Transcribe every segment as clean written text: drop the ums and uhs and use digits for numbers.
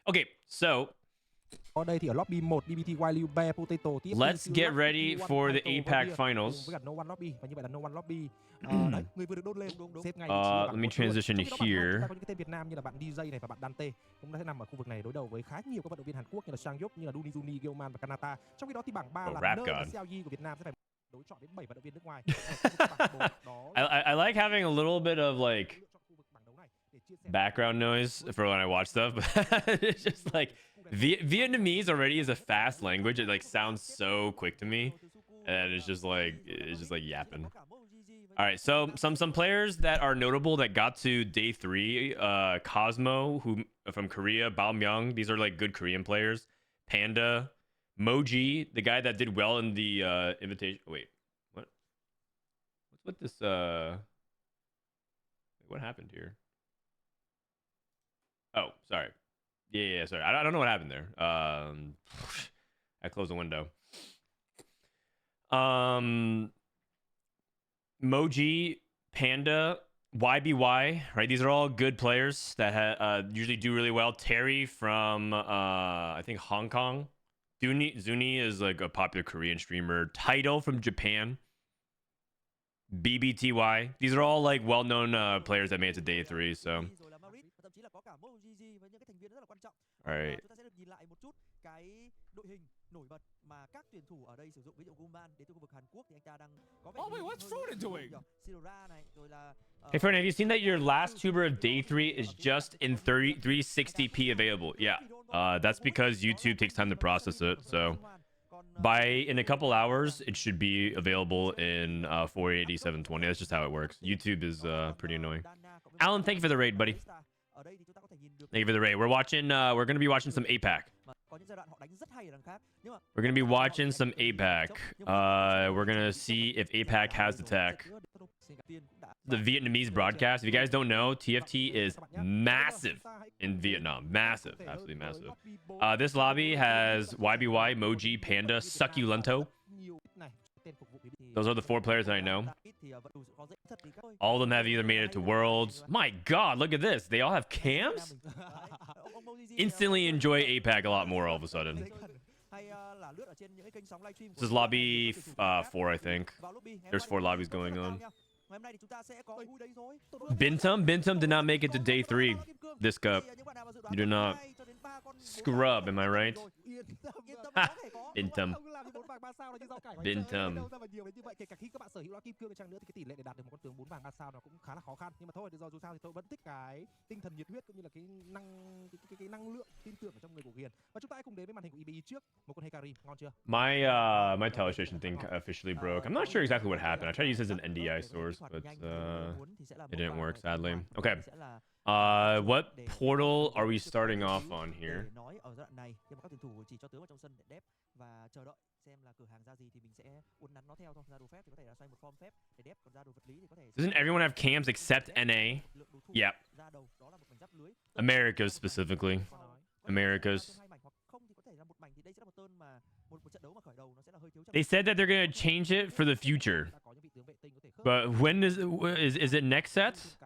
Okay, so Ở đây thì ở lobby 1 BBTY Liu Bear Potato tiếp. Let's get ready for the APAC finals. Với cả no one lobby và như vậy là no one lobby. Đấy, người vừa được đốt lên xếp ngay vị trí Let me transition to here. Chúng ta có những cái tên Việt Nam như là bạn DJ này và bạn Dante cũng sẽ nằm ở khu vực này đối đầu với khá nhiều các vận động viên Hàn Quốc như là Sang Hyuk, như là Dunizuni, Gilman và Kanata. Trong khi đó thì bảng 3 là Nơ và Xiaoyi của Việt Nam sẽ phải đối chọn đến 7 vận động viên nước ngoài. I like having a little bit of like background noise for when I watch stuff, but it's just like Vietnamese already is a fast language. It like sounds so quick to me, and it's just like yapping. All right, so some players that are notable that got to day 3, Cosmo, who from Korea, Bao Myung. These are like good Korean players. Panda, MoGG, the guy that did well in the invitation. Wait, what's with this? What happened here? Oh, sorry. Yeah, sorry. I don't know what happened there. I closed the window. MoGG, Panda, YBY, right? These are all good players that usually do really well. Terry from, I think, Hong Kong. Dunizuni is like a popular Korean streamer. Title from Japan. BBTY. These are all like well-known players that made it to day 3, so... All right. Oh wait, what's Frodan doing? Hey Frodan, have you seen that your last tuber of day 3 is just in 360p available? Yeah. That's because YouTube takes time to process it. So in a couple hours, it should be available in 480, 720. That's just how it works. YouTube is pretty annoying. Alan, thank you for the raid, buddy. Thank you for the raid. We're gonna be watching some APAC. We're gonna be watching some APAC. We're gonna see if APAC has the tech. The Vietnamese broadcast. If you guys don't know, TFT is massive in Vietnam. Massive, absolutely massive. This lobby has YBY, MoGG, Panda, Succulento. Those are the 4 players that I know. All of them have either made it to Worlds. My God, look at this. They all have cams? Instantly enjoy APAC a lot more all of a sudden. This is lobby 4, I think. There's 4 lobbies going on. Bintum did not make it to day 3 this cup. You do not. Scrub, am I right? Bintum. My telestation thing officially broke. I'm not sure exactly what happened. I tried to use it as an NDI source, but it didn't work, sadly. Okay. What portal are we starting off on here? Doesn't everyone have cams except NA? Yep. Americas specifically. Americas. They said that they're gonna change it for the future, but when is it next set?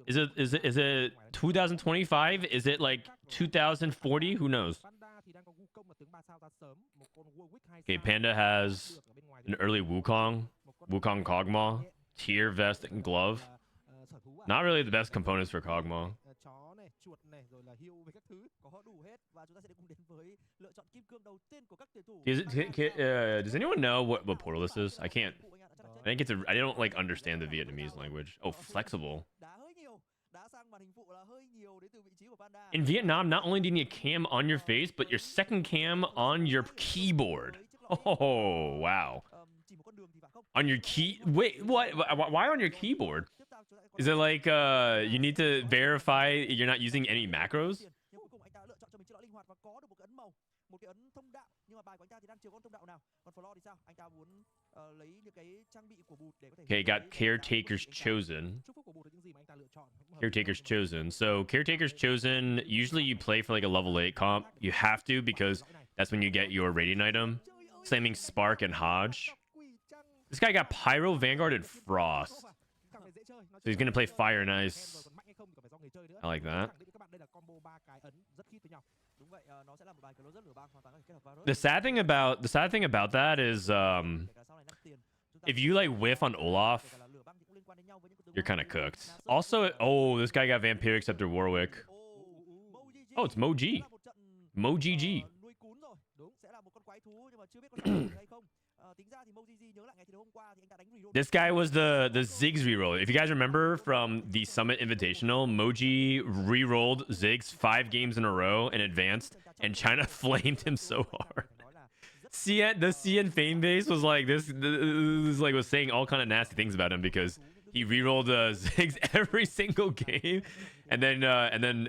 Is it 2025? Is it like 2040? Who knows? Okay, Panda has an early Wukong Kog'Maw, tier vest and glove. Not really the best components for Kog'Maw. Does anyone know what portal this is? I don't like understand the Vietnamese language. Oh, flexible. In Vietnam, not only do you need a cam on your face, but your second cam on your keyboard. Oh, wow. On your key... Wait, what? Why on your keyboard? Is it like you need to verify you're not using any macros? Okay, got Caretaker's Chosen. Caretaker's Chosen. So Caretaker's Chosen, usually you play for like a level 8 comp. You have to because that's when you get your Radiant item. Slamming Spark and Hodge. This guy got Pyro, Vanguard, and Frost. So he's going to play Fire and Ice. I like that. đây là combo 3 cái ấn rất khít với nhau. Đúng vậy, nó sẽ là một bài cờ lô rất lửa băng, hoàn toàn có thể kết hợp vào. The sad thing about that is if you like whiff on Olaf, you're kind of cooked. Also, oh, this guy got Vampiric Scepter Warwick. Oh, it's MoGG. MoGG. Nuôi cún rồi. Đúng, sẽ là một con quái thú nhưng mà chưa biết có thể hay không. Tính ra thì MoGG nhớ lại ngày thi đấu hôm qua thì anh ta đánh reroll. This guy was the Ziggs reroll. If you guys remember from the Summit Invitational, MoGG rerolled Ziggs 5 games in a row and advanced, and China flamed him so hard. The CN fan base was like was saying all kind of nasty things about him because he rerolled Ziggs every single game, and then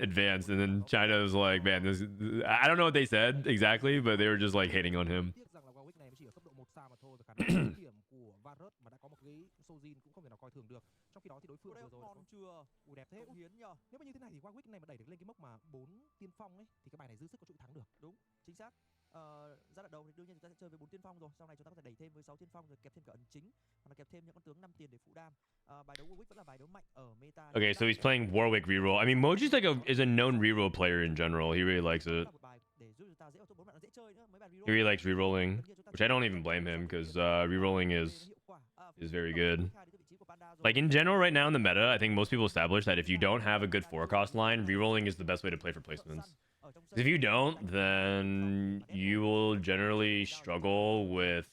advanced, and then China was like, man, this I don't know what they said exactly, but they were just like hating on him. Trong khi đó thì đối phương vừa rồi đẹp thế. Nếu mà như thế này thì Warwick này mà đẩy được lên cái mốc mà 4 tiên phong ấy thì cái bài này dư sức có trụ thắng được. Đúng, chính xác. Giai đoạn đầu thì đương nhiên chúng ta sẽ chơi với 4 tiên phong rồi, sau này chúng ta có thể đẩy thêm với 6 tiên phong rồi kẹp thêm cả ấn chính, hoặc là kẹp thêm những con tướng 5 tiền để phụ đam. Bài đấu Warwick vẫn là bài đấu mạnh ở meta. Okay, so he's playing Warwick reroll. I mean, MoGG's is a known reroll player in general. He really likes it. He really likes rerolling, which I don't even blame him because rerolling is very good. Like in general, right now in the meta, I think most people establish that if you don't have a good forecast line, rerolling is the best way to play for placements. If you don't, then you will generally struggle with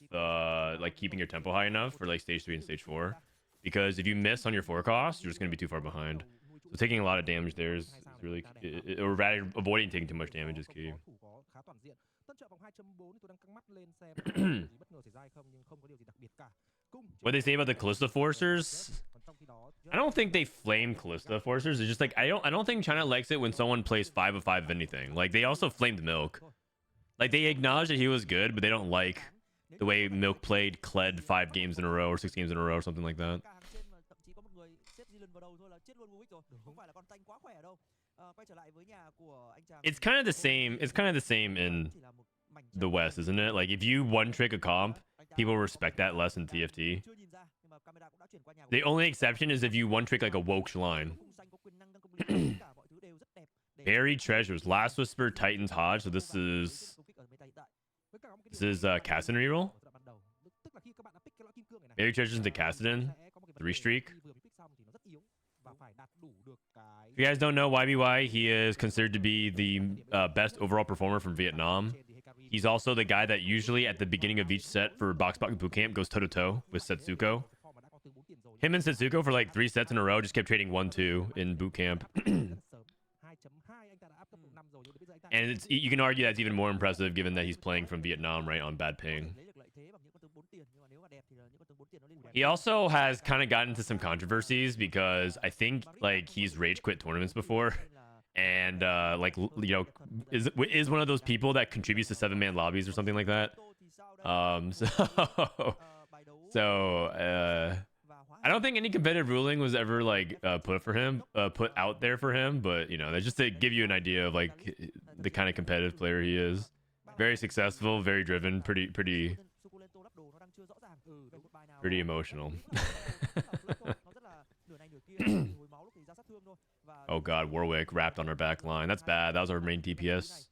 like keeping your tempo high enough for like stage 3 and stage 4. Because if you miss on your forecast, you're just going to be too far behind. So taking a lot of damage there is really, or rather avoiding taking too much damage is key. What they say about the Callista Forcers? I don't think they flame Callista Forcers. It's just like I don't think China likes it when someone plays 5 of 5 of anything. Like they also flamed Milk. Like they acknowledge that he was good, but they don't like the way Milk played Kled 5 games in a row or 6 games in a row or something like that. It's kind of the same. It's kind of the same in the West, isn't it? Like if you one trick a comp, people respect that less in TFT. The only exception is if you one trick like a Woksh line. Buried Treasures, Last Whisper, Titans, Hodge. So this is Kassadin reroll. Buried Treasures into Kassadin, 3 streak. If you guys don't know YBY, he is considered to be the best overall performer from Vietnam. He's also the guy that usually at the beginning of each set for Box Bootcamp goes toe-to-toe with Setsuko. Him and Setsuko for like 3 sets in a row just kept trading 1-2 in Bootcamp. And you can argue that's even more impressive given that he's playing from Vietnam, right, on bad ping. He also has kind of gotten into some controversies because I think like he's rage quit tournaments before. And like, you know, is one of those people that contributes to 7-man lobbies or something like that. I don't think any competitive ruling was ever like put out there for him, but you know, that's just to give you an idea of like the kind of competitive player he is. Very successful, very driven, pretty emotional. Oh god, Warwick wrapped on our back line. That's bad. That was our main DPS.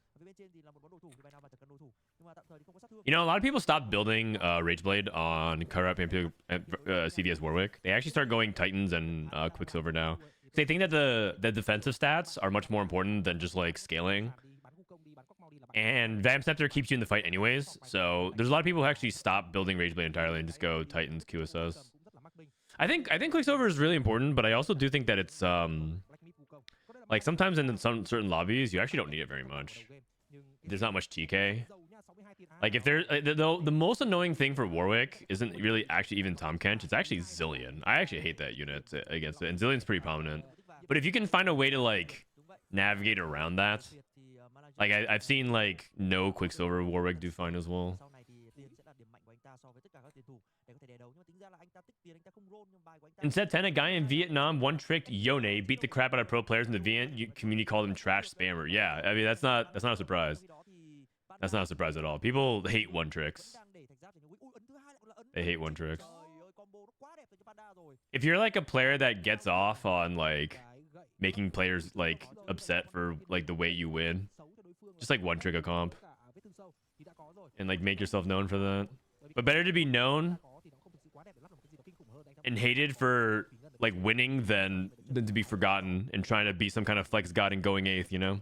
You know, a lot of people stopped building Rageblade on Karat CVS Warwick. They actually start going Titans and Quicksilver now. They think that the defensive stats are much more important than just like scaling. And Vamp Scepter keeps you in the fight anyways. So there's a lot of people who actually stop building Rageblade entirely and just go Titans QSS. I think Quicksilver is really important, but I also do think that it's like sometimes in some certain lobbies you actually don't need it very much. There's not much TK. Like if there's the most annoying thing for Warwick isn't really actually even Tahm Kench, it's actually Zilean. I actually hate that unit against it, and Zilean's pretty prominent. But if you can find a way to like navigate around that, like I've seen like no Quicksilver Warwick do fine as well. In set 10, a guy in Vietnam one-tricked Yone, beat the crap out of pro players in the Viet community, called him trash spammer. Yeah, I mean that's not a surprise. That's not a surprise at all. People hate one tricks. They hate one tricks. If you're like a player that gets off on like making players like upset for like the way you win. Just like one trigger comp. And like make yourself known for that. But better to be known and hated for like winning than to be forgotten and trying to be some kind of flex god and going 8th, you know?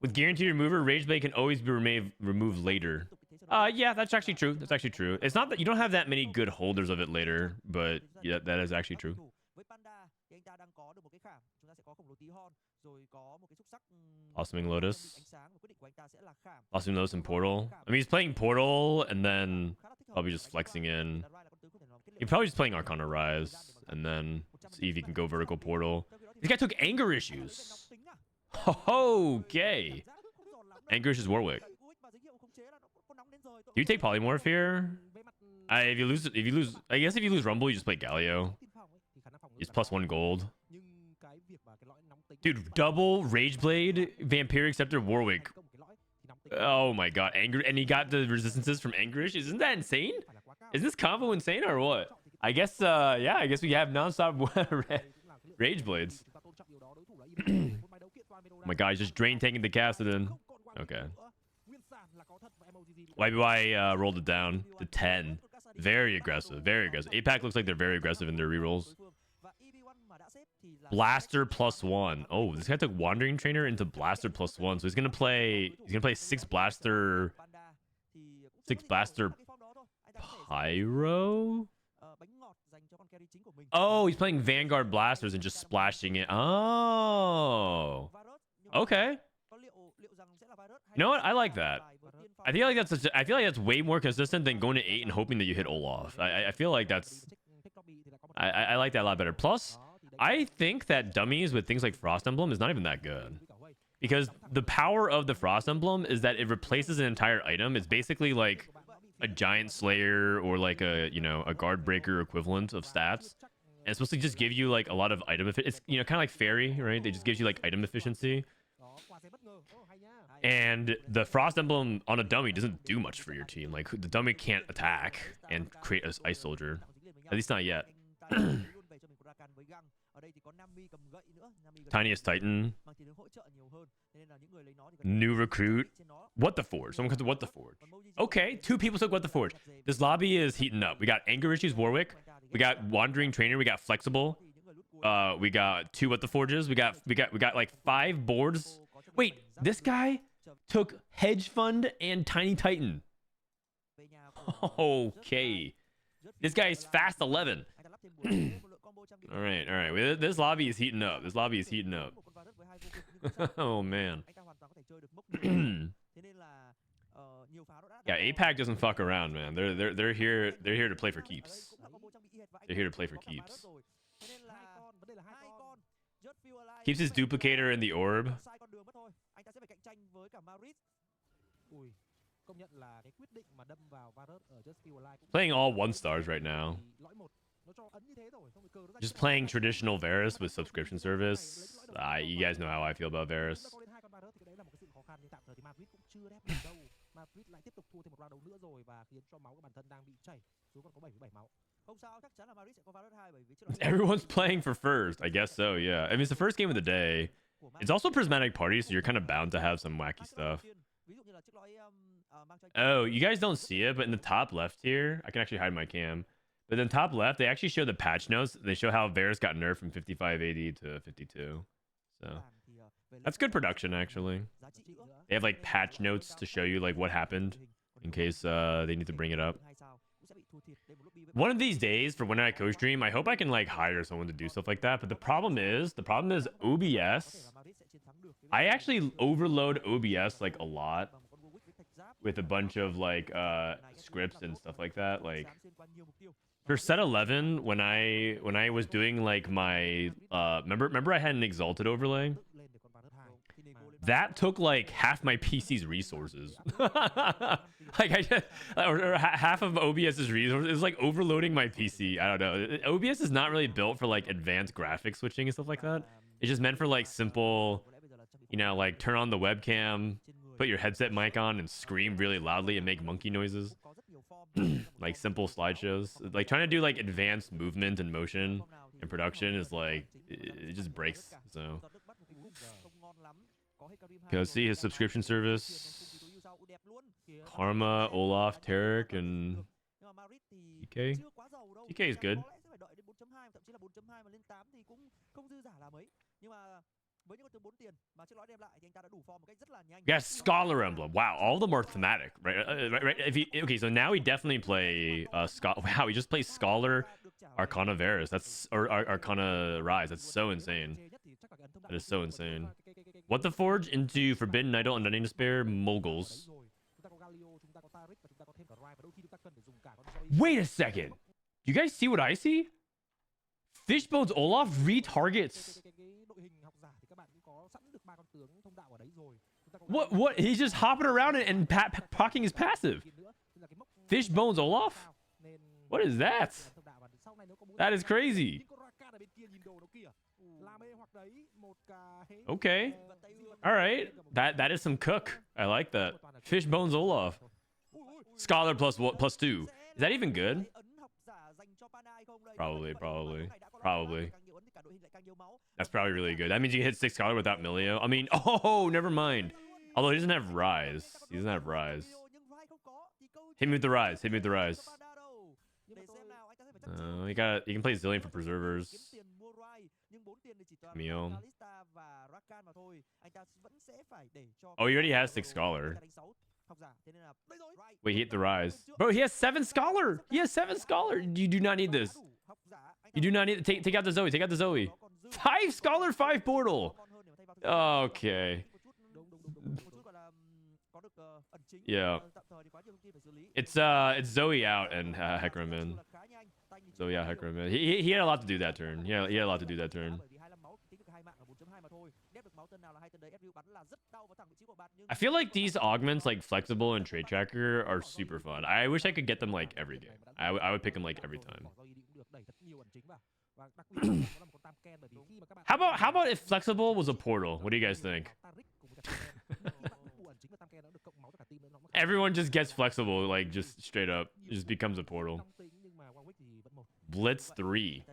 With guaranteed remover, Rage Blade can always be removed later. Yeah, that's actually true. That's actually true. It's not that you don't have that many good holders of it later, but yeah, that is actually true. Blossoming Lotus. Blossoming Lotus and Portal. I mean, he's playing Portal and then probably just flexing in. He's probably just playing Arcana Rise and then see if he can go Vertical Portal. This guy took Anger Issues. Okay. Anger Issues Warwick. Do you take Polymorph here? If you lose, I guess if you lose Rumble, you just play Galio. He's +1 gold. Dude, double Rageblade, Vampiric Scepter, Warwick. Oh my god, Anger, and he got the resistances from Angerish. Isn't that insane? Is this combo insane or what? I guess, yeah, I guess we have non-stop Rageblades. Oh my god, he's just drain tanking the Kassadin. Okay. YBY rolled it down to 10. Very aggressive, very aggressive. APAC looks like they're very aggressive in their rerolls. Blaster +1. Oh, this guy took Wandering Trainer into Blaster +1. So he's gonna play 6 Blaster Pyro? Oh, he's playing Vanguard Blasters and just splashing it. Oh. Okay. You know what? I like that. I feel like that's way more consistent than going to 8 and hoping that you hit Olaf. I feel like that's I like that a lot better. Plus, I think that dummies with things like Frost Emblem is not even that good. Because the power of the Frost Emblem is that it replaces an entire item. It's basically like a Giant Slayer or like a, you know, a Guard Breaker equivalent of stats. And it's supposed to just give you like a lot of item efficiency. It's, you know, kind of like Fairy, right? They just gives you like item efficiency. And the Frost Emblem on a dummy doesn't do much for your team. Like, the dummy can't attack and create an Ice Soldier. At least not yet. Tiniest Titan. New recruit. What the Forge? Someone comes to What the Forge. Okay, 2 people took What the Forge. This lobby is heating up. We got Anger Issues Warwick. We got Wandering Trainer. We got Flexible. We got 2 What the Forges. We got like 5 boards. Wait, this guy took Hedge Fund and Tiny Titan. Okay. This guy is fast 11. All right. This lobby is heating up. Oh man. Yeah, APAC doesn't fuck around, man. They're here to play for keeps. They're here to play for keeps. Keeps his duplicator in the orb. Playing all 1-stars right now. Just playing traditional Varus with subscription service. You guys know how I feel about Varus. Everyone's playing for first. I guess so, yeah. I mean, it's the first game of the day. It's also Prismatic Party, so you're kind of bound to have some wacky stuff. Oh, you guys don't see it, but in the top left here, I can actually hide my cam. But in the top left, they actually show the patch notes. They show how Varus got nerfed from 55 AD to 52. So that's good production, actually. They have like patch notes to show you like what happened in case they need to bring it up. One of these days, for when I co-stream, I hope I can like hire someone to do stuff like that. But the problem is OBS. I actually overload OBS like a lot with a bunch of like scripts and stuff like that. Like for set 11, when I was doing like my remember I had an Exalted overlay. That took like half my PC's resources. Like or half of OBS's resources. It was like overloading my PC. I don't know. OBS is not really built for like advanced graphic switching and stuff like that. It's just meant for like simple, you know, like turn on the webcam, put your headset mic on and scream really loudly and make monkey noises. like simple slideshows. Like trying to do like advanced movement and motion in production is like it just breaks. So okay, let's see his subscription service. Karma, Olaf, Tarek, and TK. TK is good. Yeah, Scholar Emblem. Wow, all of them are thematic, right? Right. If he, okay, so now he definitely play Wow, he just plays Scholar, Arcana Varus. That's or Arcana Rise. That's so insane. That is so insane. What the Forge into Forbidden Idol and Unending Despair, Moguls. Wait a second. Do you guys see what I see? Fishbone's Olaf retargets. What? He's just hopping around and pocking his passive. Fishbone's Olaf? What is that? That is crazy. Okay. All right. That is some cook. I like that. Fishbone's Olaf. Scholar plus 2. Is that even good? Probably. That's probably really good. That means you hit 6 Scholar without Milio. I mean, oh, never mind. Although he doesn't have Rise. He doesn't have Rise. Hit me with the Rise. Hit me with the Rise. You can play Zillion for Preservers. Camille. Oh, he already has 6 Scholar. Wait, he hit the Rise. Bro, he has 7 Scholar. He has 7 Scholar. You do not need this. You do not need take out the Zoe. Take out the Zoe. 5 Scholar, 5 Portal. Okay. Yeah. It's Zoe out and Hecarim in. Zoe out, Hecarim in. He had a lot to do that turn. Yeah, he had a lot to do that turn. I feel like these augments, like Flexible and Trade Tracker, are super fun. I wish I could get them like every game. I would pick them like every time. How about if Flexible was a portal? What do you guys think? Everyone just gets Flexible, like just straight up, it just becomes a portal. Blitz 3.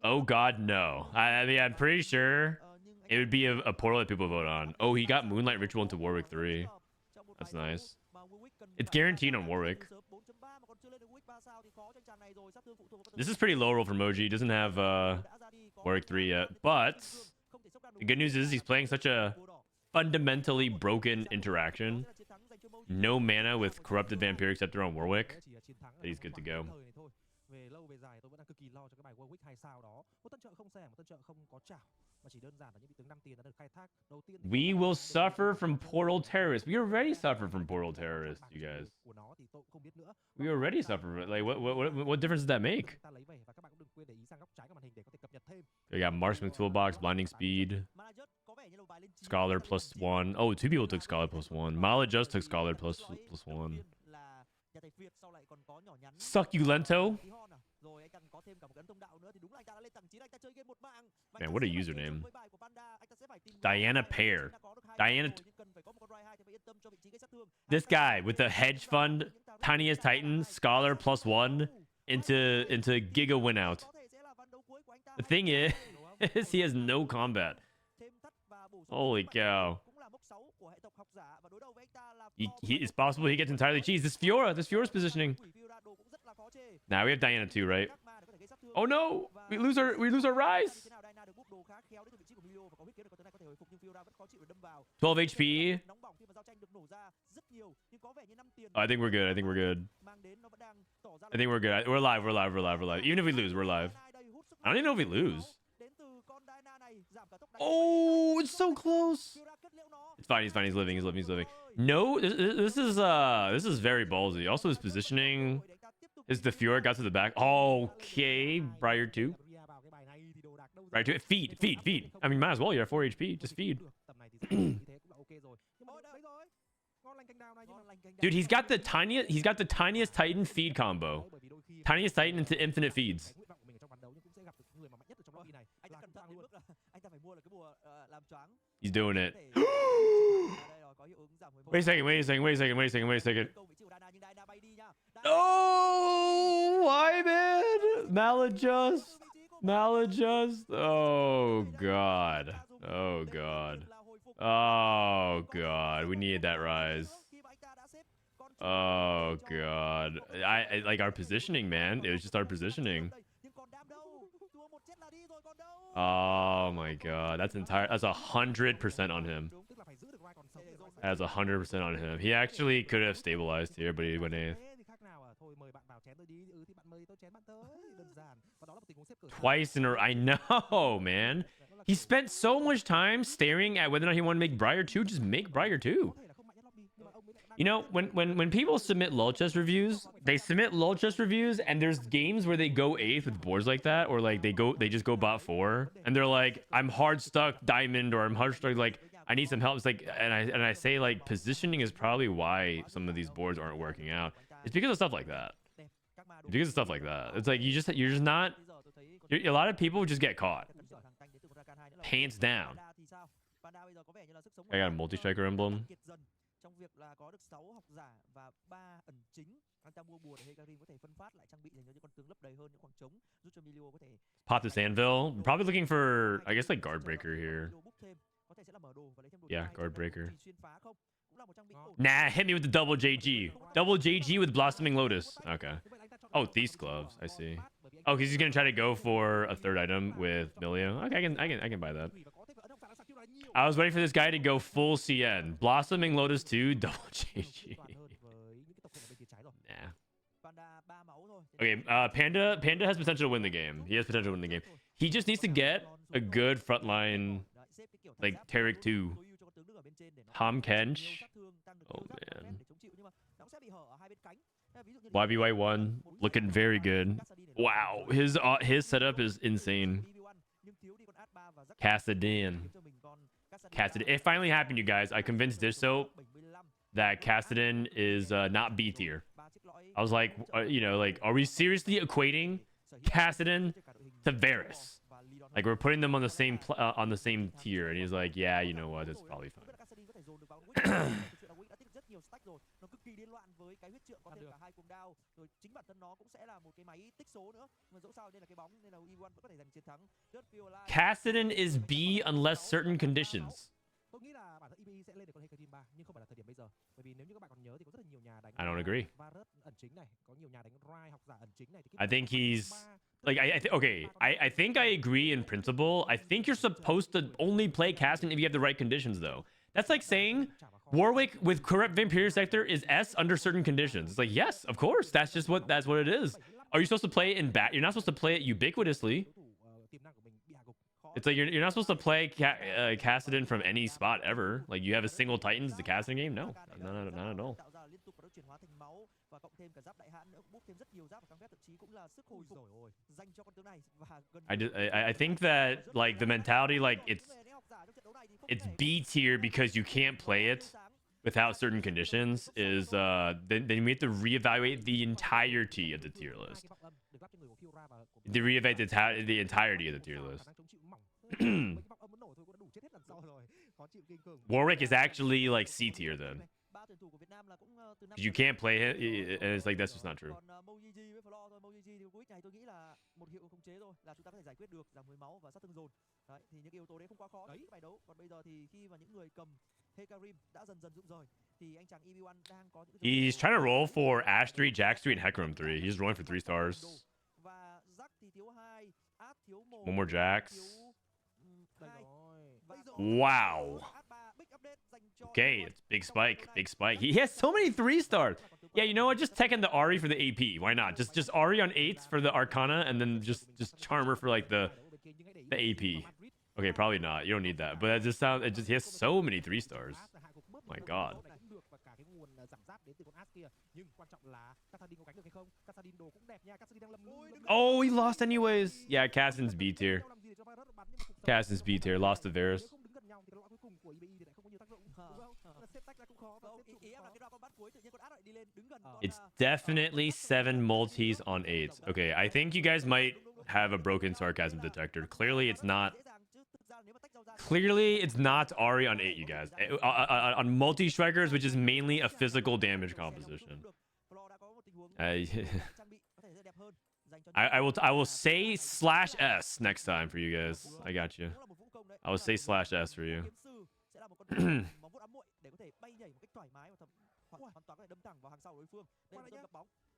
Oh god, no. I mean, I'm pretty sure it would be a portal that people vote on. Oh, he got Moonlight Ritual into Warwick 3. That's nice. It's guaranteed on Warwick. This is pretty low roll for MoGG. He doesn't have Warwick 3 yet. But the good news is he's playing such a fundamentally broken interaction. No mana with Corrupted Vampiric Scepter on Warwick. He's good to go. We will suffer from portal terrorists. We already suffer from portal terrorists, you guys. We already suffer. Like, what difference does that make? We got Marksman Toolbox, Blinding Speed, Scholar +1. Oh, 2 people took Scholar +1. Mala just took Scholar +1. Succulento. Man, what a username. Diana Pear. This guy with the hedge fund, Tiniest Titan, Scholar +1 into Giga win out. The thing is, he has no combat. Holy cow. It's possible he gets entirely cheesed. This Fiora's positioning. Now we have Diana too, right? Oh no! We lose our Rise. 12 HP. Oh, I think we're good. We're alive. Even if we lose, we're alive. I don't even know if we lose. Oh, it's so close. It's fine. He's living. No, this is very ballsy. Also, his positioning is the Fiora got to the back. Okay, Briar 2. Right to it. Feed. I mean, might as well. You're at 4 HP. Just feed. Dude, he's got the tiniest Titan feed combo. Tiniest Titan into infinite feeds. He's doing it. Wait a second, wait a second, wait a second, wait a second, wait a second. Oh, why, man? Maladjust. Maladjust. Oh, God. Oh, God. Oh, God. We needed that rise. Oh, God. I like our positioning, man. It was just our positioning. Oh, my God. That's 100% on him. That's 100% on him. He actually could have stabilized here, but he went 8th. Twice in a row. I know, man. He spent so much time staring at whether or not he wanted to make Briar 2. Just make Briar 2. You know, when people submit lull chest reviews, they submit lull chest reviews, and there's games where they go 8th with boards like that, or like they just go bot 4, and they're like, I'm hard stuck diamond, or I'm hard stuck, like I need some help. It's like, and I say like positioning is probably why some of these boards aren't working out. It's because of stuff like that. It's because of stuff like that. It's like you're just not. A lot of people just get caught. Hands down. I got a multi-striker emblem. Trong việc là có được 6 học giả và 3 ẩn chính. Anh ta mua bùa để Hecarim có thể phân phát lại trang bị dành cho những con tướng lấp đầy hơn, những khoảng trống giúp cho Milio có thể Pop this anvil. Probably looking for, I guess, like guard breaker here. Yeah, guard breaker. Nah, hit me with the double JG. Double JG with blossoming lotus. Okay. Oh, these gloves. I see. Oh, because he's gonna try to go for a 3rd item with Milio. Okay, I can buy that. I was waiting for this guy to go full CN. Blossoming Lotus 2, double GG. Nah. Okay, Panda has potential to win the game. He has potential to win the game. He just needs to get a good frontline, like Tarek 2. Ham Kench. Oh, man. YBY 1, looking very good. Wow, his setup is insane. Cassadin. It finally happened, you guys. I convinced Disso that Cassadin is not B tier. I was like, you know, like, are we seriously equating Cassadin to Varus? Like, we're putting them on the same tier, and he's like, yeah, you know what? That's probably fine. Cassadin is B unless certain conditions. I don't agree. I think he's like I think I agree in principle. I think you're supposed to only play Cassadin if you have the right conditions, though. That's like saying Warwick with corrupt Vampire Sector is S under certain conditions. It's like, yes, of course. That's what it is. Are you supposed to play it in bat? You're not supposed to play it ubiquitously. It's like you're not supposed to play Cassadin from any spot ever. Like, you have a single Titans the Cassadin game? No, not at all. I think that, like, the mentality, like, it's B tier because you can't play it without certain conditions is then we have to reevaluate the entirety of the tier list. To reevaluate the entirety of the tier list. Warwick is actually like C tier then. You can't play it, and it's like, that's just not true. He's trying to roll for Ash 3, Jax 3, and Hecarim 3. He's rolling for 3 stars. One more Jax. Wow. Okay, it's big spike. Big spike. He has so many 3 stars. Yeah, you know what? Just tech in the Ari for the AP. Why not? Just Ari on 8s for the Arcana, and then just Charmer for like the AP. Okay, probably not. You don't need that. But he has so many 3 stars. My God. Oh, he lost anyways. Yeah, Cassadin's B tier. Cassadin's B tier. Lost to Varus. It's definitely 7 multis on 8s. Okay, I think you guys might have a broken sarcasm detector. Clearly, it's not Clearly, it's not Ari on 8, you guys. On multi-strikers, which is mainly a physical damage composition. I will say /S next time for you guys. I got you. I will say /S for you.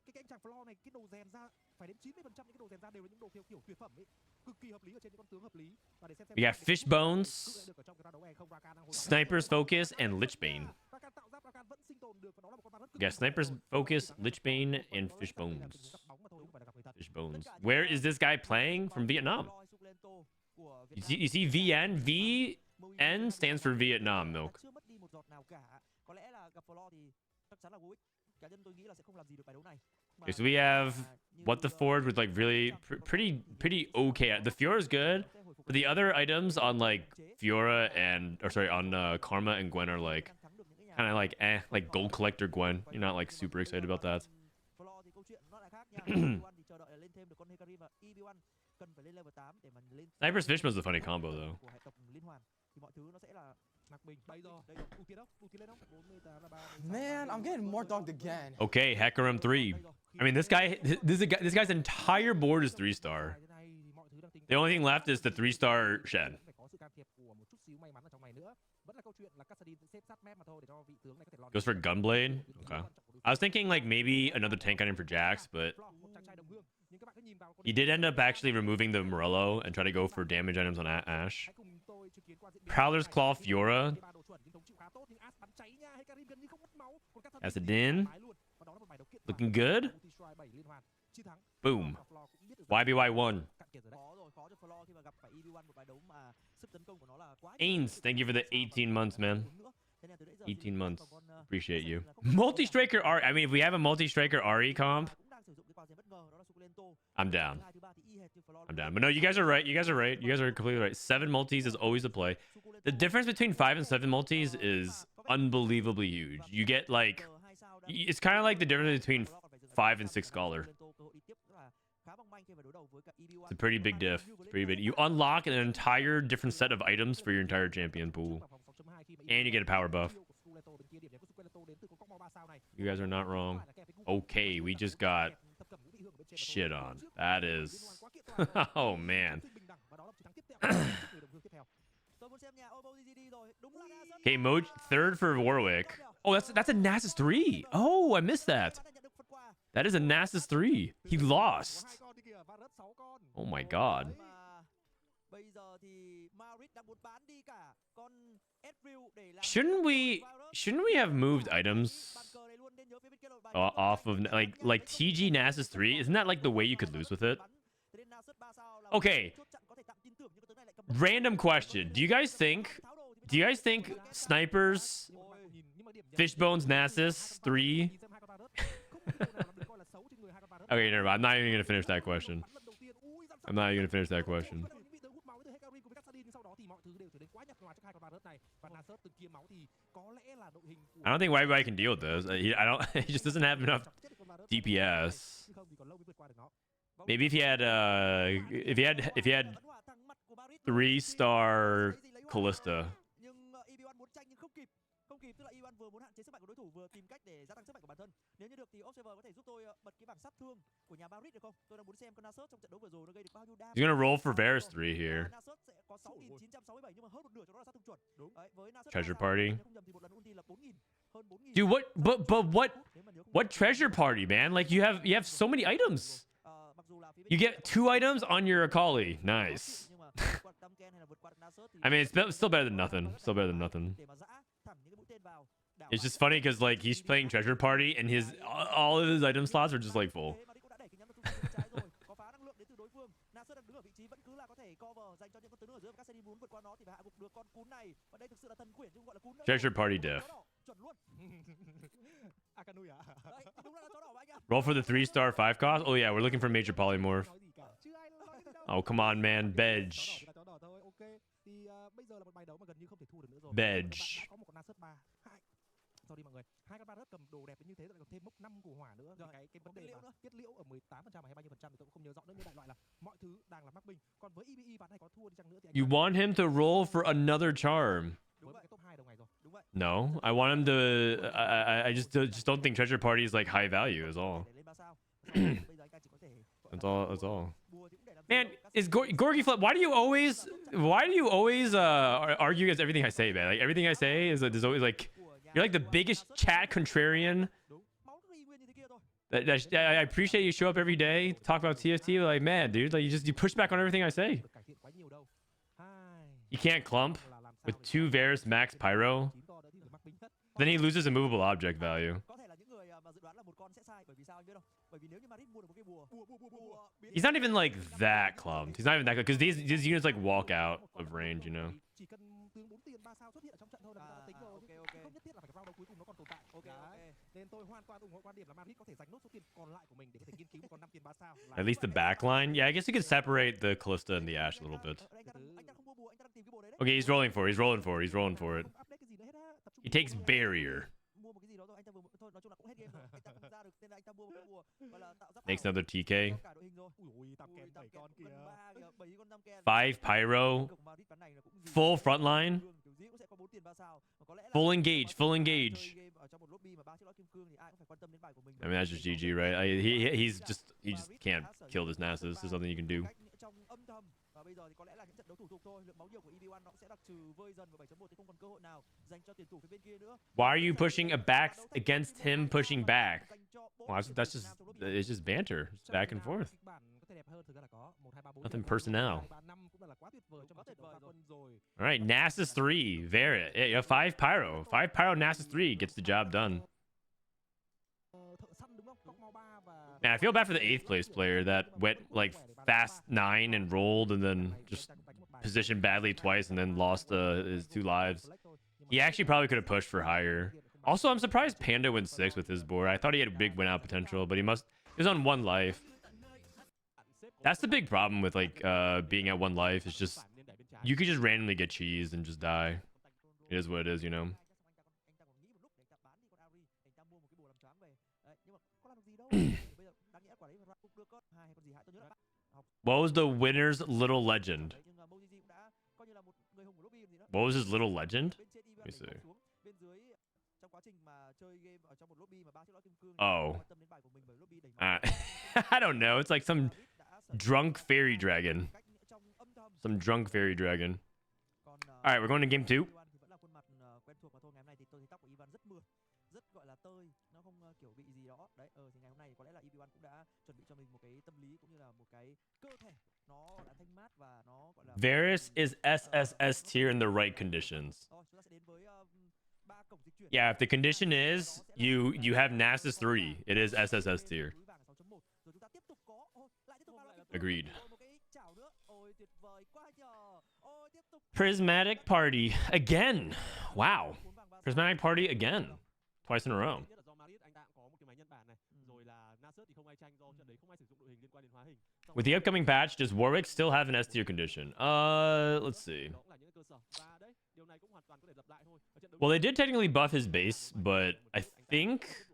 Cái anh chàng Flo này, cái đồ rèn ra phải đến 90% những cái đồ rèn ra đều là những đồ kiểu tuyệt phẩm ấy, cực kỳ hợp lý ở trên những con tướng hợp lý. Và để xem We got Fish Bones, Sniper's Focus, and Lichbane. We got Sniper's Focus, Lichbane, and Fish Bones. Fish Bones. Where is this guy playing? From Vietnam. You see VN? VN stands for Vietnam, Milk. Okay, so we have what the Forge with like really pretty okay. The Fiora is good, but the other items on like Fiora and on Karma and Gwen are like kind of like Gold Collector Gwen. You're not like super excited about that. Sniper's Fishman is a funny combo though. Man, I'm getting more dogged again. Okay, Hecarim 3. I mean, this guy's entire board is 3-star. The only thing left is the 3-star Shen. Goes for Gunblade. Okay. I was thinking like maybe another tank item for Jax, but he did end up actually removing the Morello and try to go for damage items on Ashe. Prowler's Claw Fiora. As a din. Looking good. Boom. YBY1. Ains, thank you for the 18 months, man. 18 months. Appreciate you. Multi-striker Ari. I mean, if we have a multi-striker Ari comp, I'm down. I'm down. But no, you guys are right. You guys are completely right. 7 multis is always a play. The difference between 5 and 7 multis is unbelievably huge. You get like, it's kind of like the difference between 5 and 6 Scholar. It's a pretty big diff. It's pretty big. You unlock an entire different set of items for your entire champion pool. And you get a power buff. You guys are not wrong. Okay, we just got shit on. That is... oh, man. Okay, MoGG, 3rd for Warwick. Oh, that's a Nasus 3. Oh, I missed that. That is a Nasus 3. He lost. Oh my god. Shouldn't we have moved items off of like TG Nasus 3? Isn't that like the way you could lose with it? Okay. Random question. Do you guys think Snipers Fishbones Nasus 3? Okay, never mind. I'm not even gonna finish that question. I'm not even gonna finish that question. I don't think YBY can deal with this. He just doesn't have enough DPS. Maybe if he had 3-star Callista. He's gonna roll for Varus 3 here. Treasure party. Dude, what treasure party, man? Like you have so many items. You get 2 items on your Akali. Nice. I mean, it's still better than nothing. Still better than nothing. It's just funny because like he's playing treasure party and all of his item slots are just like full. Treasure party diff. Roll for the 3-star 5 cost. Oh yeah, we're looking for major polymorph. Oh come on, man, Bedge. Bedge. sorry mọi người. Hai con Barret cầm đồ đẹp đến như thế lại còn thêm mốc 5 của hỏa nữa. Thì cái vấn đề mà kết liễu ở 18% hay bao nhiêu phần trăm thì tôi cũng không nhớ rõ nữa, nhưng đại loại là mọi thứ đang là mắc binh. Còn với EBE ván này có thua đi chăng nữa thì You want him to roll for another charm? Đúng vậy. cái top 2 đầu ngày rồi. Đúng vậy. No, I want him to. I just don't think treasure party is like high value is all. Để lên 3 sao. Bây giờ anh ta chỉ có thể That's all. That's all. bùa thì cũng để làm gì Man, đâu. is Gorgy Flip? Why do you always argue against everything I say, man? Like everything I say is always like you're like the biggest chat contrarian. Đúng. Máu nó y nguyên như thế kia thôi. I appreciate you show up every day, talk about TFT. But like, man, dude, like you push back on everything I say. Được cải thiện quá nhiều đâu. You can't clump Là làm sao with để 2 Varus max Pyro. 9 con nữa thì được mắc binh hết. Then he loses a movable object value. Có thể là những người mà dự đoán là một con sẽ sai, bởi vì sao anh biết không? Bởi vì nếu như Madrid mua được một cái bùa biến He's not even like that clumped. He's not even that good because these units like walk out of range, you know. Chỉ cần tướng 4 tiền 3 sao xuất hiện ở trong trận thôi là người ta đã tính rồi. ok. Không nhất thiết là phải round đấu cuối cùng nó còn tồn tại. Ok. Đấy. Nên tôi hoàn toàn ủng hộ quan điểm là Madrid có thể dành nốt số tiền còn lại của mình để có thể nghiên cứu một con 5 tiền 3 sao. At least the back line. Yeah, I guess you could separate the Callista and the Ash a little bit. Anh ta không mua bùa, anh ta đang tìm cái bùa đấy đấy. Okay, he's rolling for it. He's rolling for it. Không update cái gì nữa hết á. Tập trung He takes barrier. Mua một cái gì đó thôi, anh ta vừa thôi nói chung là cũng hết game rồi. Anh ta không ra được nên là anh ta mua một cái bùa gọi là tạo giáp Makes ảo another TK. cho cả đội hình rồi. Ui, tam ken 7 con kìa. Gần 3 kìa, 7 con tam ken. 5 Pyro. Của Madrid ván này là cũng gì Full frontline. kiểu gì cũng sẽ có 4 tiền 3 sao. Mà có lẽ là Full engage. Full chơi engage. game ở trong một lobby mà 3 chiếc lõi kim cương thì ai cũng phải quan tâm đến bài của mình. I mean, that's just GG, right? He just can't kill this Nasus. There's nothing you can do. Trong âm thầm và bây giờ thì có lẽ là những trận đấu thủ tục thôi, lượng máu nhiều của EB1 nó cũng sẽ đặc trừ vơi dần vào 7.1 thì không còn cơ hội nào dành cho tuyển thủ phía bên kia nữa. Why are you pushing a back against him pushing back? Well, that's just it's just banter. It's back and forth. Kịch bản có thể đẹp hơn, thực ra là có 1 2 3 4. Nothing personnel. 3 5 cũng là quá tuyệt vời trong một trận đấu quân rồi. All right, Nasus 3, Varret. Yeah, 5 Pyro. 5 Pyro Nasus 3 gets the job done. Thợ săn đúng không? Cóc mau 3 và Man, I feel bad for the 8th place player that went like fast 9 and rolled and then just positioned badly twice and then lost his 2 lives. He actually probably could have pushed for higher. Also, I'm surprised Panda went 6 with his board. I thought he had big win out potential, but he was on 1 life. That's the big problem with like being at 1 life. It's just you could just randomly get cheesed and just die. It is what it is, you know. What was the winner's little legend? What was his little legend? Let me see. Oh. I don't know. It's like some drunk fairy dragon. Some drunk fairy dragon. All right, we're going to game 2. Rất gọi là tơi, nó không kiểu bị gì đó đấy. Thì ngày hôm nay có lẽ là EB1 cũng đã chuẩn bị cho mình một cái tâm lý cũng như là một cái cơ thể nó đã thanh mát và nó gọi là Varus is SSS tier in the right conditions. chúng ta sẽ đến với ba cổng dịch chuyển. Yeah, if the condition is you have Nasus 3, it is SSS tier. Rồi chúng ta tiếp tục có lại tiếp tục Agreed. một cái chảo nữa. Ôi tuyệt vời quá nhờ. Ôi tiếp tục Prismatic party again. Wow. Prismatic party again. Twice in a row. With the upcoming patch, does Warwick still have an S tier condition? Let's see. Well, they did technically buff his base, but I think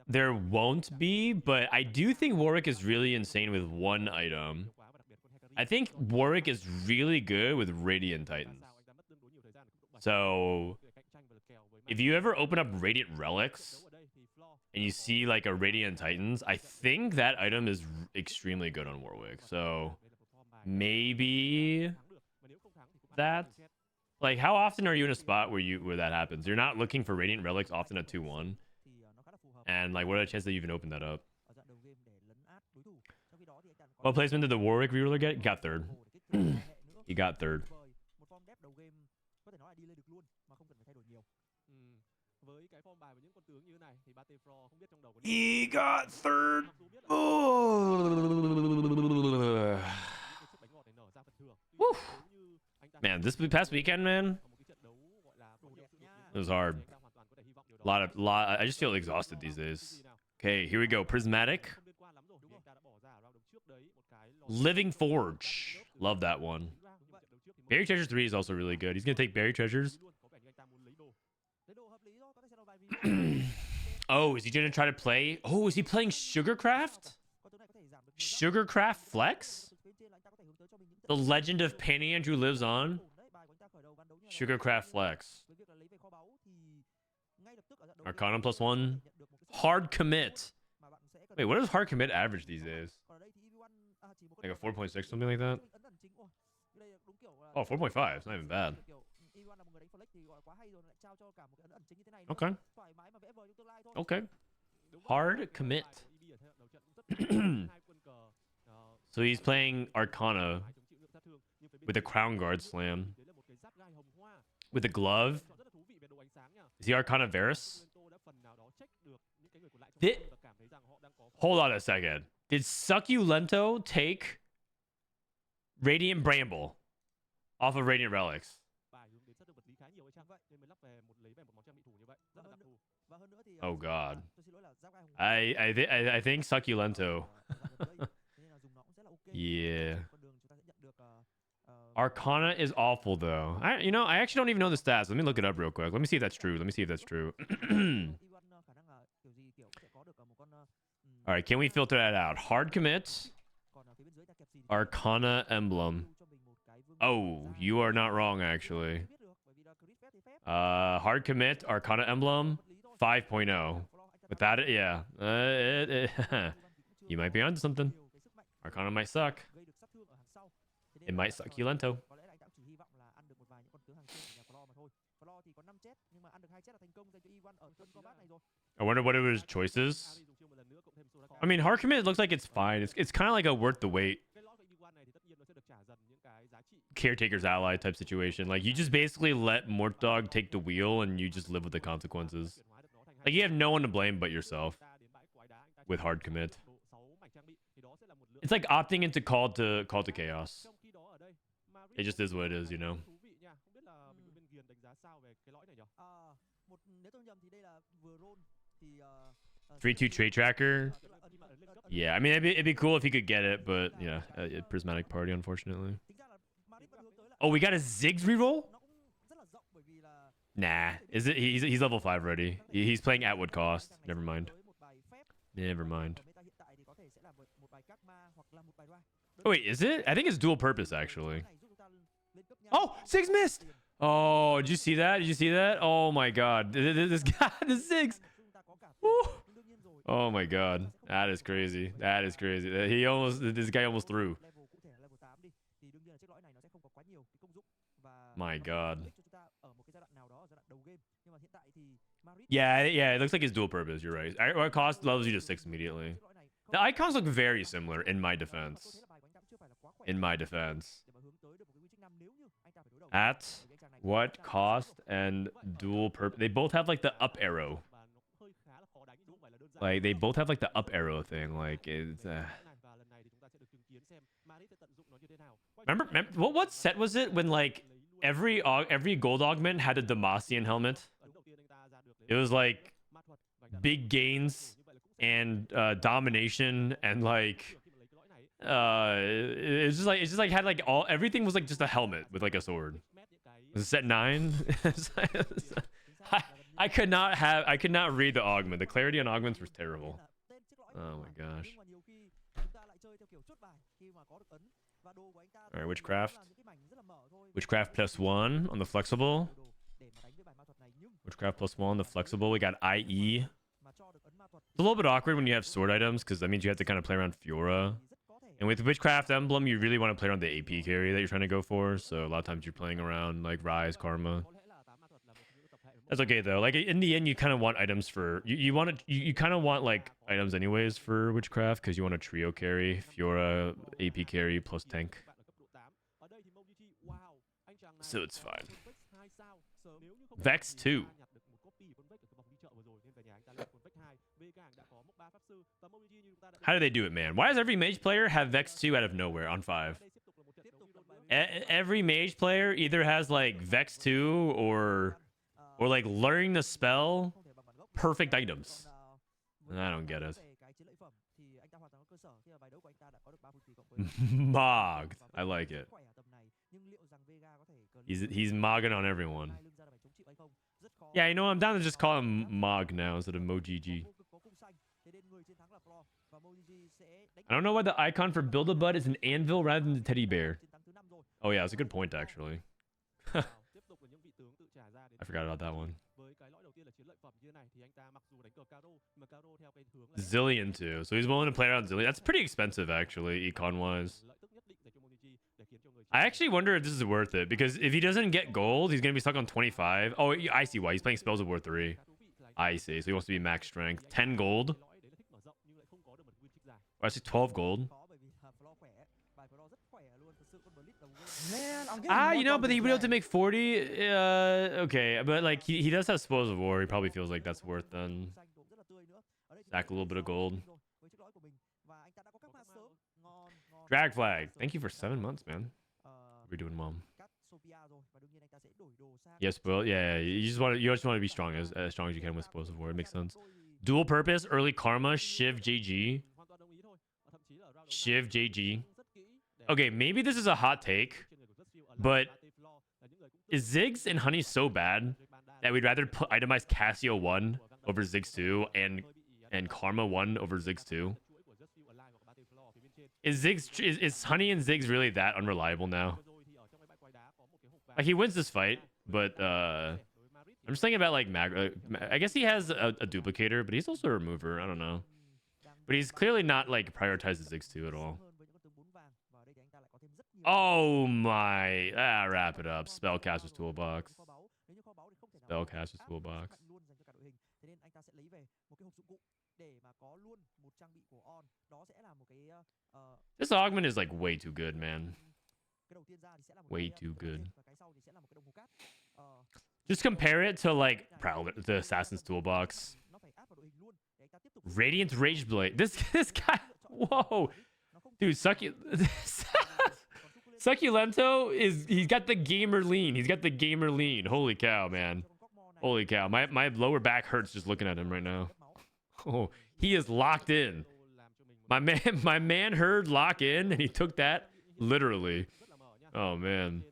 there won't be. But I do think Warwick is really insane with 1 item. I think Warwick is really good with Radiant Titans. So if you ever open up Radiant Relics and you see like a Radiant Titans, I think that item is extremely good on Warwick. So maybe that. Like, how often are you in a spot where that happens? You're not looking for Radiant Relics often at 2-1. And like, what are the chances that you even open that up? What placement did the Warwick reroller get? He got 3rd. He got 3rd. He got 3rd. Oh. Woo. Man, this past weekend, man, it was hard. I just feel exhausted these days. Okay, here we go. Prismatic. Living Forge. Love that one. Berry Treasures 3 is also really good. He's going to take Berry Treasures. Oh, is he gonna try to play? Oh, is he playing Sugarcraft? Sugarcraft Flex? The legend of Penny Andrew lives on. Sugarcraft Flex. Arcana +1. Hard commit. Wait, what does hard commit average these days? Like a 4.6, something like that? Oh, 4.5. It's not even bad. Okay. Okay. Hard commit. So he's playing Arcana with a Crown Guard slam. With a glove. Is he Arcana Varus? Hold on a second. Did Succulento take Radiant Bramble off of Radiant Relics? Oh god. I think Succulento. Yeah. Arcana is awful though. I actually don't even know the stats. Let me look it up real quick. Let me see if that's true. Let me see if that's true. All right, can we filter that out? Hard commit. Arcana emblem. Oh, you are not wrong actually. Hard commit, Arcana emblem, 5.0. Without it, yeah. You might be onto something. Arcana might suck. It might Succulento. I wonder what it was choices. I mean, hard commit looks like it's fine. It's kind of like a worth the wait. Caretaker's ally type situation. Like, you just basically let Mortdog take the wheel and you just live with the consequences. Like, you have no one to blame but yourself with hard commit. It's like opting into call to chaos. It just is what it is, you know. 3-2 trade tracker. Yeah, I mean, it'd be cool if he could get it, but yeah, prismatic party, unfortunately. Oh, we got a Ziggs reroll? Nah, is it? He's level 5 already. He's playing at what cost? Never mind. Never mind. Oh, wait, is it? I think it's dual purpose actually. Oh, Ziggs missed. Oh, did you see that? Did you see that? Oh my god, this guy, the Ziggs. Woo. Oh my god, that is crazy. That is crazy. This guy almost threw. My god. Yeah, it looks like it's dual purpose. You're right. What cost levels you to 6 immediately. The icons look very similar in my defense. In my defense. At what cost and dual purpose? They both have like the up arrow. Like they both have like the up arrow thing. Like it's. Remember what set was it when like every gold augment had a Demacian helmet? It was like big gains and domination and like it's just like had like everything was like just a helmet with like a sword. Was it set 9? I could not read the augment. The clarity on augments was terrible. Oh my gosh. All right, witchcraft. Witchcraft +1 on the flexible. Witchcraft +1 on the flexible. We got IE. It's a little bit awkward when you have sword items because that means you have to kind of play around Fiora. And with Witchcraft Emblem, you really want to play around the AP carry that you're trying to go for. So a lot of times you're playing around like Rise, Karma. That's okay though. Like in the end, you kind of want items for you kind of want like items anyways for Witchcraft because you want a trio carry, Fiora, AP carry plus tank. So it's fine. Vex 2. How do they do it, man? Why does every mage player have Vex 2 out of nowhere on 5? Every mage player either has like Vex 2 or like learning the spell perfect items. I don't get it. MoGG. I like it. He's mogging on everyone. Yeah, you know, I'm down to just call him MoGG now instead of MoGG. I don't know why the icon for Build-A-Bud is an anvil rather than the teddy bear. Oh yeah, that's a good point actually. I forgot about that one. Zillion too, so he's willing to play around Zillion. That's pretty expensive actually, econ wise. I actually wonder if this is worth it, because if he doesn't get gold, he's gonna be stuck on 25. Oh, I see why. He's playing spells of War 3. I see. So he wants to be max strength. 10 gold. Or I see 12 gold. Man, I'm getting Ah, more you know, dog but than he'd be able to Gang. make 40. Okay, but like he does have spoils of war. He probably feels like that's worth then. Stack a little bit of gold. Drag flag. Thank you for 7 months, man. We're doing well. Yes, well, yeah. You just want to be strong as strong as you can with spoils of war. It makes sense. Dual purpose, early karma, Shiv JG. Shiv JG. Okay, maybe this is a hot take, but is Ziggs and Honey so bad that we'd rather put itemize Cassio 1 over Ziggs 2 and Karma 1 over Ziggs 2? Is Honey and Ziggs really that unreliable now? Like, he wins this fight, but I'm just thinking about like I guess he has a duplicator, but he's also a remover. I don't know, but he's clearly not like prioritizes Ziggs 2 at all. Oh my! Wrap it up. Spellcaster's Toolbox. Spellcaster's Toolbox. This augment is like way too good, man. Way too good. Just compare it to like Prowler, the Assassin's Toolbox. Radiant Rageblade. This guy. Whoa, dude, Succulento he's got the gamer lean. He's got the gamer lean. Holy cow, man. Holy cow. My lower back hurts just looking at him right now. Oh, he is locked in. My man heard lock in and he took that literally. Oh man.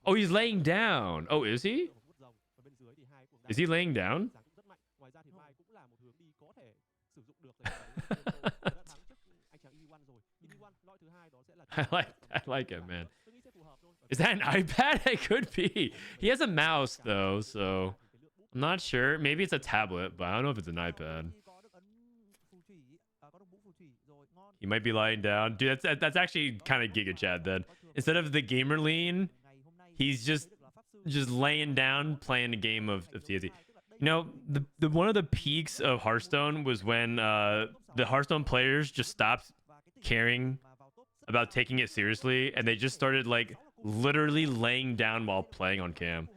Oh, he's laying down. Oh, is he? Is he laying down? I like it, man. Is that an iPad? It could be. He has a mouse though, so I'm not sure. Maybe it's a tablet, but I don't know if it's an iPad. He might be lying down. Dude, that's actually kind of Giga Chad then. Instead of the gamer lean, he's just laying down playing a game of TFT. You know, the one of the peaks of Hearthstone was when the Hearthstone players just stopped caring about taking it seriously, and they just started like literally laying down while playing on cam.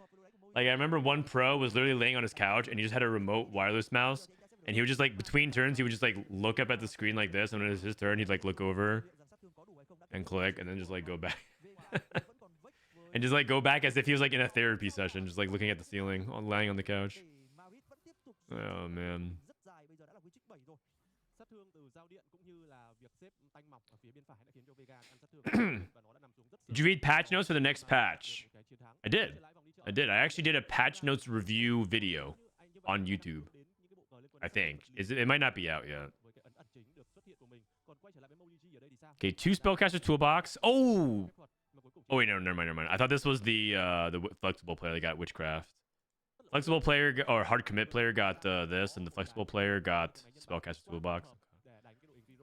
Like, I remember one pro was literally laying on his couch and he just had a remote wireless mouse, and he would just like between turns he would just like look up at the screen like this, and when it was his turn he'd like look over and click and then just like go back and just like go back as if he was like in a therapy session, just like looking at the ceiling, lying on the couch. Oh man. Did you read patch notes for the next patch? I did. I actually did a patch notes review video on YouTube. I think. It might not be out yet. Okay, 2 spellcaster toolbox. Oh wait, no, never mind. I thought this was the flexible player that got witchcraft. Flexible player or hard commit player got this, and the flexible player got spellcaster toolbox.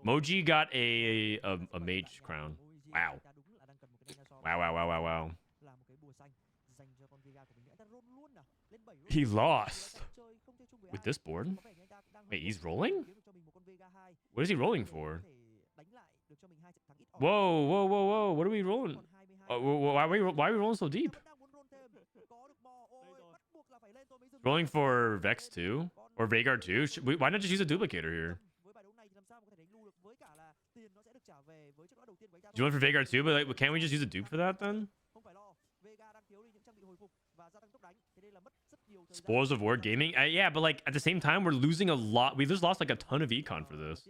MoGG got a mage crown. Wow. Wow. He lost with this board. Wait, he's rolling? What is he rolling for? Whoa. What are we rolling? Why are we rolling so deep? Rolling for Vex 2? Or Veigar 2? Why not just use a duplicator here? Do you want for Veigar 2? But like, can't we just use a dupe for that then? Spoils of War Gaming? Yeah, but like at the same time, we're losing a lot. We just lost like a ton of econ for this.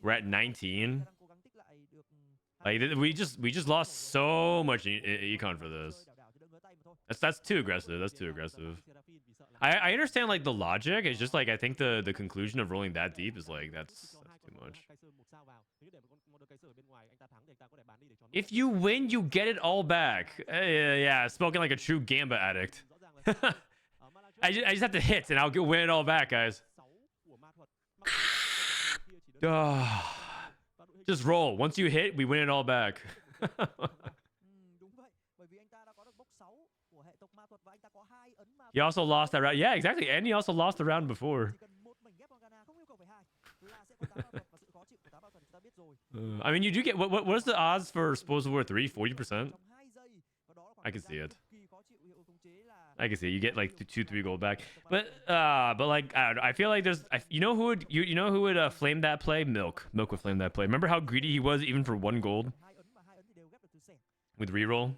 We're at 19. Like we just lost so much econ for this. That's too aggressive. That's too aggressive. I understand like the logic. It's just like I think the conclusion of rolling that deep is like that's too much. If you win, you get it all back. Yeah, spoken like a true Gamba addict. I just have to hit and I'll win it all back, guys. Just roll. Once you hit, we win it all back. He also lost that round. Yeah, exactly. And he also lost the round before. I mean, you do get what is the odds for Supposal War 3? 40%? I can see it. I can see it. You get like 2-3 gold back. But like I don't know. I feel like there's you know who would flame that play? Milk would flame that play. Remember how greedy he was even for 1 gold with reroll?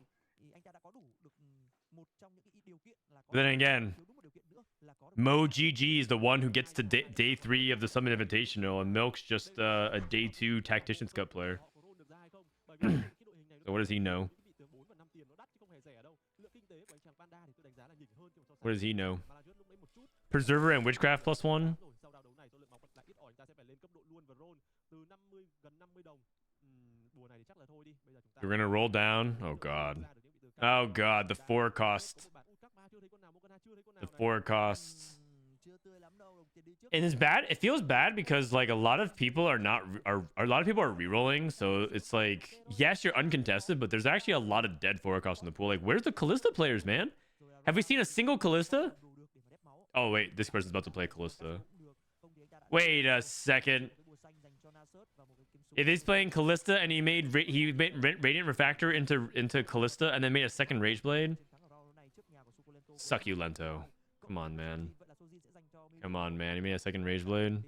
Then again, MoGG is the one who gets to day 3 of the Summit Invitational, and Milk's just a day 2 Tactician Scut player. So what does he know? What does he know? Preserver and Witchcraft +1? We're gonna roll down. Oh god. Oh god, the 4 cost. The 4 costs. And it's bad. It feels bad because like a lot of people are re-rolling, so it's like yes, you're uncontested, but there's actually a lot of dead 4 costs in the pool. Like where's the Callista players, man? Have we seen a single Callista? Oh wait, this person's about to play Callista. Wait a second. If he's playing Callista and he made Radiant Refractor into Callista and then made a second Rage Blade. Succulento. Come on, man. Come on, man. He made a second Rage Blade.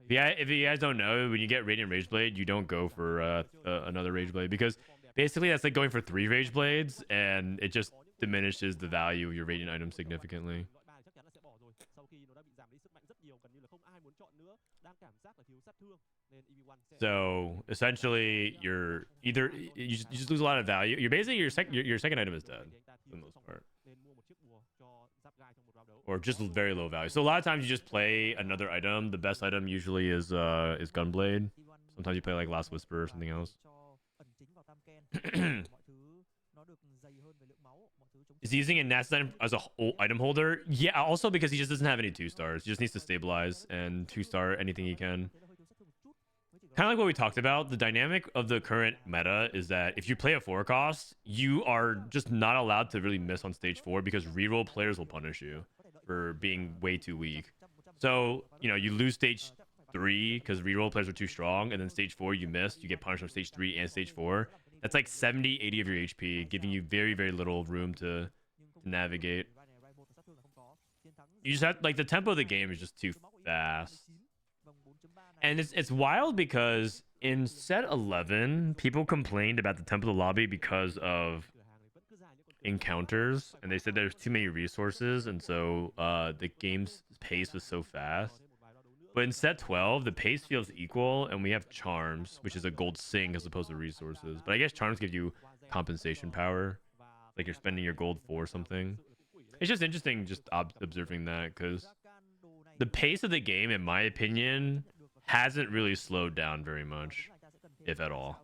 Yeah, if you guys don't know, when you get Radiant Rage Blade, you don't go for another Rage Blade because basically that's like going for 3 Rage Blades and it just diminishes the value of your Radiant item significantly. So essentially, you just lose a lot of value. You're basically your second item is dead for the most part, or just very low value. So a lot of times you just play another item. The best item usually is Gunblade. Sometimes you play like Last Whisper or something else. Is he using a Nast item as a item holder? Yeah, also because he just doesn't have any 2-stars. He just needs to stabilize and 2-star anything he can. Kind of like what we talked about, the dynamic of the current meta is that if you play a 4 cost, you are just not allowed to really miss on stage 4 because reroll players will punish you for being way too weak. So, you know, you lose stage 3 because reroll players are too strong, and then stage 4 you missed, you get punished on stage 3 and stage 4. That's like 70, 80 of your HP, giving you very, very little room to navigate. You just have, like, the tempo of the game is just too fast. And it's wild because in set 11, people complained about the tempo of the lobby because of encounters, and they said there's too many resources, and so the game's pace was so fast. But in set 12, the pace feels equal, and we have charms, which is a gold sink as opposed to resources. But I guess charms give you compensation power, like you're spending your gold for something. It's just interesting just observing that, because the pace of the game, in my opinion, hasn't really slowed down very much, if at all.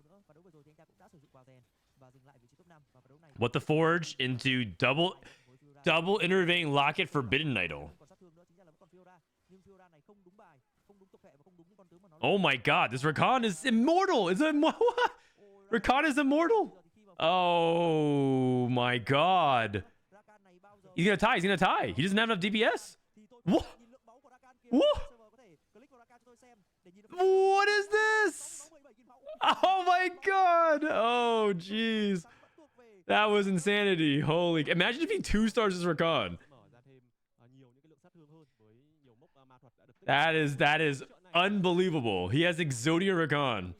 What the Forge into double innervating locket forbidden idol. Oh my god, this Rakan is immortal! What? Rakan is immortal! Oh my god. He's gonna tie, He doesn't have enough DPS. What? What? What is this? Oh my god! Oh jeez. That was insanity. Holy... Imagine if he 2-stars as Rakan. That is unbelievable. He has Exodia Rakan.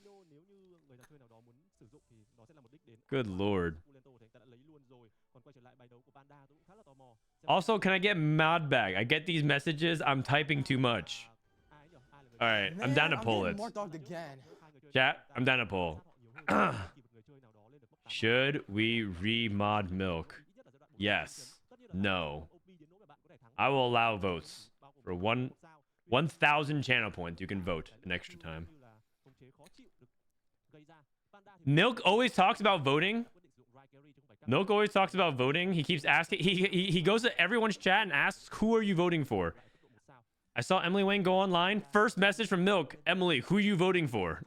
Good lord. Also, can I get mod bag? I get these messages. I'm typing too much. All right, I'm down to pull it. Chat, I'm down to poll. Should we remod milk? Yes. No. I will allow votes. For 1,000 channel points, you can vote an extra time. Milk always talks about voting. Milk always talks about voting. He keeps asking. He goes to everyone's chat and asks, "Who are you voting for?" I saw Emily Wayne go online. First message from Milk. Emily, who are you voting for?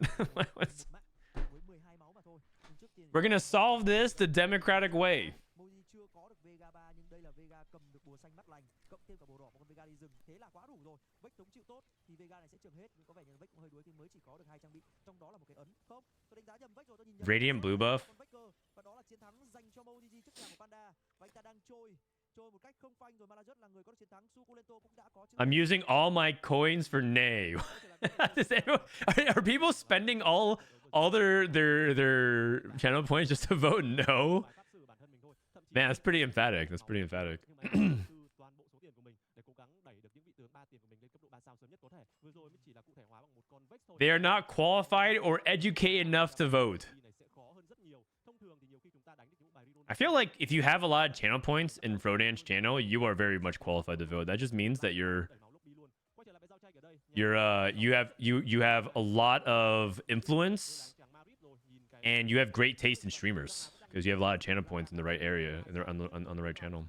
We're gonna solve this the democratic way. Radiant blue buff. I'm using all my coins for nay. Are people spending all their channel points just to vote no? Man, that's pretty emphatic. That's pretty emphatic. They are not qualified or educated enough to vote. I feel like if you have a lot of channel points in Frodan's channel, you are very much qualified to vote. That just means that you have a lot of influence and you have great taste in streamers because you have a lot of channel points in the right area and they're on the right channel.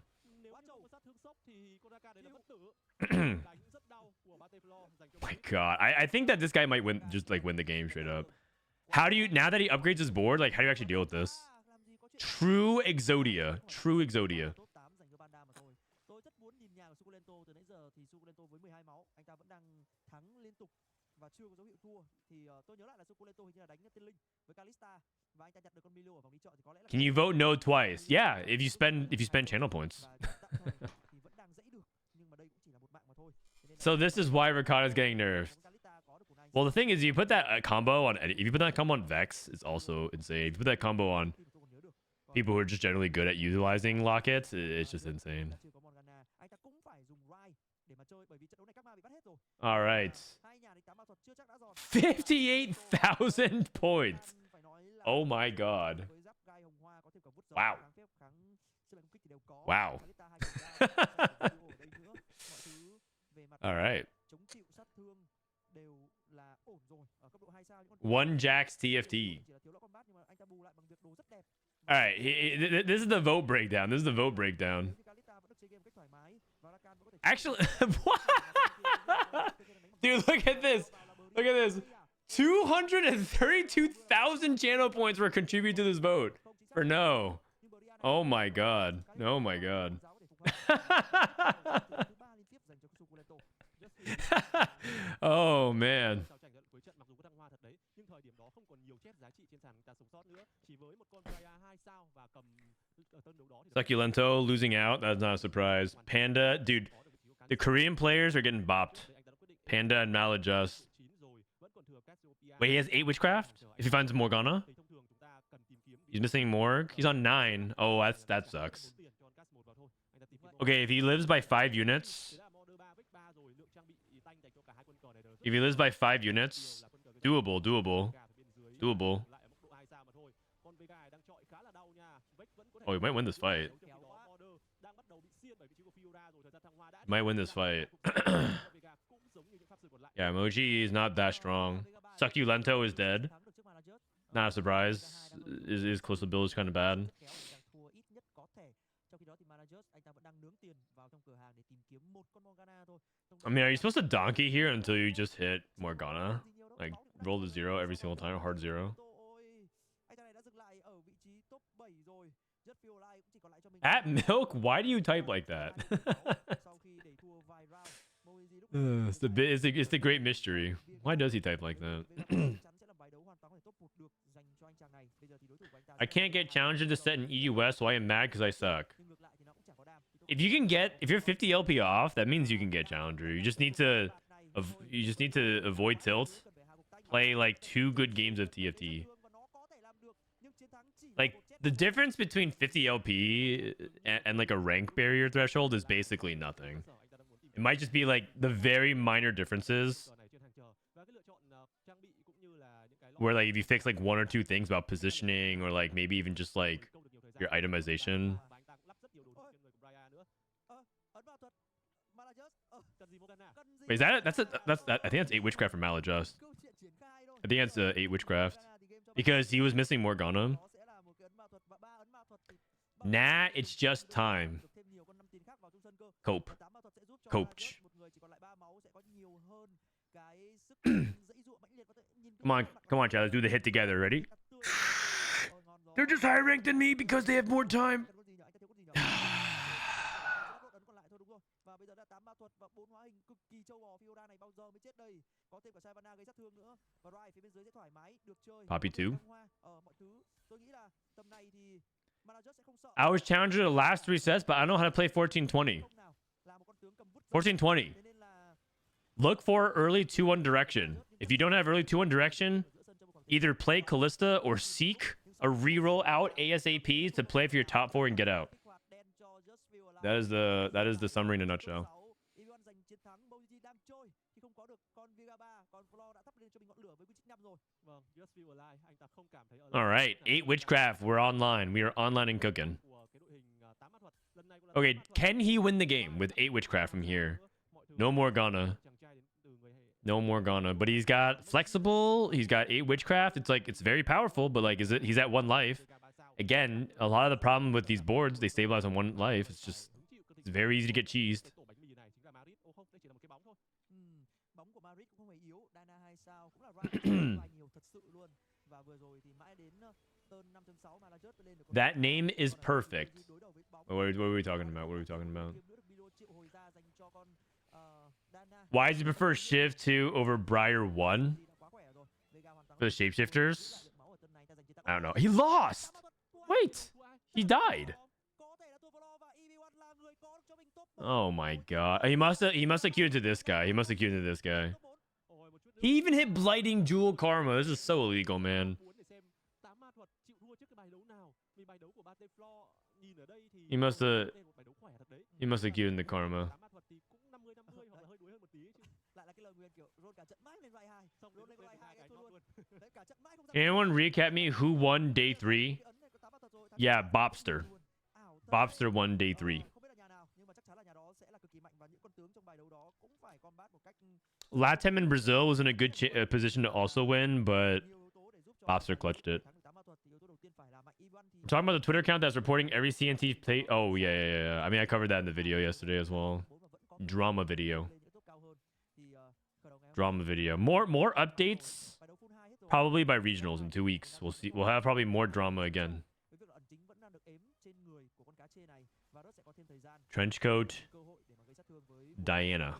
My God, I think that this guy might win, just like win the game straight up. How do you, now that he upgrades his board, like how do you actually deal with this? True Exodia. True Exodia. Can you vote no twice? Yeah, if you spend channel points. So this is why Ricotta's getting nerfed. Well, the thing is, you put that combo on, if you put that combo on Vex, it's also insane. If you put that combo on people who are just generally good at utilizing lockets, it's just insane. All right. 58,000 points. Oh my God. Wow. Wow. All right. One Jax TFT. All right. This is the vote breakdown. This is the vote breakdown. Actually, what? Dude, look at this. Look at this. 232,000 channel points were contributed to this vote. For no. Oh my God. Oh my God. Oh man. Succulento losing out. That's not a surprise. Panda, dude, the Korean players are getting bopped. Panda and Maladjust. Wait, he has 8 witchcraft? If he finds Morgana? He's missing Morg? He's on 9. Oh, that sucks. Okay, if he lives by 5 units. If he lives by 5 units. Doable. Oh, he might win this fight. He might win this fight. Yeah, MoGG is not that strong. Succulento is dead. Not a surprise. His close to build is kind of bad. I mean, are you supposed to donkey here until you just hit Morgana? Like, roll the 0 every single time, hard 0? At Milk, why do you type like that? It's the great mystery. Why does he type like that? I can't get Challenger to set in EU West, so I am mad because I suck. If you're 50 LP off, that means you can get Challenger. You just need to avoid tilt. Play like 2 good games of TFT. Like, the difference between 50 LP and like a rank barrier threshold is basically nothing. It might just be like the very minor differences where like if you fix like one or two things about positioning or like maybe even just like your itemization. Wait, is that it? That's I think that's 8 witchcraft for Maladjust. I think that's 8 witchcraft because he was missing Morgana. Nah, it's just time. Cope. Coach. Come on, Chad. Let's do the hit together. Ready? They're just higher ranked than me because they have more time. Poppy 2. I was challenged the last 3 sets, but I don't know how to play 14-20. 14-20. Look for early 2-1 direction. If you don't have early 2-1 direction, either play Callista or seek a reroll out ASAP to play for your top 4 and get out. That is the summary in a nutshell. All right, 8 witchcraft. We're online. We are online and cooking. Okay, can he win the game with 8 witchcraft from here? No Morgana. No Morgana, but he's got flexible. He's got 8 witchcraft. It's like it's very powerful, but like, he's at 1 life. Again, a lot of the problem with these boards, they stabilize on 1 life. It's very easy to get cheesed. That name is perfect. What are we talking about? What are we talking about? Why does he prefer Shiv 2 over Briar 1? For the shapeshifters? I don't know. He lost! Wait! He died! Oh my god. He must have queued into this guy. He must have queued into this guy. He even hit Blighting Jewel Karma. This is so illegal, man. He must have queued into Karma. Anyone recap me who won day 3? Yeah, Bopster. Bopster won day 3. Latam and Brazil was in a good position to also win, but Bopster clutched it. I'm talking about the Twitter account that's reporting every CNT play. Oh, yeah. I mean, I covered that in the video yesterday as well. Drama video. More updates probably by regionals in 2 weeks. We'll see. We'll have probably more drama again. Trenchcoat. Diana.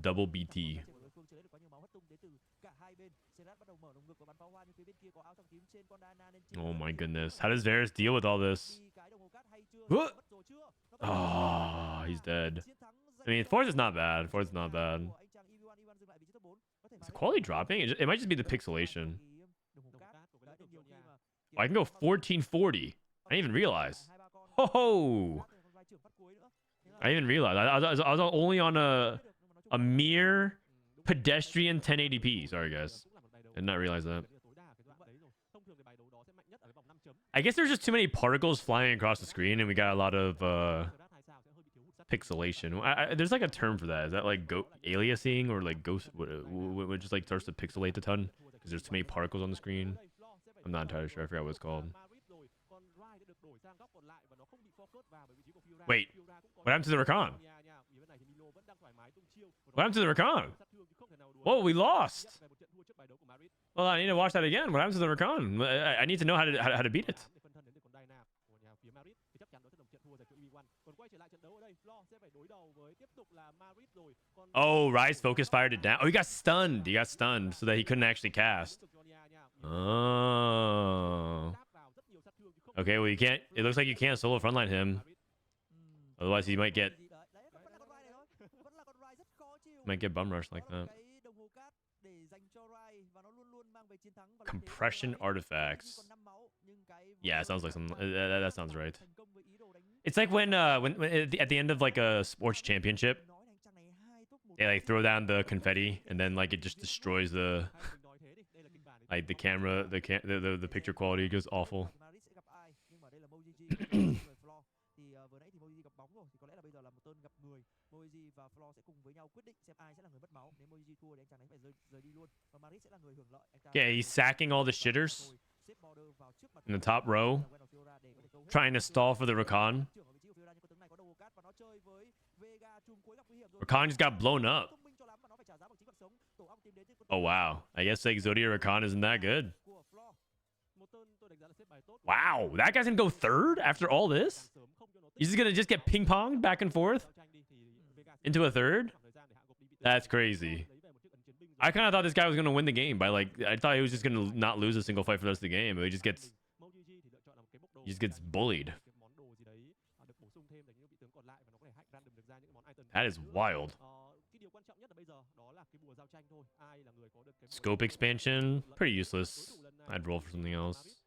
Double BT. Oh my goodness. How does Varus deal with all this? Oh, he's dead. I mean, Force is not bad. Is the quality dropping? It might just be the pixelation. Oh, I can go 1440. I didn't even realize. Oh, I didn't even realize. I was only on a mere pedestrian 1080p. Sorry, guys. I did not realize that. I guess there's just too many particles flying across the screen, and we got a lot of pixelation. There's like a term for that. Is that like aliasing or like ghost? What just like starts to pixelate a ton because there's too many particles on the screen. I'm not entirely sure. I forgot what it's called. Wait, what happened to the Rakan? What happened to the Rakan? Whoa, we lost. Well, I need to watch that again. What happened to the Rakan? I need to know how to beat it. Oh, Rise focus fired it down. Oh, he got stunned. So that he couldn't actually cast. Oh. Okay, well, you can't. It looks like you can't solo frontline him. Otherwise, he might get bum rushed like that. Compression artifacts. Yeah, it sounds like some. That sounds right. It's like when at the end of like a sports championship, they like throw down the confetti and then like it just destroys the Like the camera, the picture quality goes awful. Madrid sẽ gặp ai, nhưng mà đây là MoGG người Flo. Thì vừa nãy thì MoGG gặp bóng rồi, thì có lẽ là bây giờ là một turn gặp người. MoGG và Flo sẽ cùng với nhau quyết định xem ai sẽ là người mất máu. Nếu MoGG thua thì anh chàng ấy phải rời đi luôn. Và Madrid sẽ là người hưởng lợi. Yeah, he's sacking all the shitters in the top row, trying to stall for the Rakan. Rakan just got blown up. Oh wow, I guess Exodia Rakan isn't that good. Wow, that guy's gonna go third after all this? He's just gonna get ping-ponged back and forth into a third? That's crazy. I kind of thought this guy was gonna win the game by like, I thought he was just gonna not lose a single fight for the rest of the game, but he just gets bullied. That is wild. Scope expansion, pretty useless. I'd roll for something else.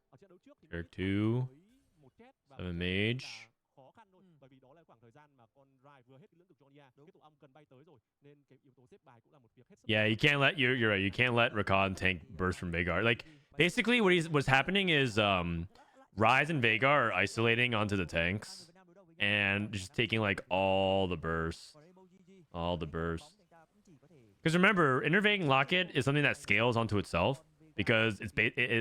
Eric 2, 7 mage. Yeah, you can't let you're right. You can't let Rakan tank burst from Veigar. Like basically, what's happening is Ryze and Veigar are isolating onto the tanks and just taking like all the bursts. Because remember, innervating Locket is something that scales onto itself because it's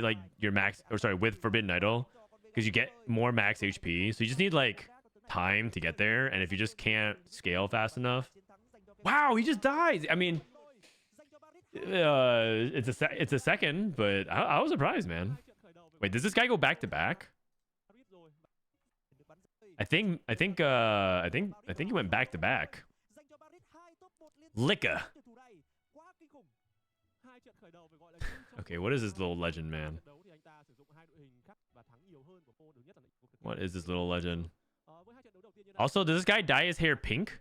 like your max, or sorry, with Forbidden Idol, because you get more max HP. So you just need like time to get there, and if you just can't scale fast enough, wow, he just dies. I mean, it's a second, but I was surprised, man. Wait, does this guy go back to back? I think he went back to back. Licka. Okay, what is this little legend, man? What is this little legend? Also, does this guy dye his hair pink?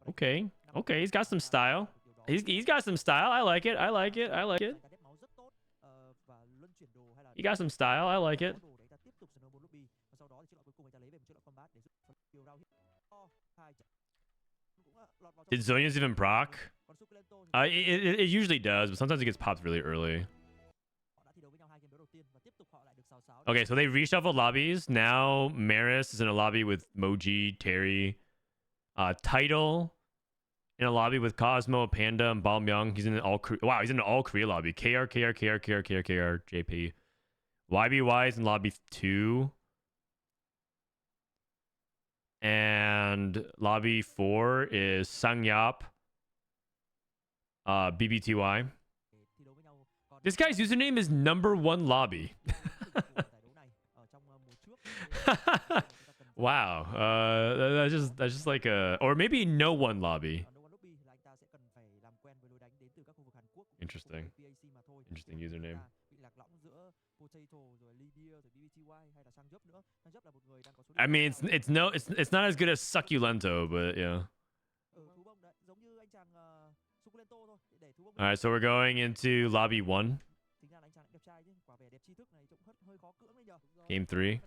Okay, he's got some style. He's got some style. I like it. He got some style. I like it. Did Zonia's even proc? It usually does, but sometimes it gets popped really early. Okay, so they reshuffled lobbies. Now Maris is in a lobby with MoGG, Terry, Title in a lobby with Cosmo, Panda, and Balmyung. He's in an all he's in an all Korea lobby. KR, JP. YBY is in lobby 2. And lobby 4 is Sangyap, BBTY. This guy's username is #1 lobby. Wow. That's just like a, or maybe no one lobby. Interesting username. I mean, it's not as good as Succulento, but yeah. All right, so we're going into lobby 1. Game 3.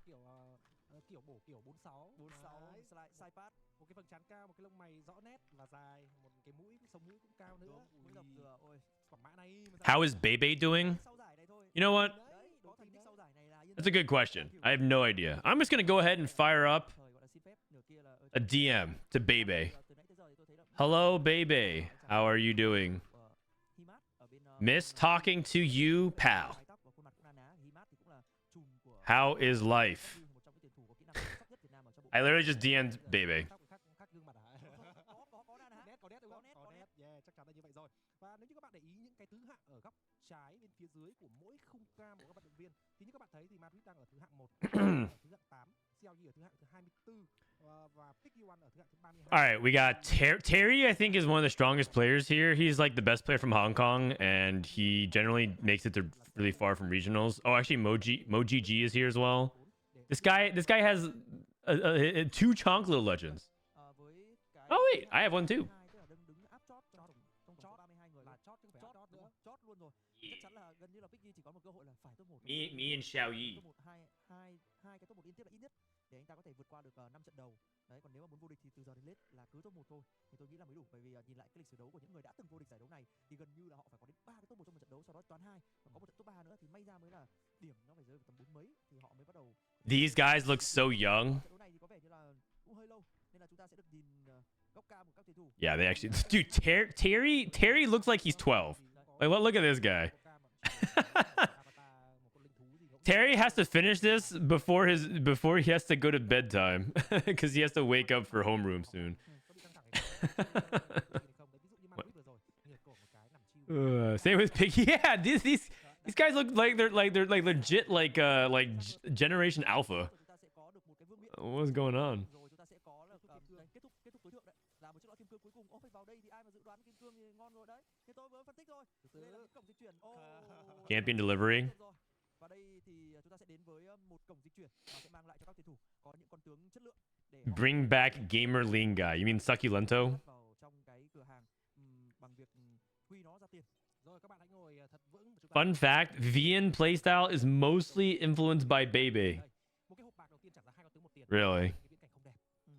How is Bebe doing? You know what? That's a good question. I have no idea. I'm just going to go ahead and fire up a DM to Bebe. Hello, Bebe. How are you doing? Miss talking to you, pal. How is life? I literally just DM'd Bebe. All right, we got Terry. I think is one of the strongest players here. He's like the best player from Hong Kong, and he generally makes it to really far from regionals. Oh, actually, MoGG is here as well. This guy has 2 chonk little legends. Oh wait, I have one too. Me and Xiao Yi. tôi nghĩ là mới đủ, bởi vì nhìn lại cái lịch sử đấu của những người đã từng vô địch giải đấu này thì gần như là họ phải có đến 3 cái top 1 trong một trận đấu, sau đó toán 2 và có một trận top 3 nữa thì may ra mới là điểm nó phải rơi vào tầm 4 mấy thì họ mới bắt đầu. These guys look so young. Trận đấu này thì có vẻ như là cũng hơi lâu nên là chúng ta sẽ được nhìn góc cam của các tuyển thủ. Yeah, they actually. Dude, Terry looks like he's 12. Like, look at this guy. Terry has to finish this before he has to go to bedtime because he has to wake up for homeroom soon. Same with Piggy. Yeah, these guys look like they're legit like Generation Alpha. What's going on? Champion delivery. Và đây thì chúng ta sẽ đến với một cổng di chuyển mà sẽ mang lại cho các tuyển thủ có những con tướng chất lượng để Bring back gamer lean guy. You mean Succulento? vào trong cái cửa hàng bằng việc quy nó ra tiền. Rồi các bạn hãy ngồi thật vững. Fun fact, VN playstyle is mostly influenced by Bebe. Một cái hộp bạc đầu tiên trả ra 2 con tướng 1 tiền. Really? Cái viễn cảnh không đẹp.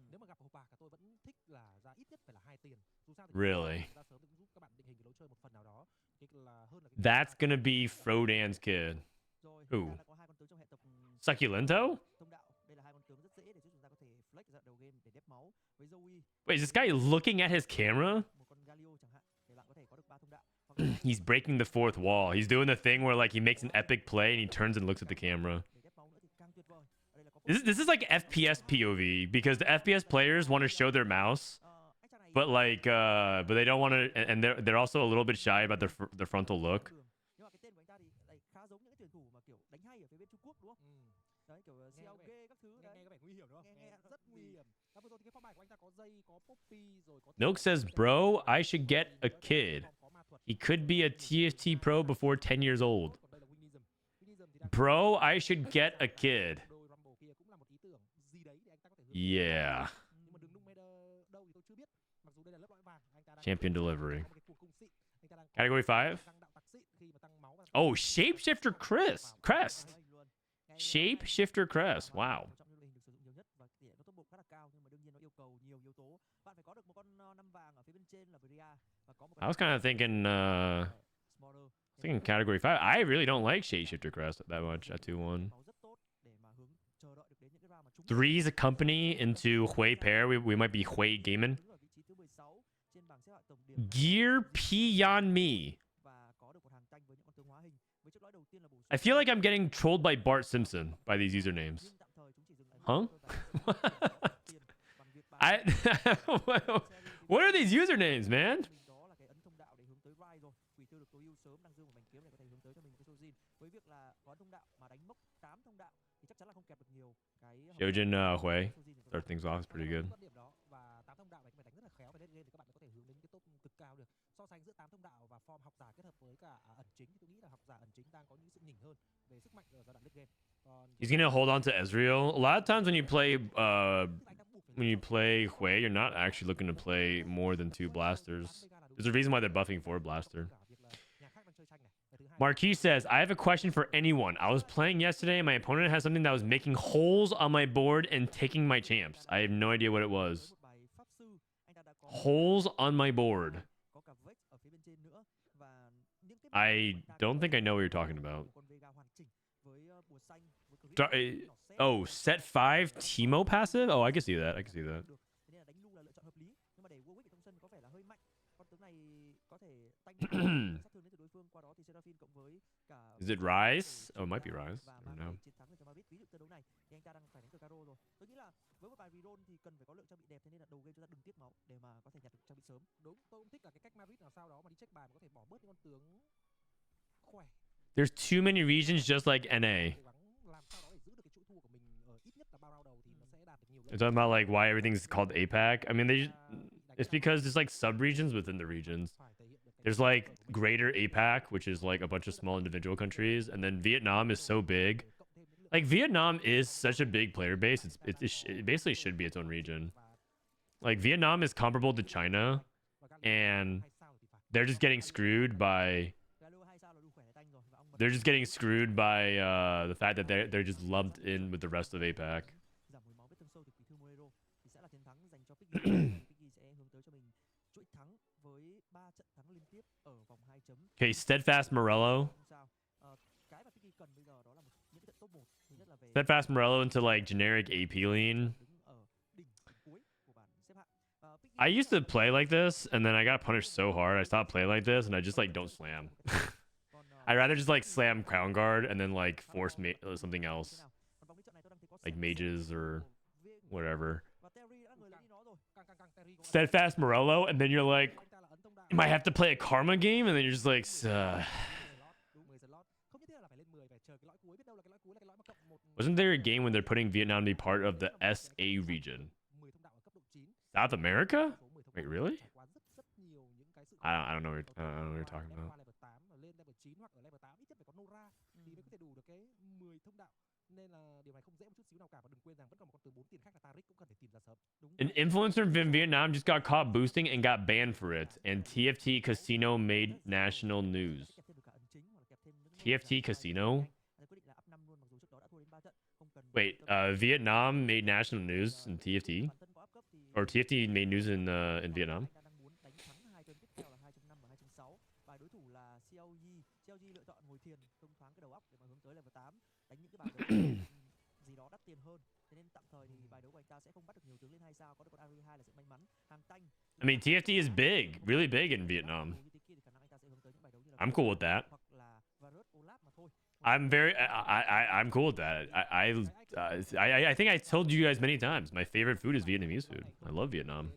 Nếu mà gặp hộp bạc tôi vẫn thích là ra ít nhất phải là 2 tiền. Dù sao thì Really? ra sớm cũng giúp các bạn định hình cái lối chơi một phần nào đó. Là hơn là That's gonna be Frodan's kid. Rồi, Ooh. có hai con tướng trong hệ tộc Succulento? thông đạo. Đây là hai con tướng rất dễ để giúp chúng ta có thể flex ra đầu game để đép máu. Với Zoe, Wait, is this guy looking at his camera? một con Galio chẳng hạn, để bạn có thể có được 3 thông đạo. He's breaking the fourth wall. He's doing the thing where like he makes an epic play and he turns and looks at the camera. Để đép máu nữa thì càng tuyệt vời. Ở đây là có This is like FPS POV because the FPS players want to show their mouse, anh chàng này but but they don't want to, and they're also a little bit shy about their frontal look. nhưng mà cái tên của anh ta thì lại khá giống những cái tuyển thủ mà kiểu đánh hay ở phía bên Trung Quốc đúng không? Đấy kiểu CLG các thứ đấy. nghe có vẻ nguy hiểm đúng không? Nghe Rất nguy hiểm. Vừa rồi thì cái phong bài của anh ta có dây, có Poppy rồi có Milk says, bro, I should get a kid. He could be a TFT pro before 10 years old. Bro, I should get a kid. Yeah. Champion delivery. Category 5? Oh, Shapeshifter Crest. Shapeshifter Crest. Wow. I was kind of thinking category 5. I really don't like Shapeshifter Crest that much at 2-1. 3's a company into Hui pair. We might be Hui gaming. Gear Pion Me. I feel like I'm getting trolled by Bart Simpson by these usernames. Huh? What are these usernames, man? Shojin Hui. Start things off is pretty good. So sánh giữa 8 thông đạo và form học giả kết hợp với cả ẩn chính thì tôi nghĩ là học giả ẩn chính đang có những sự nhỉnh hơn về sức mạnh ở giai đoạn late game. He's gonna hold on to Ezreal. A lot of times when you play Hui, you're not actually looking to play more than 2 blasters. There's a reason why they're buffing for a blaster. Marquis says, I have a question for anyone. I was playing yesterday and my opponent has something that was making holes on my board and taking my champs. I have no idea what it was. Holes on my board. I don't think I know what you're talking about. Oh, set 5 Teemo passive? Oh, I can see that. I can see that. Is it Rise? Oh, it might be Rise. I don't know. với một bài reroll thì cần phải có lượng trang bị đẹp, thế nên là đầu game chúng ta đừng tiếc máu để mà có thể nhặt được trang bị sớm. Đúng, tôi cũng thích là cái cách Madrid nào sau đó mà đi check bài mà có thể bỏ bớt những con tướng khỏe. There's too many regions just like NA. You're talking about like why everything's called APAC? I mean, it's because there's like sub-regions within the regions. There's like greater APAC, which is like a bunch of small individual countries, and then Vietnam is so big. Like Vietnam is such a big player base. It basically should be its own region. Like Vietnam is comparable to China, and they're just getting screwed by the fact that they're just lumped in with the rest of APAC. chuỗi thắng với 3 trận thắng liên tiếp ở vòng 2 chấm. Okay, Steadfast Morello. Không sao. Cái mà Piki cần bây giờ đó là những trận top 1 thứ nhất là về Steadfast Morello into like generic AP lean. đứng ở đỉnh cuối của bảng xếp hạng. Piki I used to play like this, and then I got punished so hard. I stopped playing like this, and I just like don't slam. I'd rather just like slam Crown Guard and then like force something else, like mages or whatever. Steadfast Morello, and then you're like, you might have to play a Karma game, and then you're just like, Wasn't there a game when they're putting Vietnam to be part of the SA region? South America? Wait, really? I don't know what you're talking about. An influencer in Vietnam just got caught boosting and got banned for it, and TFT Casino made national news. TFT Casino? Wait, Vietnam made national news in TFT? Or TFT made news in Vietnam? I mean, TFT is big, really big in Vietnam. I'm cool with that. I'm cool with that. I think I told you guys many times. My favorite food is Vietnamese food. I love Vietnam.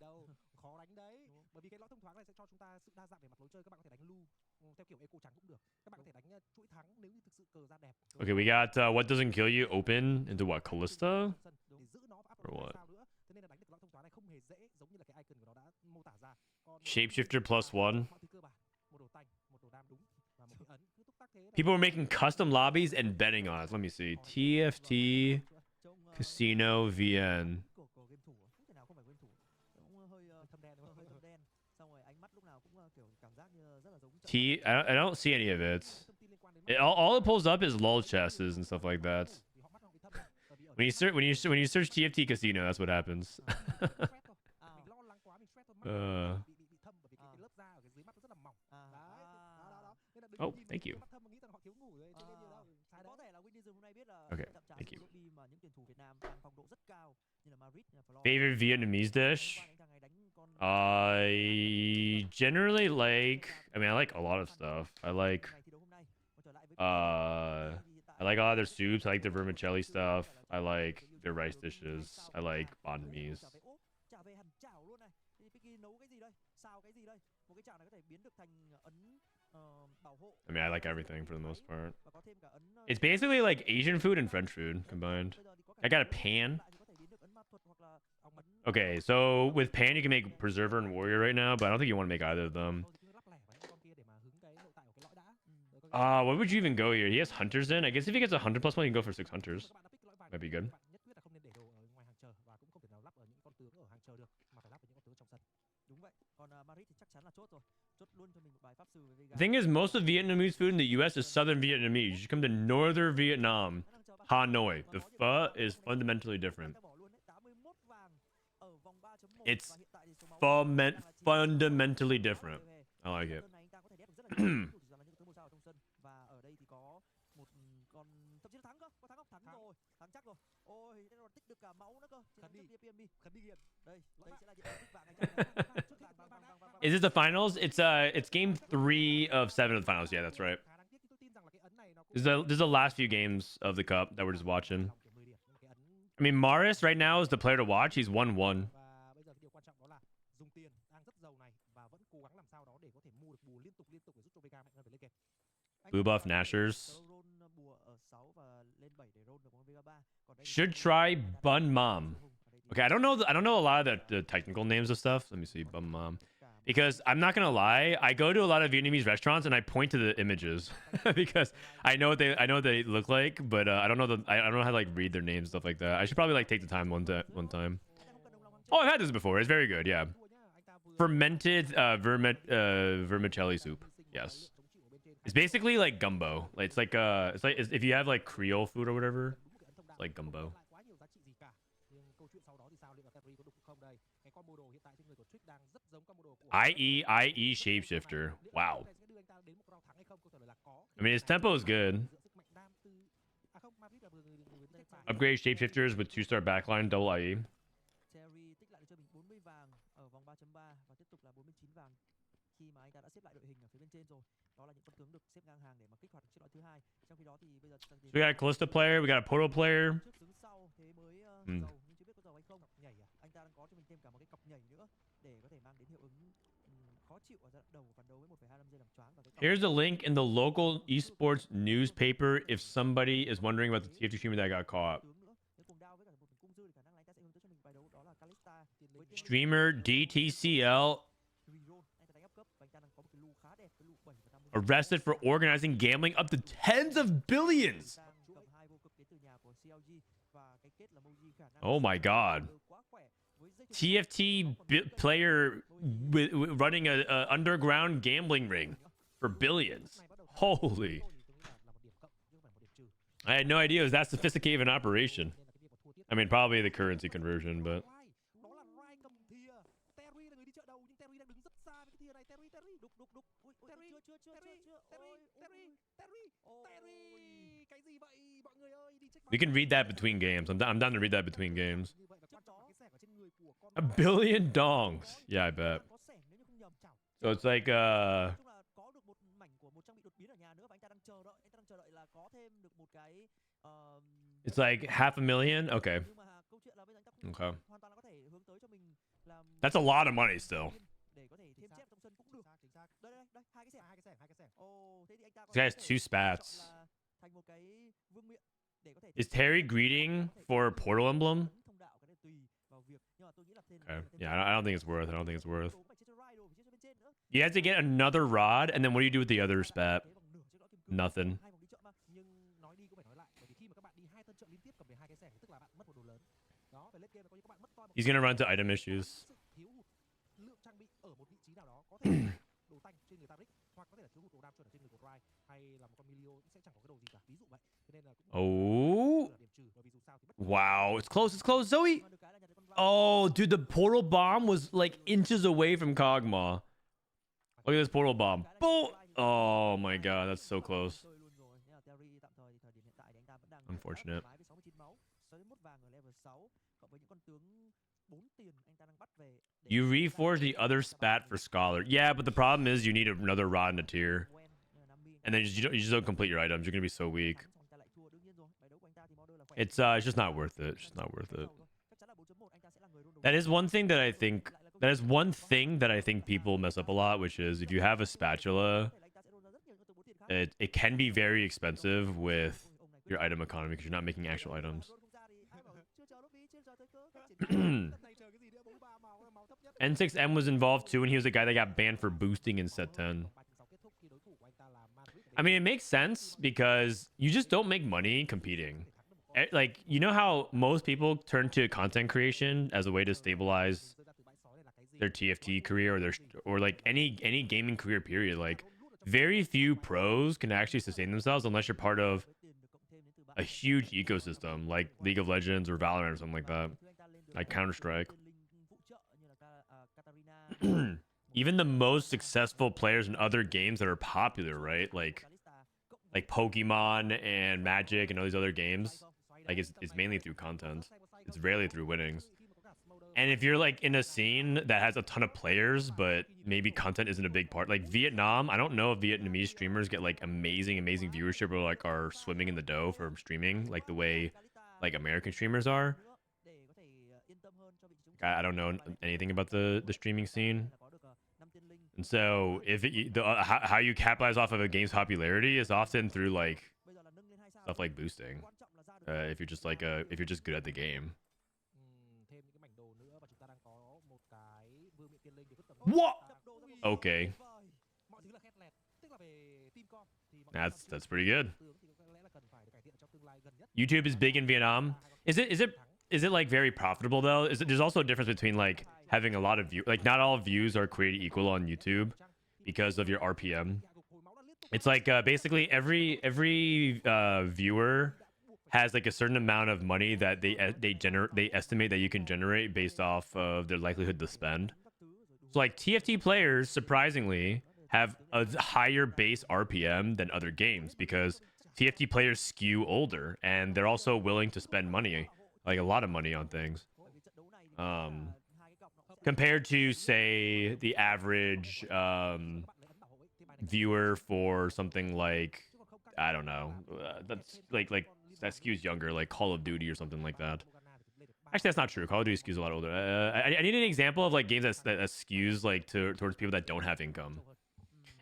Okay, we got what doesn't kill you open into what, Callista? Or what? Shapeshifter +1. People were making custom lobbies and betting on it. Let me see. TFT Casino VN. I don't see any of it. All it pulls up is lol chests and stuff like that. When you search TFT Casino, that's what happens. Oh, thank you. Okay, thank you. Favorite Vietnamese dish? I generally like. I mean, I like a lot of stuff. I like a lot of their soups. I like their vermicelli stuff. I like their rice dishes. I like banh mi's. I mean, I like everything for the most part. It's basically like Asian food and French food combined. I got a pan. Okay, so with pan, you can make Preserver and Warrior right now, but I don't think you want to make either of them. What would you even go here? He has Hunters in. I guess if he gets a Hunter +1, you can go for 6 Hunters. Might be good. The thing is, most of Vietnamese food in the US is Southern Vietnamese. You should come to Northern Vietnam, Hanoi. The pho is fundamentally different. It's fundamentally different. I like it. Is this the finals? It's game 3 of 7 of the finals. Yeah, that's right. This is the last few games of the cup that we're just watching. I mean, Maris right now is the player to watch. He's 1-1. Blue buff Nashers. Should try Bun Mom. Okay, I don't know a lot of the technical names of stuff. Let me see, Bun Mom. Because I'm not gonna lie, I go to a lot of Vietnamese restaurants and I point to the images because I know what they look like, but I don't know how to like read their names and stuff like that. I should probably like take the time one time. Oh, I've had this before. It's very good. Yeah, fermented vermicelli soup. Yes, it's basically like gumbo. Like it's like if you have like Creole food or whatever, it's like gumbo. IE shapeshifter. Wow. I mean, his tempo is good. Upgrade shapeshifters with 2-star backline, double IE. Cherry tích lại được cho mình 40 vàng ở vòng 3.3 và tiếp tục là 49 vàng khi mà anh ta đã xếp lại đội hình ở phía bên trên rồi. Đó là những con tướng được xếp ngang hàng để mà kích hoạt chiếc loại thứ hai. Trong khi đó thì bây giờ So we got a Callisto player, we got a Portal player. trước đứng sau thế mới giàu nhưng chưa biết có giàu hay không. Nhảy à? Anh ta đang có cho mình thêm cả một cái cặp nhảy nữa để có thể mang đến hiệu ứng khó chịu ở giai đoạn đầu phản đấu với 1,25 giây làm choáng và cái Here's a link in the local esports newspaper if somebody is wondering about the TF2 streamer that got caught. Streamer DTCL arrested for organizing gambling up to tens of billions. Oh my god. TFT player running a underground gambling ring for billions. Holy. I had no idea it was that sophisticated of an operation. I mean, probably the currency conversion, but... We can read that between games. I'm down to read that between games. $1 billion dongs. Yeah, I bet. So it's like it's like $500,000. Okay. Okay. That's a lot of money still. This guy has 2 spats. Is Terry greeting for a portal emblem? Okay. Yeah, I don't think it's worth. I don't think it's worth. You have to get another rod, and then what do you do with the other spat? Nothing. He's gonna run to item issues. Oh. Wow, it's close. It's close, Zoe. Oh, dude, the portal bomb was like inches away from Kog'Maw. Look at this portal bomb. Boom. Oh my god, that's so close. Unfortunate. You reforge the other spat for Scholar. Yeah, but the problem is you need another rod in a tier. And then you just don't complete your items. You're going to be so weak. It's just not worth it. It's just not worth it. That is one thing that I think... That is one thing that I think people mess up a lot, which is if you have a spatula, it can be very expensive with your item economy because you're not making actual items. N6M was involved too, and he was the guy that got banned for boosting in set 10. I mean, it makes sense because you just don't make money competing. Like, you know how most people turn to content creation as a way to stabilize their TFT career or like any gaming career period. Like, very few pros can actually sustain themselves unless you're part of a huge ecosystem like League of Legends or Valorant or something like that, like Counter-Strike. Even the most successful players in other games that are popular, right? Like Pokemon and Magic and all these other games, like it's mainly through content. It's rarely through winnings. And if you're like in a scene that has a ton of players, but maybe content isn't a big part, like Vietnam, I don't know if Vietnamese streamers get like amazing viewership or like are swimming in the dough from streaming like the way like American streamers are. I don't know anything about the streaming scene. And so if how you capitalize off of a game's popularity is often through like stuff like boosting. If you're just good at the game. What? Okay. That's pretty good. YouTube is big in Vietnam. Is it like very profitable though? There's also a difference between like having a lot of views. Like not all views are created equal on YouTube because of your RPM. It's like basically every viewer has like a certain amount of money that they estimate that you can generate based off of their likelihood to spend. So like TFT players surprisingly have a higher base RPM than other games because TFT players skew older and they're also willing to spend money, like a lot of money on things. Compared to say the average viewer for something like, I don't know, that's like that skews younger, like Call of Duty or something like that. Actually, that's not true. Call of Duty skews a lot older. I need an example of like games that skews like towards people that don't have income.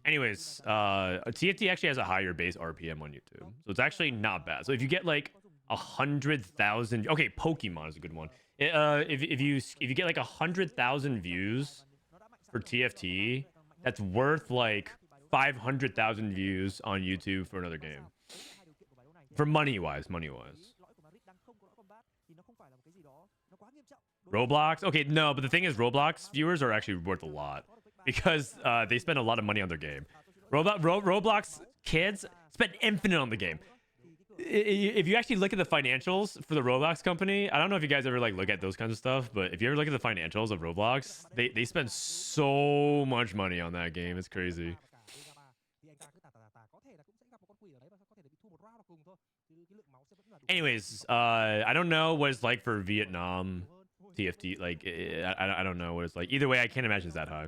Anyways, TFT actually has a higher base RPM on YouTube, so it's actually not bad. So if you get like 100,000, okay, Pokemon is a good one. If you get like 100,000 views for TFT, that's worth like 500,000 views on YouTube for another game. For money wise. Roblox? Okay, no, but the thing is, Roblox viewers are actually worth a lot because they spend a lot of money on their game. Roblox kids spend infinite on the game. If you actually look at the financials for the Roblox company, I don't know if you guys ever like look at those kinds of stuff, but if you ever look at the financials of Roblox, they spend so much money on that game. It's crazy. Anyways, I don't know what it's like for Vietnam TFT. Like, I don't know what it's like. Either way, I can't imagine it's that high.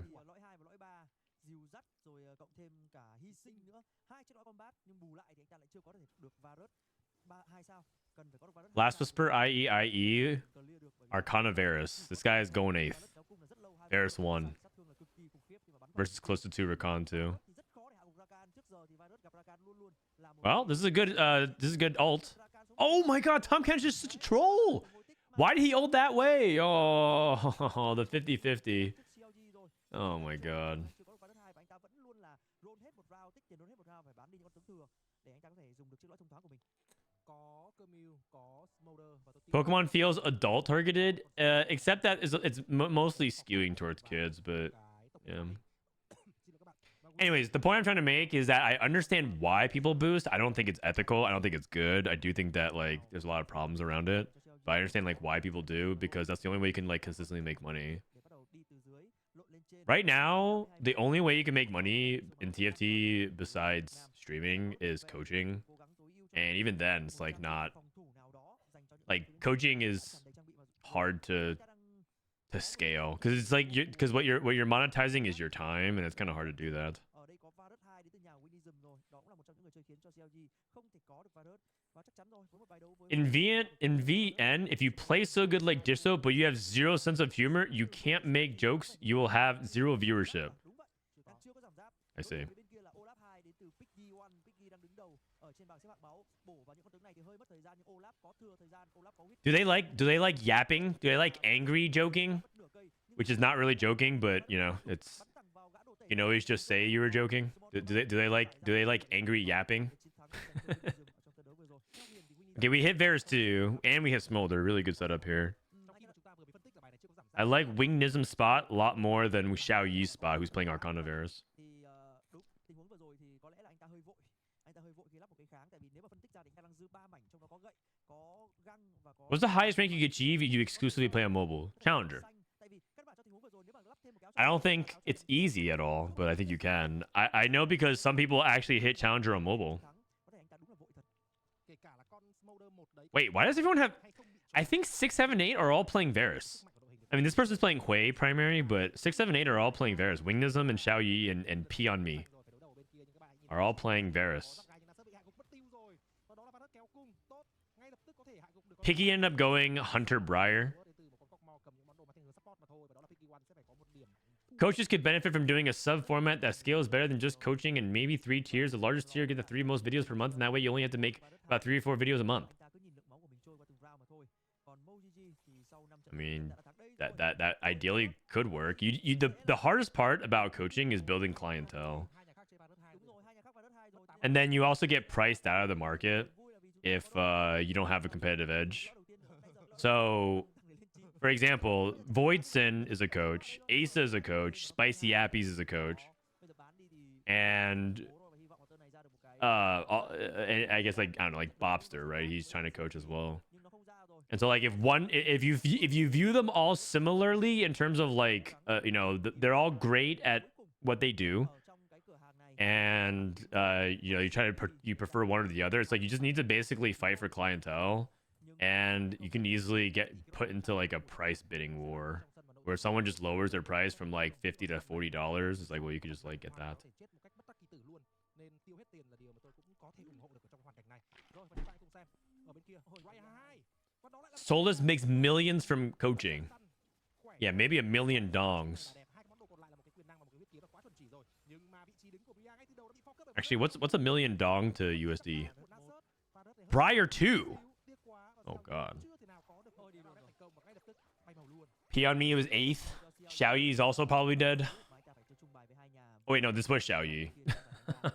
Last Whisper, IE, Arcana Varus. This guy is going 8th. Varus 1. Versus close to 2 Rakan 2. Well, this is a good ult. Oh my god, Tom Ken's just such a troll. Why did he ult that way? Oh, the 50-50. Oh my god. Pokemon feels adult targeted, except that it's mostly skewing towards kids, but yeah. Anyways, the point I'm trying to make is that I understand why people boost. I don't think it's ethical. I don't think it's good. I do think that like there's a lot of problems around it, but I understand like why people do, because that's the only way you can like consistently make money. Right now, the only way you can make money in TFT besides streaming is coaching, and even then, it's like not like coaching is hard to scale because it's like because what you're monetizing is your time, and it's kind of hard to do that. In VN, if you play so good like Disso, but you have zero sense of humor, you can't make jokes. You will have zero viewership. I see. Do they like yapping? Do they like angry joking? Which is not really joking, but you know, it's, you can always just say you were joking. Do they like angry yapping? Okay, we hit Varus 2, and we hit Smolder. Really good setup here. I like Wingnism spot a lot more than Xiao Yi's spot, who's playing Arcana Varus. What's the highest rank you can achieve if you exclusively play on mobile? Challenger. I don't think it's easy at all, but I think you can. I know because some people actually hit Challenger on mobile. Wait, why does everyone have... I think 6, 7, 8 are all playing Varus. I mean, this person's playing Hui primary, but 6, 7, 8 are all playing Varus. Wingnism and Xiao Yi and P on me are all playing Varus. Piggy ended up going Hunter Briar. Coaches could benefit from doing a sub-format that scales better than just coaching and maybe 3 tiers. The largest tier get the 3 most videos per month, and that way you only have to make about 3 or 4 videos a month. I mean, that ideally could work. The hardest part about coaching is building clientele. And then you also get priced out of the market if you don't have a competitive edge. So, for example, Voidson is a coach, Asa is a coach, Spicy Appies is a coach, and I guess like, I don't know, like Bobster, right? He's trying to coach as well. And so like if you view them all similarly in terms of like you know, they're all great at what they do, and you know, you prefer one or the other. It's like you just need to basically fight for clientele, and you can easily get put into like a price bidding war where someone just lowers their price from like $50 to $40. It's like, well, you could just like get that. Solus makes millions from coaching. Yeah, maybe 1 million dongs. Actually, what's 1 million dong to USD? Briar 2. Oh god. P on me was 8th. Xiaoyi is also probably dead. Oh wait, no, this was Xiaoyi.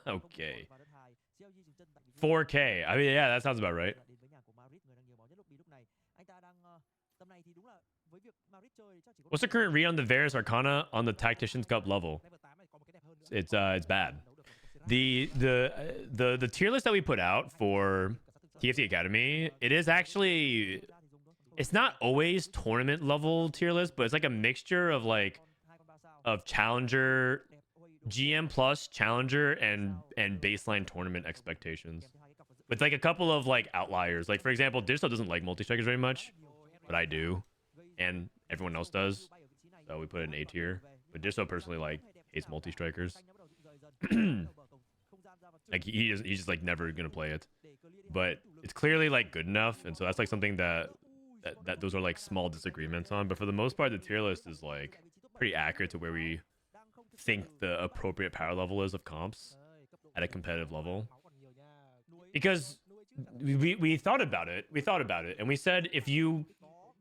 Okay. 4K. I mean, yeah, that sounds about right. What's the current read on the Varus Arcana on the Tactician's Cup level? It's bad. The tier list that we put out for TFT Academy, it is actually, it's not always tournament level tier list, but it's like a mixture of like challenger, GM plus challenger and baseline tournament expectations. It's like a couple of like outliers. Like for example, Digital doesn't like multi-strikers very much, but I do, and everyone else does. So we put it in A tier. But Digital personally like hates multi-strikers. Like he's just like never gonna play it. But it's clearly like good enough, and so that's like something that those are like small disagreements on. But for the most part, the tier list is like pretty accurate to where we think the appropriate power level is of comps at a competitive level. Because we thought about it. We thought about it, and we said if you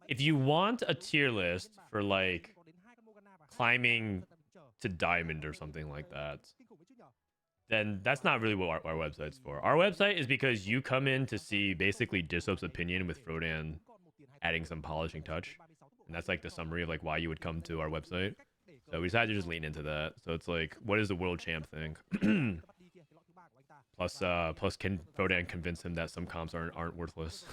want a tier list for like climbing to diamond or something like that, then that's not really what our website's for. Our website is because you come in to see basically Disop's opinion with Frodan adding some polishing touch, and that's like the summary of like why you would come to our website. So we decided to just lean into that. So it's like, what does the world champ think? Plus can Frodan convince him that some comps aren't worthless?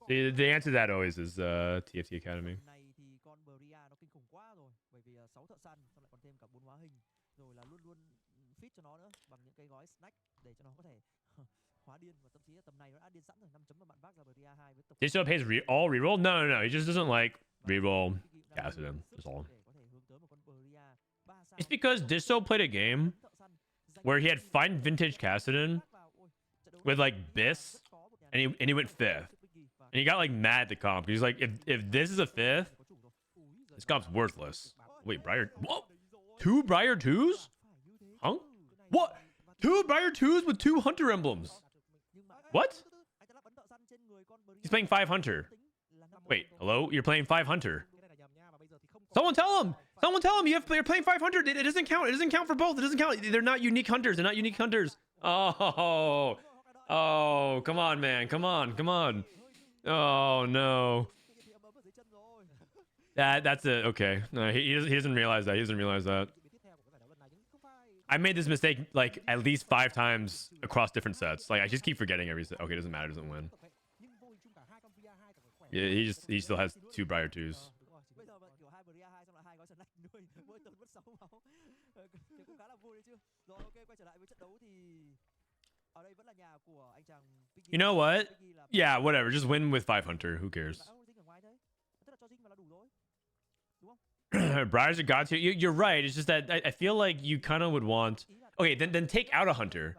The answer to that always is TFT Academy. Digital pays all reroll? No. He just doesn't like reroll Cassidy. That's all. It's because Digital played a game where he had fine vintage Cassidy with like Biss, and he went 5th, and he got like mad at the comp. He's like, if this is a 5th, this comp's worthless. Wait, Briar? Whoa, 2 Briar 2s? Huh? What? 2 Briar 2s with 2 Hunter emblems? What? He's playing 5 Hunter. Wait, hello? You're playing 5 Hunter. Someone tell him! Someone tell him you're playing 500. It doesn't count. It doesn't count for both. It doesn't count. They're not unique hunters. They're not unique hunters. Oh, come on, man. Come on. Oh no. That's it. Okay. No, he doesn't realize that. He doesn't realize that. I made this mistake like at least 5 times across different sets. Like I just keep forgetting every set. Okay, it doesn't matter. Doesn't win. Yeah, he still has 2 Briar 2s. You know what? Yeah, whatever. Just win with 5 Hunter. Who cares? Briar's a god tier. You're right. It's just that I feel like you kind of would want. Okay, then take out a Hunter.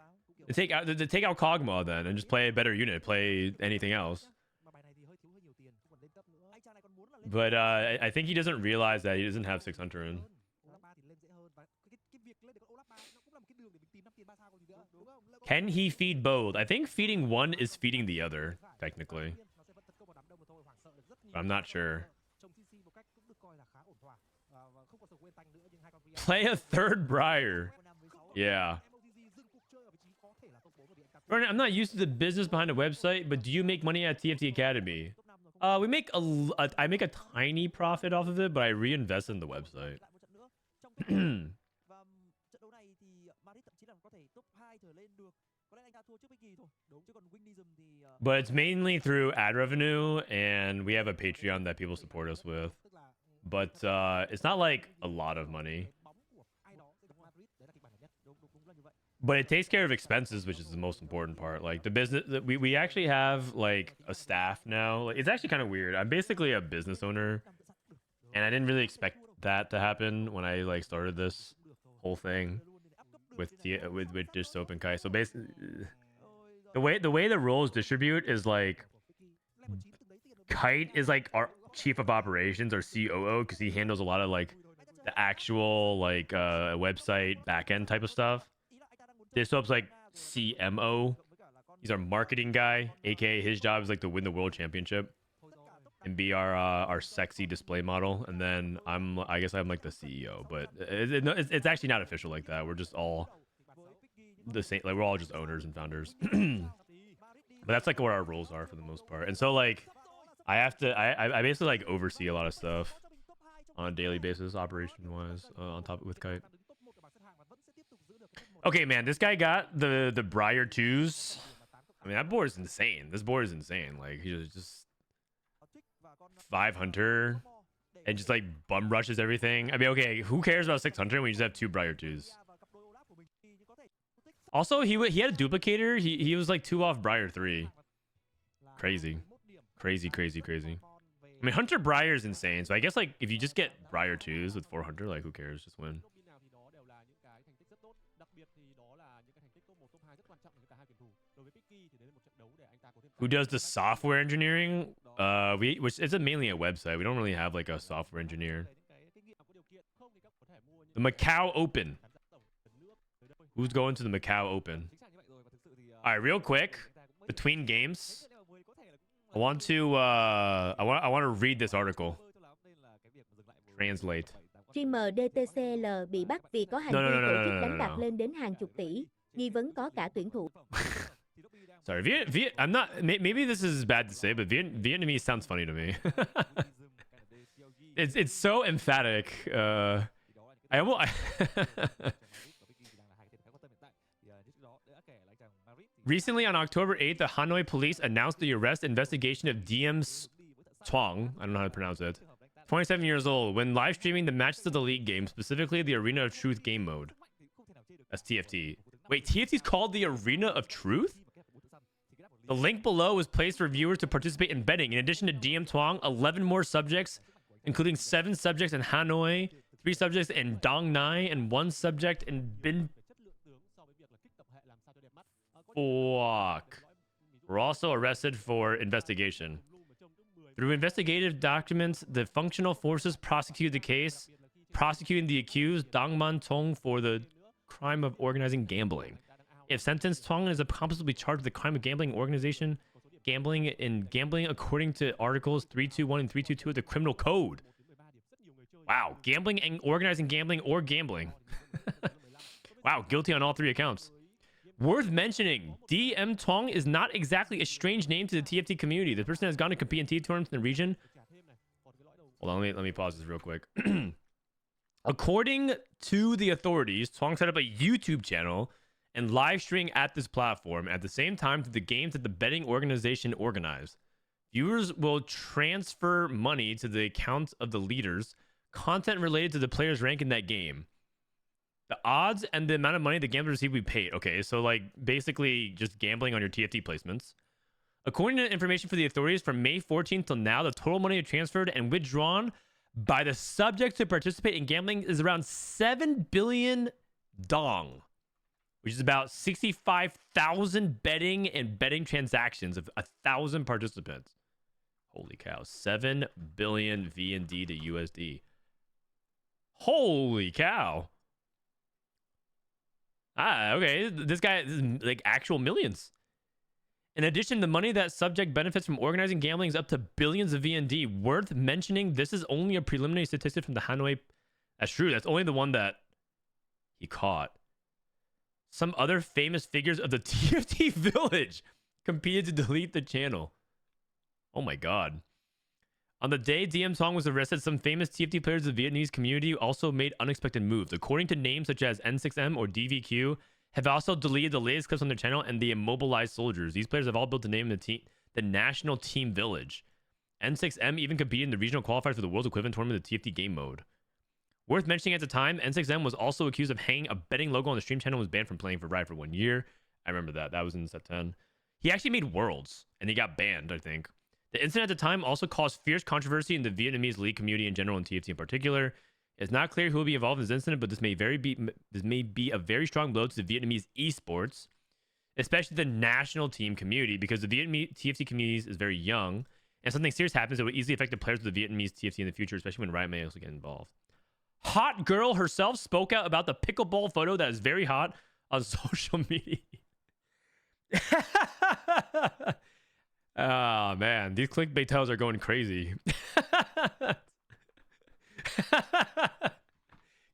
Take out Kog'Maw then, and just play a better unit. Play anything else. But I think he doesn't realize that he doesn't have 6 Hunter in. Can he feed both? I think feeding one is feeding the other, technically. But I'm not sure. Play a 3rd Briar. Yeah. I'm not used to the business behind a website, but do you make money at TFT Academy? We make I make a tiny profit off of it, but I reinvest in the website. thua trước Biggie thôi. Đúng, chứ còn Winism thì But it's mainly through ad revenue, and we have a Patreon that people support us with. But it's not like a lot of money. But it takes care of expenses, which is the most important part. Like the business, we actually have like a staff now. Like, it's actually kind of weird. I'm basically a business owner, and I didn't really expect that to happen when I like started this whole thing with Dish Soap and Kai. So basically, the way the roles distribute is like Kite is like our chief of operations or COO because he handles a lot of like the actual like website backend type of stuff. Dish Soap's like CMO. He's our marketing guy, aka his job is like to win the world championship and be our sexy display model. And then I guess I'm like the CEO, but it's actually not official like that. We're just all the same. Like we're all just owners and founders. But that's like what our roles are for the most part. And so like I basically like oversee a lot of stuff on a daily basis, operation wise, on top with Kite. Okay, man, this guy got the Briar 2s. I mean, that board is insane. This board is insane. Like, he's just 5 Hunter and just like bum rushes everything. I mean, okay, who cares about 6 Hunter when we just have 2 Briar 2s? Also, he had a duplicator. He was like 2 off Briar 3. Crazy. Crazy, crazy, crazy. I mean, Hunter Briar is insane. So I guess like if you just get Briar 2s with 4 Hunter, like who cares? Just win. Who does the software engineering? Which is mainly a website. We don't really have like a software engineer. The Macau Open. Who's going to the Macau Open? All right, real quick, between games, I want to read this article. Translate. Streamer DTCL bị bắt vì có hành vi tổ chức đánh bạc lên đến hàng chục tỷ. Nghi vấn có cả tuyển thủ. Sorry, I'm not. Maybe this is bad to say, but Vietnamese sounds funny to me. It's so emphatic. I almost. Recently, on October 8th, the Hanoi police announced the arrest investigation of DM Twang. I don't know how to pronounce it. 27 years old, when live streaming the matches of the league game, specifically the Arena of Truth game mode. That's TFT. Wait, TFT is called the Arena of Truth? The link below is placed for viewers to participate in betting. In addition to DM Twang, 11 more subjects, including 7 subjects in Hanoi, 3 subjects in Dong Nai, and 1 subject in Bin. Fuck. Were also arrested for investigation. Through investigative documents, the functional forces prosecuted the case, prosecuting the accused, Dong Man Tong, for the crime of organizing gambling. If sentenced, Tong and his accomplice will be charged with the crime of gambling, organization, gambling, and gambling according to Articles 321 and 322 of the Criminal Code. Wow. Gambling and organizing gambling or gambling. Wow. Guilty on all 3 accounts. Worth mentioning, DM Tong is not exactly a strange name to the TFT community. The person has gone to compete in TFT tournaments in the region. Hold on, let me pause this real quick. According to the authorities, Tong set up a YouTube channel and live streaming at this platform at the same time to the games that the betting organization organized. Viewers will transfer money to the accounts of the leaders, content related to the player's rank in that game. The odds and the amount of money the gambler received will be paid. Okay, so like basically just gambling on your TFT placements. According to information for the authorities, from May 14th till now, the total money transferred and withdrawn by the subject to participate in gambling is around 7 billion dong, which is about 65,000 betting and betting transactions of 1,000 participants. Holy cow, 7 billion VND to USD. Holy cow. Okay. This guy is like actual millions. In addition, the money that subject benefits from organizing gambling is up to billions of VND. Worth mentioning, this is only a preliminary statistic from the Hanoi. That's true. That's only the one that he caught. Some other famous figures of the TFT village competed to delete the channel. Oh my god. On the day DM Song was arrested, some famous TFT players of the Vietnamese community also made unexpected moves. According to names such as N6M or DVQ, have also deleted the latest clips on their channel and the immobilized soldiers. These players have all built a name in the national team village. N6M even competed in the regional qualifiers for the world's equivalent tournament of the TFT game mode. Worth mentioning at the time, N6M was also accused of hanging a betting logo on the stream channel and was banned from playing for Riot for 1 year. I remember that. That was in Set 10. He actually made Worlds, and he got banned, I think. The incident at the time also caused fierce controversy in the Vietnamese league community in general and TFT in particular. It's not clear who will be involved in this incident, but this may be a very strong blow to the Vietnamese esports, especially the national team community, because the Vietnamese TFT community is very young, and something serious happens, it would easily affect the players of the Vietnamese TFT in the future, especially when Riot may also get involved. Hot girl herself spoke out about the pickleball photo that is very hot on social media. Oh man, these clickbait tales are going crazy.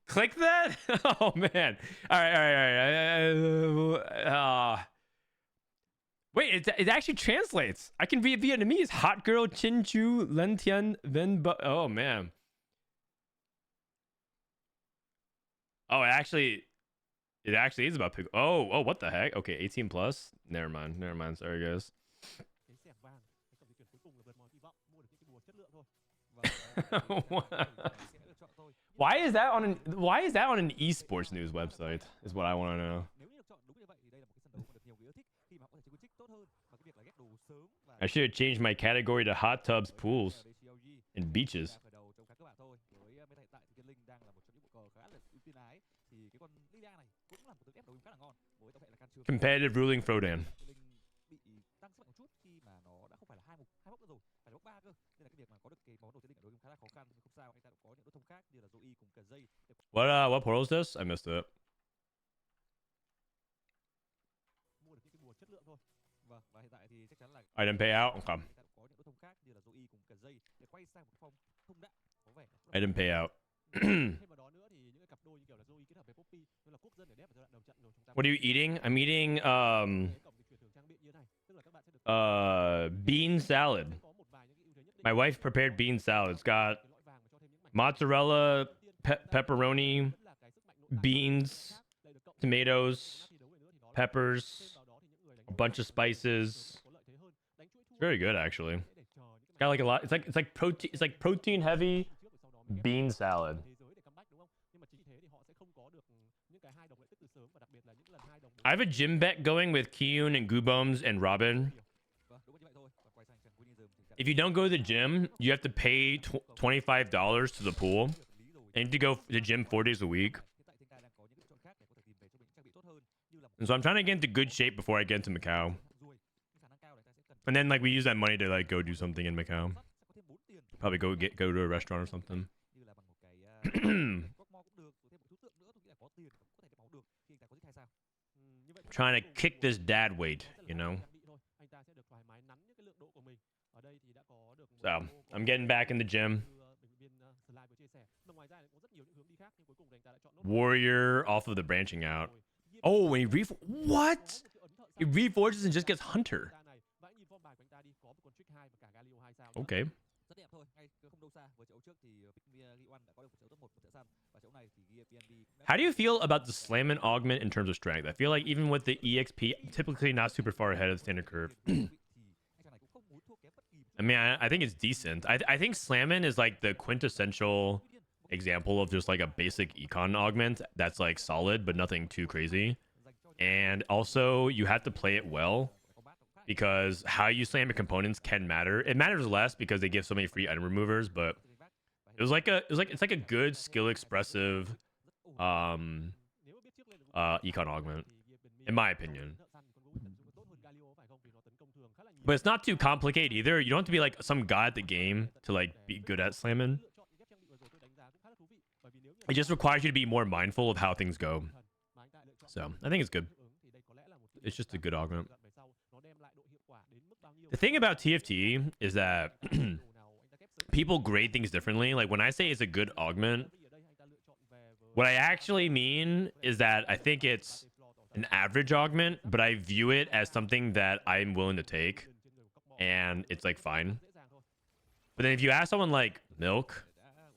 Click that? Oh man. All right. Wait, it actually translates. I can read Vietnamese. Hot girl Chin Chu Len Tien Ven. Oh man. Oh, it actually is about pickle. Oh, what the heck? Okay, 18 plus. Never mind. Sorry, guys. Why is that on an esports news website? Is what I want to know. I should have changed my category to hot tubs, pools, and beaches. Competitive ruling Frodan. What portal is this? I missed it. Item payout. Okay. Item payout. What are you eating? I'm eating bean salad. My wife prepared bean salad. It's got mozzarella, pepperoni, beans, tomatoes, peppers, a bunch of spices. It's very good, actually. It's got like a lot. It's like protein. It's like protein heavy bean salad. I have a gym bet going with Kiyun and Goobomes and Robin. If you don't go to the gym, you have to pay $25 to the pool. And you have to go to the gym 4 days a week. And so I'm trying to get into good shape before I get into Macau. And then like we use that money to like go do something in Macau. Probably go to a restaurant or something. Trying to kick this dad weight, you know. So I'm getting back in the gym. Warrior off of the branching out. Oh, when he what? He reforges and just gets Hunter. Okay. How do you feel about the Slam and Augment in terms of strength? I feel like even with the EXP, typically not super far ahead of the standard curve. I mean, I think it's decent. I think Slammin is like the quintessential example of just like a basic econ augment that's like solid, but nothing too crazy. And also, you have to play it well because how you slam your components can matter. It matters less because they give so many free item removers, but it's like a good skill expressive econ augment, in my opinion. But it's not too complicated either. You don't have to be like some god at the game to like be good at slamming. It just requires you to be more mindful of how things go. So I think it's good. It's just a good augment. The thing about TFT is that people grade things differently. Like when I say it's a good augment, what I actually mean is that I think it's an average augment, but I view it as something that I'm willing to take, and it's like fine. But then if you ask someone like Milk,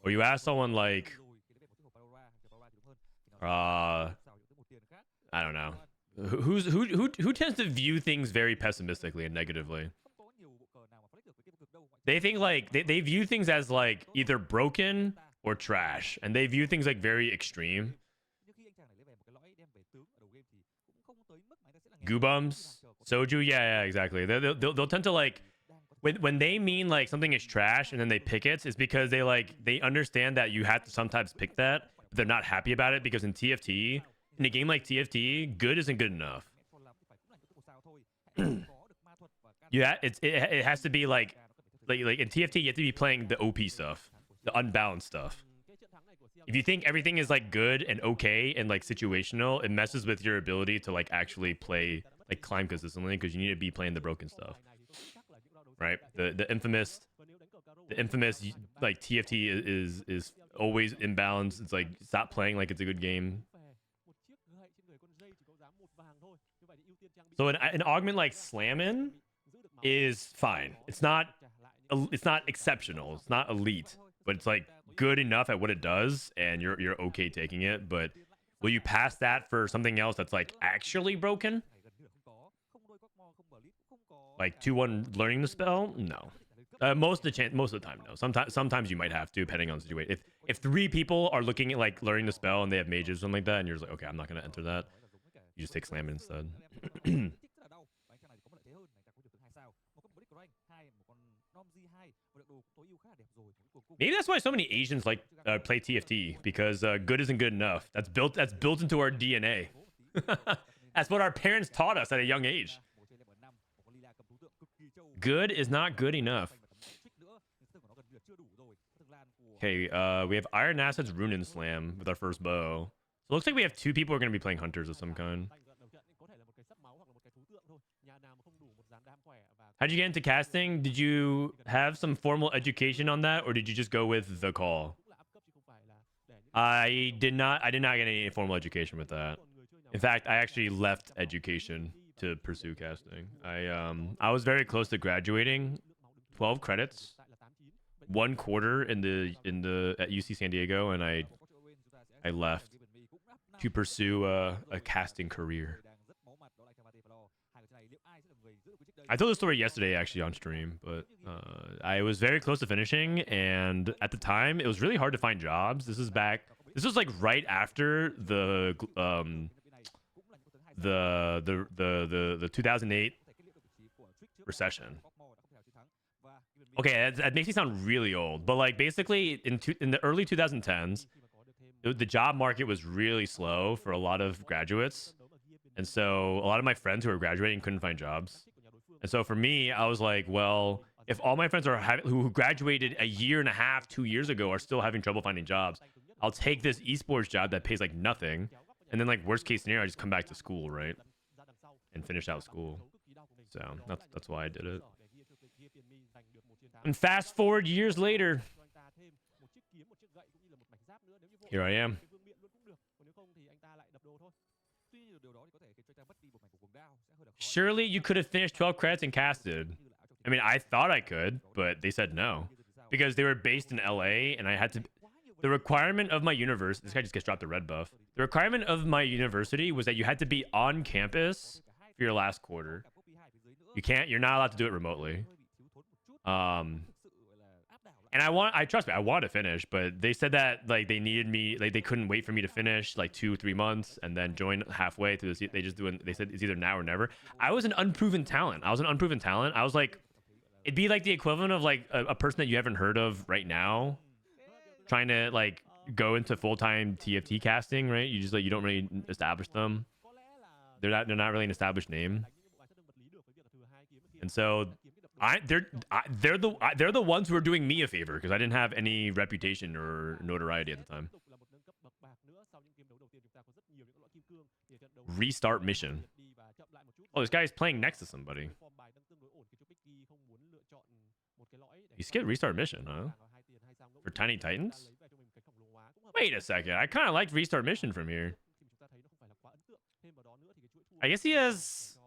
or you ask someone like I don't know, Who tends to view things very pessimistically and negatively? They think like they view things as like either broken or trash, and they view things like very extreme. Goobums, soju, yeah, exactly. They'll tend to like when they mean like something is trash and then they pick it, is because they understand that you have to sometimes pick that, but they're not happy about it because in TFT, in a game like TFT, good isn't good enough. It has to be like in TFT, you have to be playing the OP stuff, the unbalanced stuff. If you think everything is like good and okay and like situational, it messes with your ability to like actually play, like climb consistently, because you need to be playing the broken stuff, right? The infamous like TFT is always imbalanced. It's like stop playing like it's a good game. So an augment like Slammin' is fine. It's not exceptional. It's not elite, but it's like good enough at what it does, and you're okay taking it. But will you pass that for something else that's like actually broken? Like 2-1 learning the spell? No. Most of the time, no. Sometimes you might have to, depending on the situation. If 3 people are looking at like learning the spell and they have mages or something like that, and you're just like, okay, I'm not gonna enter that. You just take Slammin' instead. Maybe that's why so many Asians like play TFT, because good isn't good enough. That's built into our DNA. That's what our parents taught us at a young age. Good is not good enough. Okay, we have Iron Assets Runin Slam with our first bow. So it looks like we have 2 people who are going to be playing hunters of some kind. How'd you get into casting? Did you have some formal education on that, or did you just go with the call? I did not get any formal education with that. In fact, I actually left education to pursue casting. I was very close to graduating, 12 credits, 1 quarter in the at UC San Diego, and I left to pursue a casting career. I told the story yesterday actually on stream, but I was very close to finishing, and at the time it was really hard to find jobs. This was like right after the 2008 recession. Okay, that makes me sound really old, but like basically in the early 2010s, the job market was really slow for a lot of graduates, and so a lot of my friends who were graduating couldn't find jobs. And so for me, I was like, well, if all my friends who graduated a year and a half, 2 years ago are still having trouble finding jobs, I'll take this esports job that pays like nothing, and then like worst case scenario, I just come back to school, right, and finish out school. So that's why I did it. And fast forward years later, here I am. Surely you could have finished 12 credits and casted. I mean, I thought I could, but they said no, because they were based in LA, and I had to. The requirement of my university. This guy just gets dropped a red buff. The requirement of my university was that you had to be on campus for your last quarter. You're not allowed to do it remotely. And trust me, I want to finish, but they said that like they needed me, like they couldn't wait for me to finish like 2-3 months and then join halfway through this. They said it's either now or never. I was an unproven talent. I was like, it'd be like the equivalent of like a person that you haven't heard of right now, trying to like go into full-time TFT casting, right? You just like, you don't really establish them. They're not really an established name. And so they're the ones who are doing me a favor, because I didn't have any reputation or notoriety at the time. Restart mission. Oh, this guy's playing next to somebody. You skipped restart mission, huh? For Tiny Titans? Wait a second. I kind of liked restart mission from here. I guess he has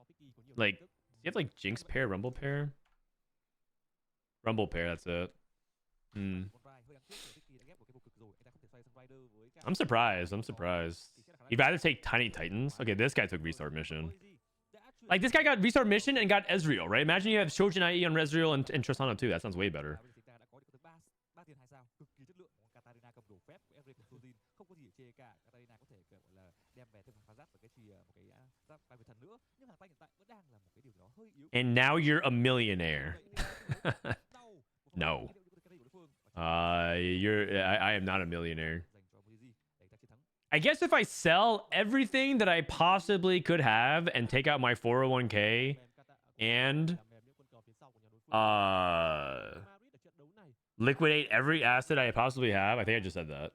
like, does he have like Jinx pair, Rumble pair? Rumble pair, that's it. I'm surprised. You'd rather take Tiny Titans? Okay, this guy took Restart Mission. Like, this guy got Restart Mission and got Ezreal, right? Imagine you have Shojin IE on Ezreal and Tristana too. That sounds way better. And now you're a millionaire. No. I am not a millionaire. I guess if I sell everything that I possibly could have and take out my 401k and liquidate every asset I possibly have, I think I just said that.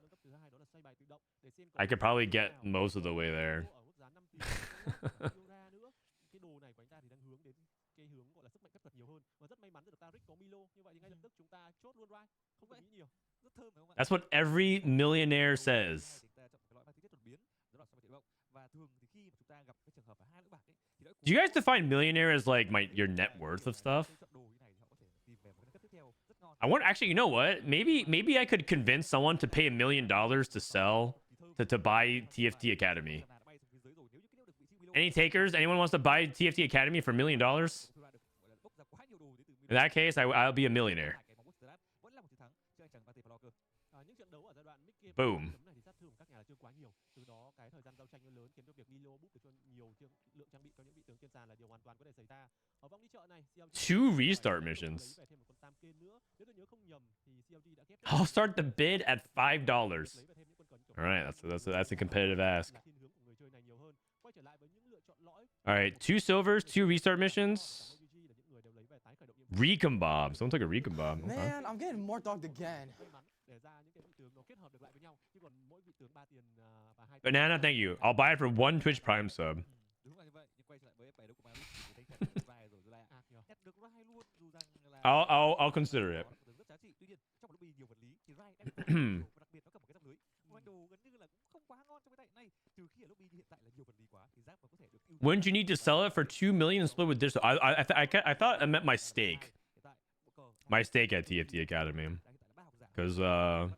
I could probably get most of the way there. That's what every millionaire says. Do you guys define millionaire as like your net worth of stuff? I want actually, you know what? Maybe I could convince someone to pay $1 million to sell to buy TFT Academy. Any takers? Anyone wants to buy TFT Academy for $1 million? In that case, I'll be a millionaire. Boom. Two restart missions. I'll start the bid at $5. All right, that's a competitive ask. All right, 2 silvers, 2 restart missions. Recon bomb. Someone took a recon bomb. Okay. Man, I'm getting more dogged again. Banana, thank you. I'll buy it for 1 Twitch Prime sub. I'll consider it. Wouldn't you need to sell it for 2 million and split with this? I thought I meant my stake. My stake at TFT Academy. Because I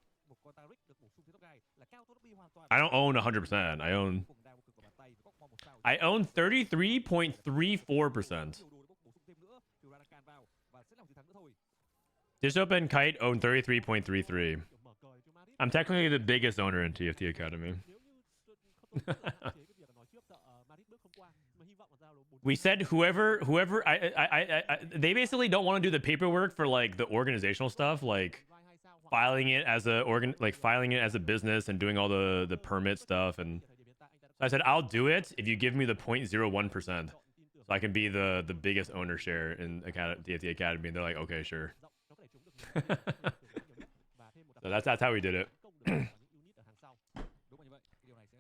don't own 100%. I own 33.34%. Disopen and Kite own 33.33. I'm technically the biggest owner in TFT Academy. We said whoever they basically don't want to do the paperwork for like the organizational stuff, like filing it as a business and doing all the permit stuff. And so I said, I'll do it if you give me the 0.01%, so I can be the biggest owner share in TFT Academy. And they're like, okay, sure. So that's how we did it.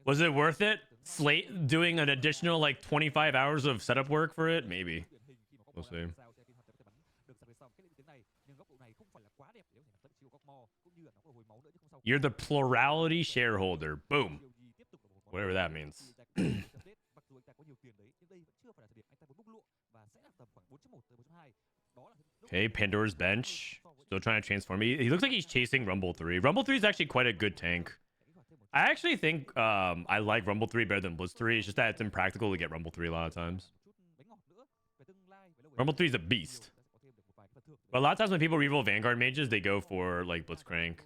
Was it worth it? Slate doing an additional like 25 hours of setup work for it? Maybe. We'll see. You're the plurality shareholder. Boom. Whatever that means. Okay, Pandora's Bench. Still trying to transform me. He looks like he's chasing Rumble 3. Rumble 3 is actually quite a good tank. I actually think I like Rumble 3 better than Blitz 3. It's just that it's impractical to get Rumble 3 a lot of times. Rumble 3 is a beast. But a lot of times when people reroll Vanguard mages, they go for like Blitzcrank.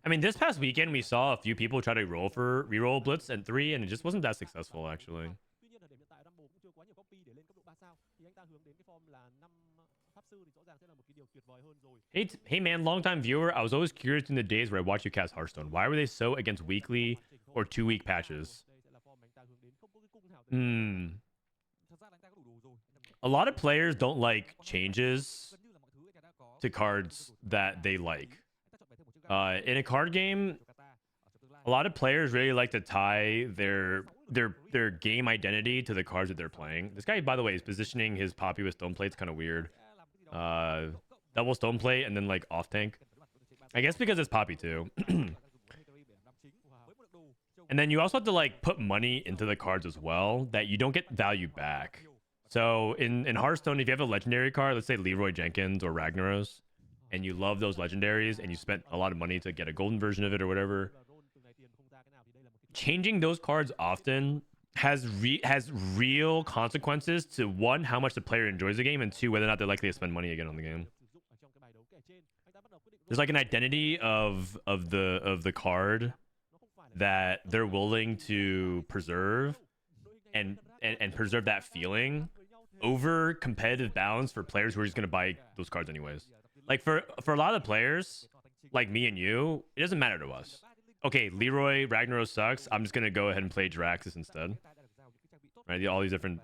I mean, this past weekend, we saw a few people try to reroll Blitz and 3, and it just wasn't that successful, actually. Hey man, longtime viewer. I was always curious in the days where I watched you cast Hearthstone. Why were they so against weekly or 2-week patches? A lot of players don't like changes to cards that they like. In a card game, a lot of players really like to tie their game identity to the cards that they're playing. This guy, by the way, is positioning his Poppy with Stoneplate's kind of weird. Double Stoneplate and then like off tank. I guess because it's Poppy too. And then you also have to like put money into the cards as well that you don't get value back. So in Hearthstone, if you have a legendary card, let's say Leroy Jenkins or Ragnaros, and you love those legendaries and you spent a lot of money to get a golden version of it or whatever, changing those cards often has real consequences to one, how much the player enjoys the game, and two, whether or not they're likely to spend money again on the game. There's like an identity of the card that they're willing to preserve and preserve that feeling over competitive balance for players who are just going to buy those cards anyways. Like for a lot of the players like me and you, it doesn't matter to us. Okay, Leroy Ragnaros sucks. I'm just going to go ahead and play Jiraxis instead. Right? All these different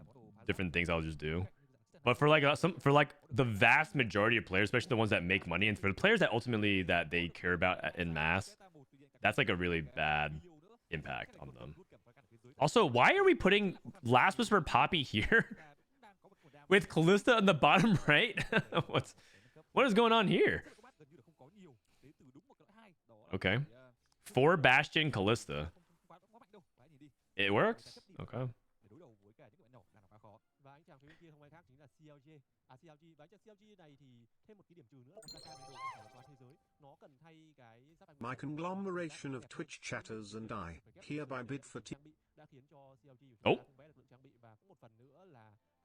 things I'll just do. But for like the vast majority of players, especially the ones that make money, and for the players that ultimately that they care about in mass, that's like a really bad impact on them. Also, why are we putting Last Whisper Poppy here with Callista on the bottom right? What is going on here? Okay, 4 Bastion Callista. It works. Okay. My conglomeration of Twitch chatters and I hereby bid for Oh.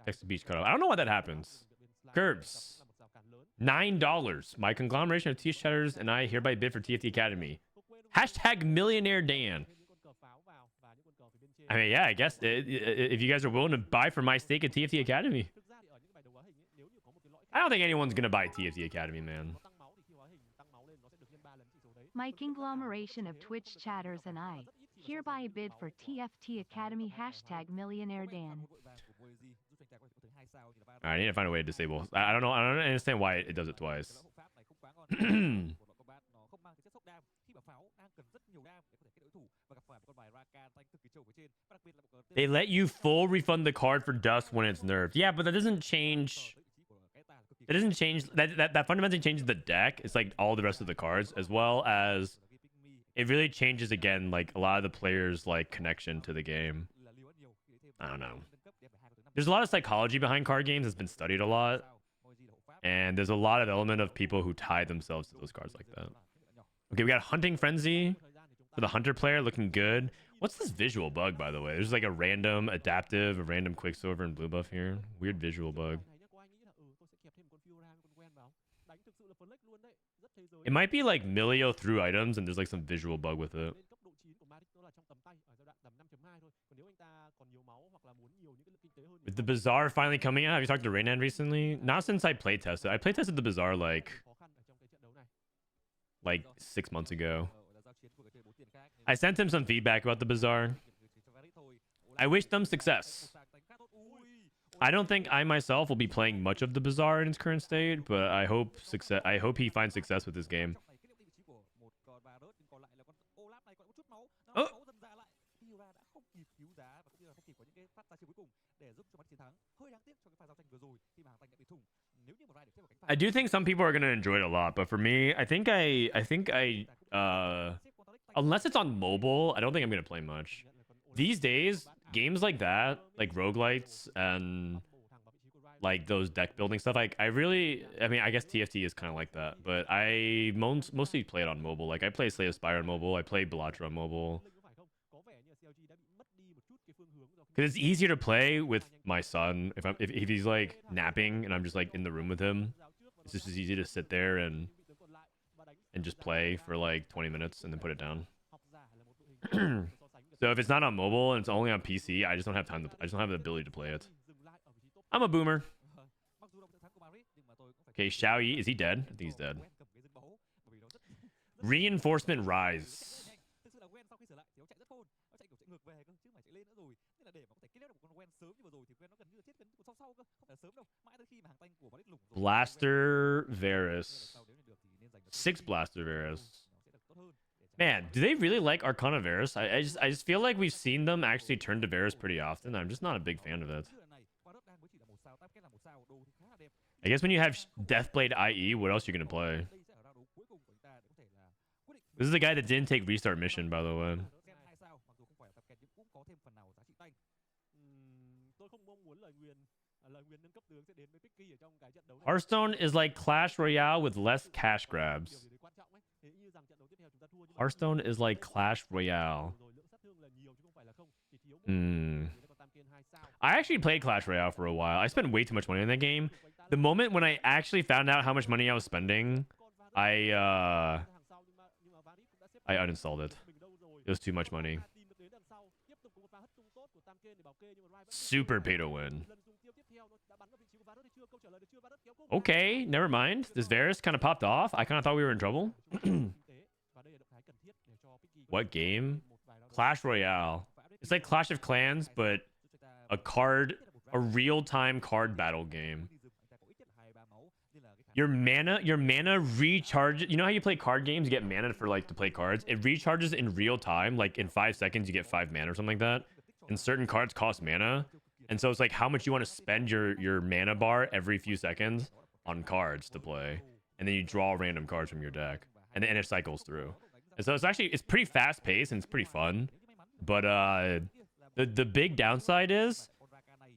Text to beach cutoff. I don't know why that happens. Curbs. $9. My conglomeration of Twitch chatters and I hereby bid for TFT Academy. Hashtag Millionaire Dan. I mean, yeah, I guess if you guys are willing to buy for my stake at TFT Academy. I don't think anyone's going to buy TFT Academy, man. My conglomeration of Twitch chatters and I hereby bid for TFT Academy hashtag Millionaire Dan. All right, I need to find a way to disable. I don't know. I don't understand why it does it twice. They let you full refund the card for dust when it's nerfed. Yeah, but that doesn't change. It doesn't change that fundamentally changes the deck. It's like all the rest of the cards, as well as it really changes again like a lot of the players' like connection to the game. I don't know. There's a lot of psychology behind card games that's been studied a lot, and there's a lot of element of people who tie themselves to those cards like that. Okay, we got Hunting Frenzy for the Hunter player, looking good. What's this visual bug, by the way? There's like a random adaptive, a random Quicksilver and blue buff here. Weird visual bug. It might be like Milio through items, and there's like some visual bug with it. With the Bazaar finally coming out, have you talked to Raynan recently? Not since I playtested. I playtested the Bazaar like 6 months ago. I sent him some feedback about the Bazaar. I wish them success. I don't think I myself will be playing much of the Bazaar in its current state, but I hope success. I hope he finds success with this game. Oh. I do think some people are gonna enjoy it a lot, but for me, I think unless it's on mobile, I don't think I'm gonna play much. These days, games like that, like roguelites and like those deck building stuff, I mean, I guess TFT is kind of like that, but I mostly play it on mobile. Like I play Slay of Spire on mobile, I play Bellatra on mobile. Because it's easier to play with my son if he's like napping and I'm just like in the room with him. It's just as easy to sit there and just play for like 20 minutes and then put it down. So if it's not on mobile and it's only on PC, I just don't have time to. I just don't have the ability to play it. I'm a boomer. Okay, Xiao Yi, is he dead? I think he's dead. Reinforcement Rise. Blaster Varus. 6 Blaster Varus. Man, do they really like Arcana Varus? I just feel like we've seen them actually turn to Varus pretty often. I'm just not a big fan of it. I guess when you have Deathblade IE, what else are you going to play? This is the guy that didn't take Restart Mission, by the way. Hearthstone is like Clash Royale with less cash grabs. Hearthstone is like Clash Royale I actually played Clash Royale for a while. I spent way too much money on that game. The moment when I actually found out how much money I was spending, I uninstalled it. It was too much money. Super pay to win. Okay, never mind. This Varus kind of popped off. I kind of thought we were in trouble. What game? Clash Royale. It's like Clash of Clans, but a real-time card battle game. Your mana recharges. You know how you play card games? You get mana for like to play cards. It recharges in real time. Like in 5 seconds, you get 5 mana or something like that. And certain cards cost mana. And so it's like how much you want to spend your mana bar every few seconds on cards to play. And then you draw random cards from your deck. And then it cycles through. And so it's pretty fast paced and it's pretty fun. But the big downside is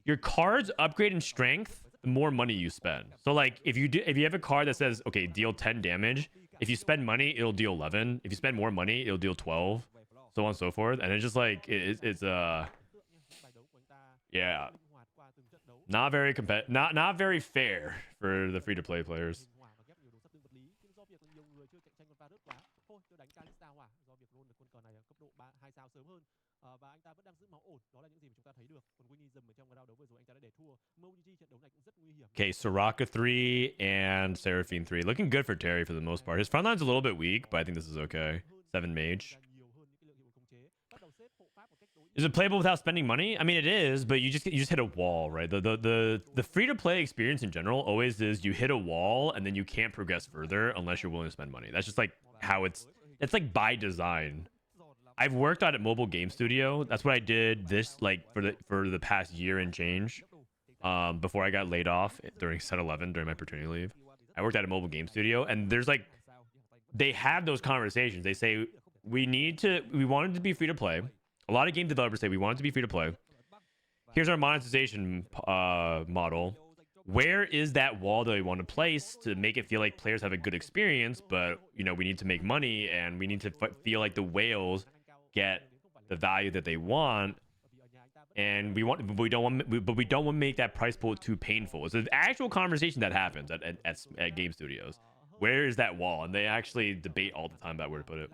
your cards upgrade in strength the more money you spend. So like if you have a card that says, okay, deal 10 damage, if you spend money, it'll deal 11. If you spend more money, it'll deal 12. So on and so forth. And it's just like it's yeah, not very not very fair for the free-to-play players. Okay, Soraka 3 and Seraphine 3. Looking good for Terry for the most part. His front line's a little bit weak, but I think this is okay. 7 mage. Is it playable without spending money? I mean, it is, but you just hit a wall, right? The free-to-play experience in general always is you hit a wall and then you can't progress further unless you're willing to spend money. That's just like how it's like by design. I've worked on a mobile game studio. That's what I did for the past year and change. Before I got laid off during Set 11 during my paternity leave. I worked at a mobile game studio, and there's like they have those conversations. They say we want it to be free to play. A lot of game developers say we want it to be free to play. Here's our monetization model. Where is that wall that we want to place to make it feel like players have a good experience, but you know we need to make money and we need to feel like the whales get the value that they want, and we don't want to make that price pool too painful. It's an actual conversation that happens at game studios. Where is that wall? And they actually debate all the time about where to put it.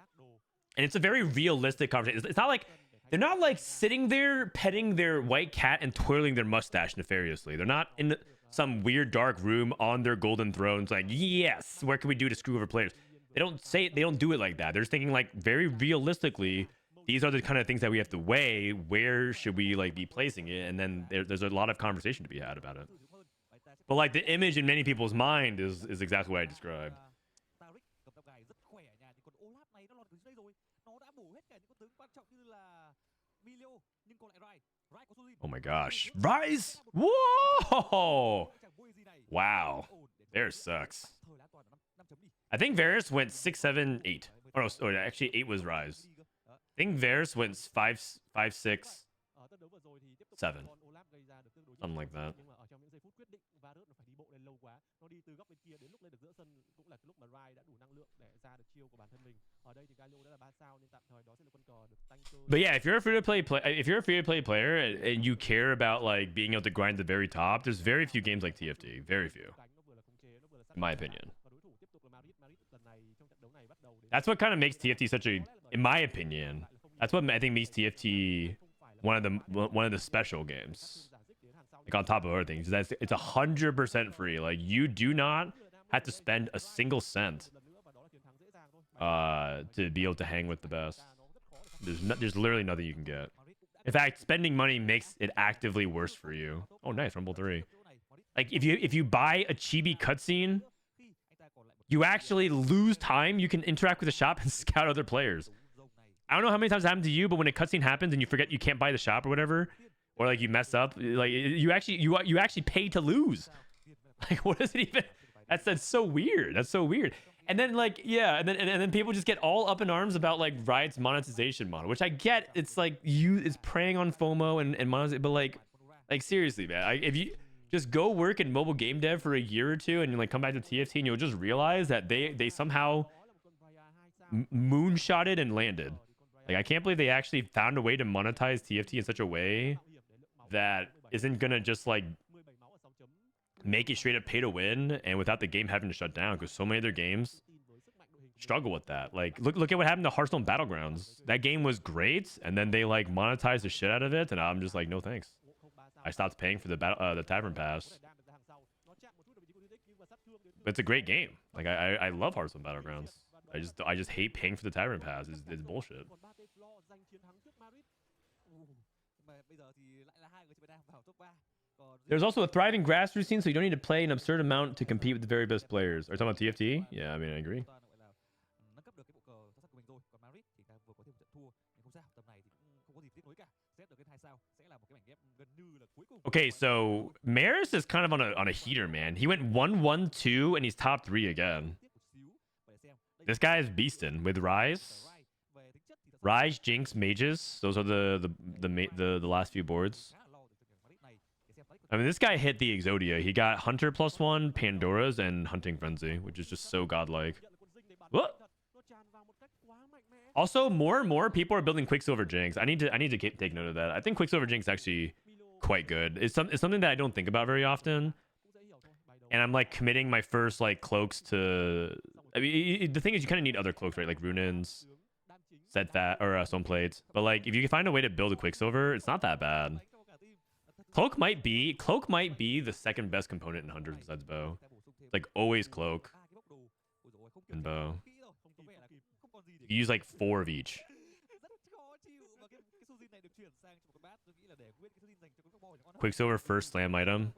And it's a very realistic conversation. It's not like they're not like sitting there petting their white cat and twirling their mustache nefariously. They're not in some weird dark room on their golden thrones like, yes, what can we do to screw over players? They don't do it like that. They're just thinking like very realistically, these are the kind of things that we have to weigh. Where should we like be placing it? And then there's a lot of conversation to be had about it. But like the image in many people's mind is exactly what I described. Oh my gosh. Rise! Whoa! Wow. There sucks. I think Varus went 6, 7, 8. Oh, no, actually 8 was Rise. I think Varus went 5, 6, 7. Something like that. But yeah, if you're a free-to-play player and you care about like being able to grind the very top, there's very few games like TFT. Very few, in my opinion. That's what kind of makes TFT such a, in my opinion, that's what I think makes TFT one of the special games. Like on top of other things, it's 100% free. Like you do not have to spend a single cent to be able to hang with the best. There's literally nothing you can get. In fact, spending money makes it actively worse for you. Oh, nice, Rumble 3. Like if you buy a chibi cutscene, you actually lose time. You can interact with the shop and scout other players. I don't know how many times it happened to you, but when a cutscene happens and you forget you can't buy the shop or whatever, or like you mess up, like you actually pay to lose. Like what is it even? That's so weird. That's so weird. And then like yeah, and then people just get all up in arms about like Riot's monetization model, which I get. It's like it's preying on FOMO and monetization, but like seriously, man. If you just go work in mobile game dev for a year or two and like come back to TFT and you'll just realize that they somehow moonshotted and landed. Like, I can't believe they actually found a way to monetize TFT in such a way that isn't gonna just like make it straight up pay to win and without the game having to shut down, because so many other games struggle with that. Like, look at what happened to Hearthstone Battlegrounds. That game was great, and then they like monetized the shit out of it, and I'm just like, no thanks. I stopped paying for the Tavern Pass. But it's a great game. Like, I love Hearthstone Battlegrounds. I just hate paying for the Tavern Pass. It's bullshit. There's also a thriving grassroots scene, so you don't need to play an absurd amount to compete with the very best players. Are you talking about TFT? Yeah, I mean, I agree. Okay, so Maris is kind of on a heater, man. He went 1-1-2 and he's top 3 again. This guy is beastin' with Rise, Jinx, Mages. Those are the last few boards. I mean, this guy hit the Exodia. He got Hunter +1, Pandora's, and Hunting Frenzy, which is just so godlike. What? Also, more and more people are building Quicksilver Jinx. I need to take note of that. I think Quicksilver Jinx is actually quite good. It's something that I don't think about very often. And I'm like committing my first like cloaks to. I mean, the thing is, you kind of need other cloaks, right? Like Runins, Set Fat, or Stone Plates. But like, if you can find a way to build a Quicksilver, it's not that bad. Cloak might be the second best component in Hunters besides Bow. Like always Cloak and Bow. You use like 4 of each. Quicksilver first slam item.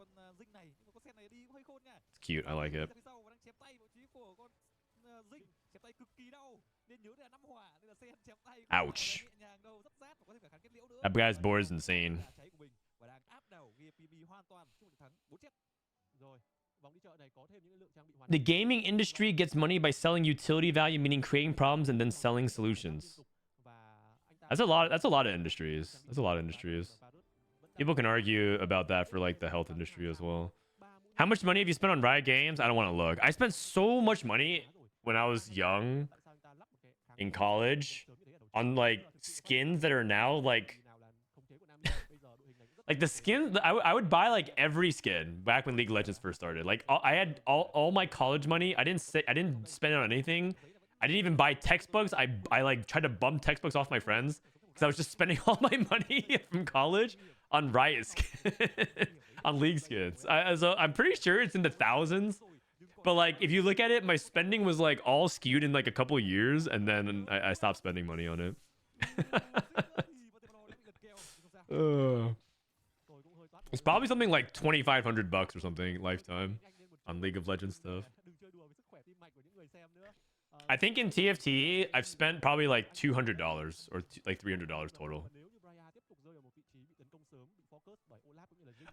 It's cute. I like it. Ouch. That guy's board is insane. The gaming industry gets money by selling utility value, meaning creating problems and then selling solutions. That's a lot of industries. That's a lot of industries. People can argue about that for like the health industry as well. How much money have you spent on Riot Games? I don't want to look. I spent so much money when I was young in college on like skins that are now like like the skin. I would buy like every skin back when League of Legends first started. Like I had all my college money. I didn't spend it on anything. I didn't even buy textbooks. I like tried to bum textbooks off my friends because I was just spending all my money from college on Riot skins, on League skins. So I'm pretty sure it's in the thousands. But like, if you look at it, my spending was like all skewed in like a couple years, and then I stopped spending money on it. It's probably something like $2,500 or something lifetime on League of Legends stuff. I think in TFT, I've spent probably like $200 or like $300 total.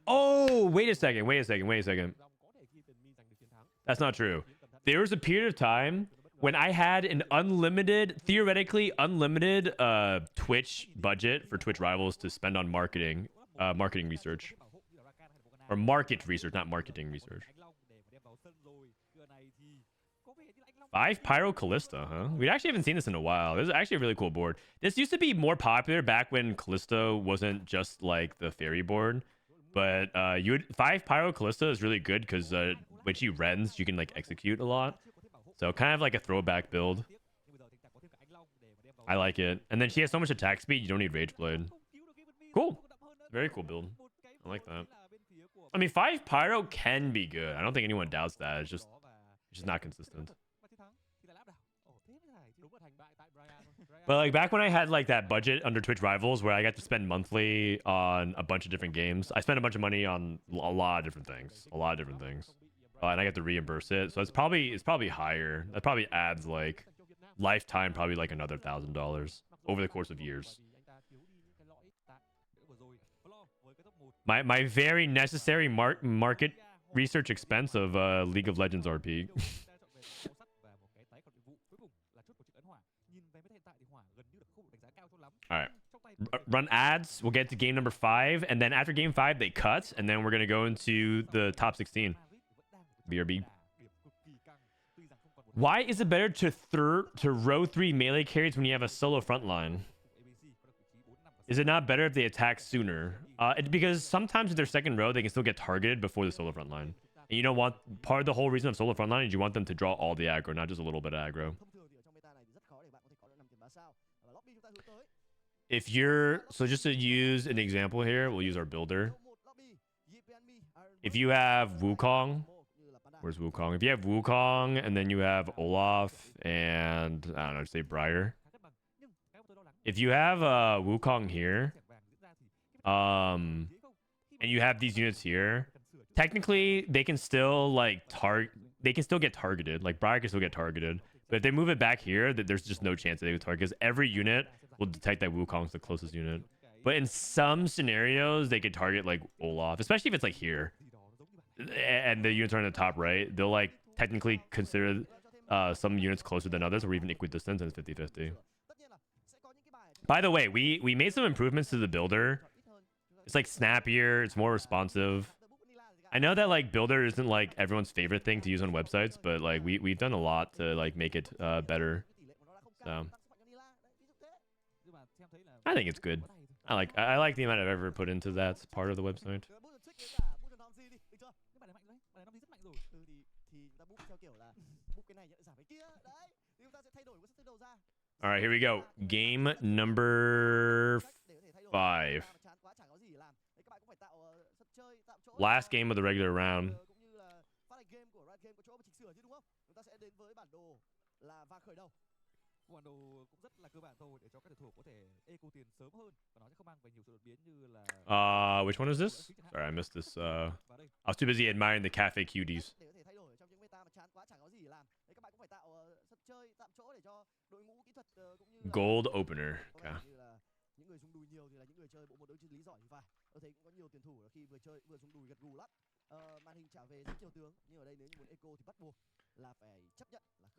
Oh, wait a second. That's not true. There was a period of time when I had an theoretically unlimited Twitch budget for Twitch Rivals to spend on marketing research. Or market research, not marketing research. 5 Pyro Callisto, huh? We actually haven't seen this in a while. This is actually a really cool board. This used to be more popular back when Callisto wasn't just like the fairy board. But 5 Pyro Callisto is really good because when she rends, you can like execute a lot. So kind of like a throwback build. I like it. And then she has so much attack speed, you don't need Rage Blade. Cool. Very cool build. I like that. I mean, 5 Pyro can be good. I don't think anyone doubts that. It's just not consistent. But like back when I had like that budget under Twitch Rivals where I got to spend monthly on a bunch of different games, I spent a bunch of money on a lot of different things. And I got to reimburse it. So it's probably higher. That probably adds like lifetime, probably like another $1,000 over the course of years. My very necessary market research expense of League of Legends RP. All right. Run ads. We'll get to game number 5. And then after game 5, they cut. And then we're going to go into the top 16. BRB. Why is it better to row 3 melee carries when you have a solo frontline? Is it not better if they attack sooner? Because sometimes with their second row, they can still get targeted before the solo front line. And you don't want, part of the whole reason of solo front line is you want them to draw all the aggro, not just a little bit of aggro. If you're, so just to use an example here, we'll use our builder. If you have Wukong, where's Wukong? If you have Wukong and then you have Olaf and, I don't know, say Briar. If you have Wukong here, and you have these units here, technically they can still like they can still get targeted. Like Briar can still get targeted. But if they move it back here, there's just no chance that they would target, because every unit will detect that Wukong's the closest unit. But in some scenarios, they could target like Olaf, especially if it's like here. And the units are in the top right. They'll like technically consider some units closer than others, or even equidistant, and it's 50-50. By the way, we made some improvements to the builder. It's like snappier, it's more responsive. I know that like builder isn't like everyone's favorite thing to use on websites, but like we've done a lot to like make it better. So I think it's good. I like the amount I've ever put into that part of the website. All right, here we go. Game number 5. Last game of the regular round. Which one is this? Sorry, I missed this. I was too busy admiring the cafe cuties. Gold opener. Okay.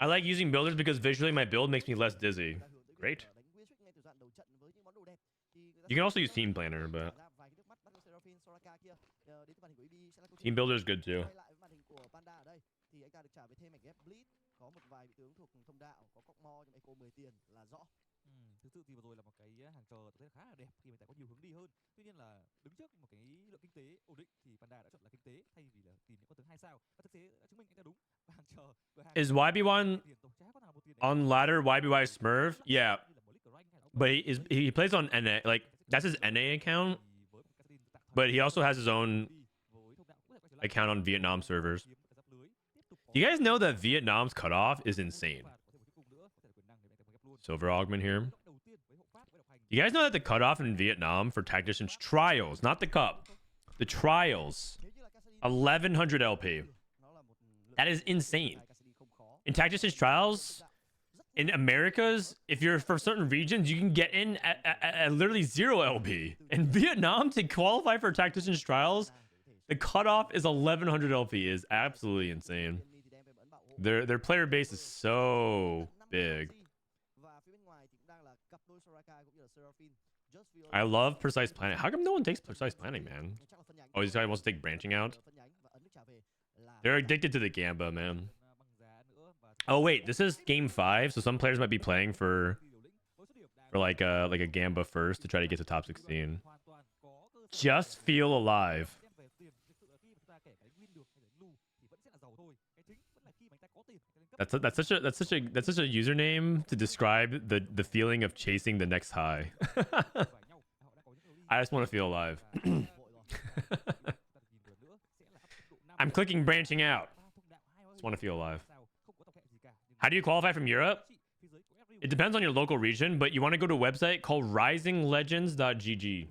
I like using builders because visually my build makes me less dizzy. Great. You can also use team planner, but team builder is good too. Thực sự thì vừa rồi là một cái hàng cờ tôi thấy khá là đẹp khi mà có nhiều hướng đi hơn. Tuy nhiên là đứng trước một cái lượng kinh tế ổn định thì Panda đã chọn là kinh tế thay vì là tìm những con tướng 2 sao. Và thực tế đã chứng minh anh ta đúng. Và hàng cờ is YB1 on ladder YBY Smurf? Yeah. But he plays on NA, like that's his NA account. But he also has his own account on Vietnam servers. You guys know that Vietnam's cutoff is insane. Silver augment here. You guys know that the cutoff in Vietnam for Tactician's trials, not the cup, the trials, 1100 LP. That is insane. In Tactician's trials, in Americas, if you're for certain regions, you can get in at literally 0 LP. In Vietnam, to qualify for Tactician's trials, the cutoff is 1100 LP. Is absolutely insane. Their player base is so big. I love precise planning. How come no one takes precise planning, man? Oh, this guy wants to take branching out. They're addicted to the Gamba, man. Oh wait, this is game 5, so some players might be playing for like a Gamba first to try to get to top 16. Just feel alive. That's such a username to describe the feeling of chasing the next high. I just want to feel alive. I'm clicking branching out. Just want to feel alive. How do you qualify from Europe? It depends on your local region, but you want to go to a website called risinglegends.gg.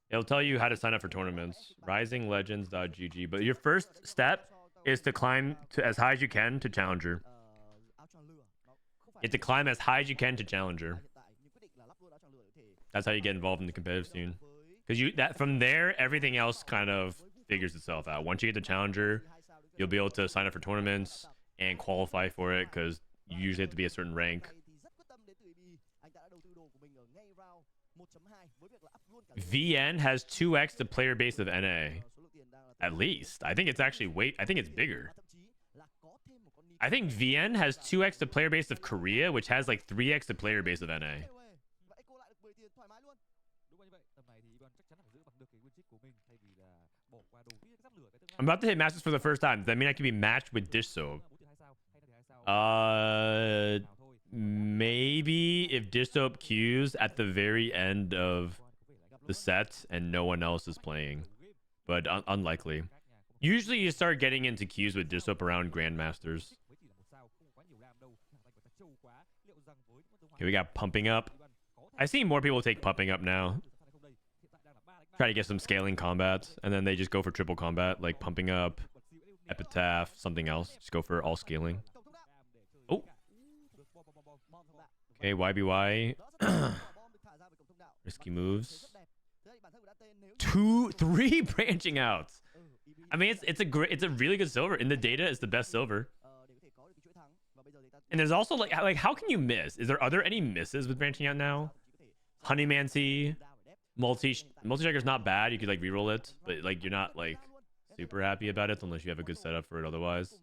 It'll tell you how to sign up for tournaments. risinglegends.gg. But your first step is to climb to as high as you can to Challenger. It's to climb as high as you can to Challenger. That's how you get involved in the competitive scene. Because from there, everything else kind of figures itself out. Once you get to Challenger, you'll be able to sign up for tournaments and qualify for it, because you usually have to be a certain rank. VN has 2x the player base of NA. At least. I think it's actually I think it's bigger. I think VN has 2x the player base of Korea, which has like 3x the player base of NA. I'm about to hit Masters for the first time. Does that mean I can be matched with Dish Soap? Maybe if Dish Soap queues at the very end of the set and no one else is playing, but unlikely. Usually you start getting into queues with Dish Soap around Grandmasters. Okay, we got Pumping Up. I see more people take Pumping Up now. Try to get some scaling combat, and then they just go for triple combat, like Pumping Up, Epitaph, something else. Just go for all scaling. Oh. Okay, YBY. Risky moves. 3 branching outs. I mean, it's a really good silver. In the data, it's the best silver. And there's also like how can you miss? Are there any misses with branching out now? Honeymancy, multi-strikers not bad. You could like reroll it, but like you're not like super happy about it unless you have a good setup for it otherwise.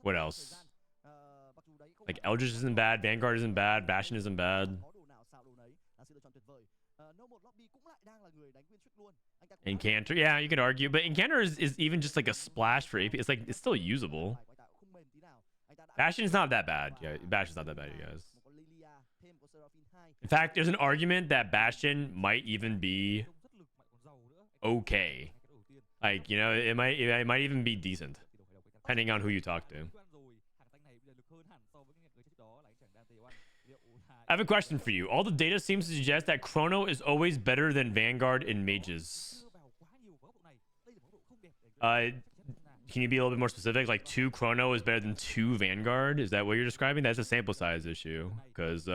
What else? Like Eldritch isn't bad, Vanguard isn't bad, Bastion isn't bad. Incanter, yeah, you could argue, but Incanter is even just like a splash for AP. It's like it's still usable. Bastion's not that bad. Yeah, Bastion's not that bad, you guys. In fact, there's an argument that Bastion might even be okay. Like, you know, it might even be decent, depending on who you talk to. I have a question for you. All the data seems to suggest that Chrono is always better than Vanguard in mages. Can you be a little bit more specific? Like 2 Chrono is better than 2 Vanguard? Is that what you're describing? That's a sample size issue. Because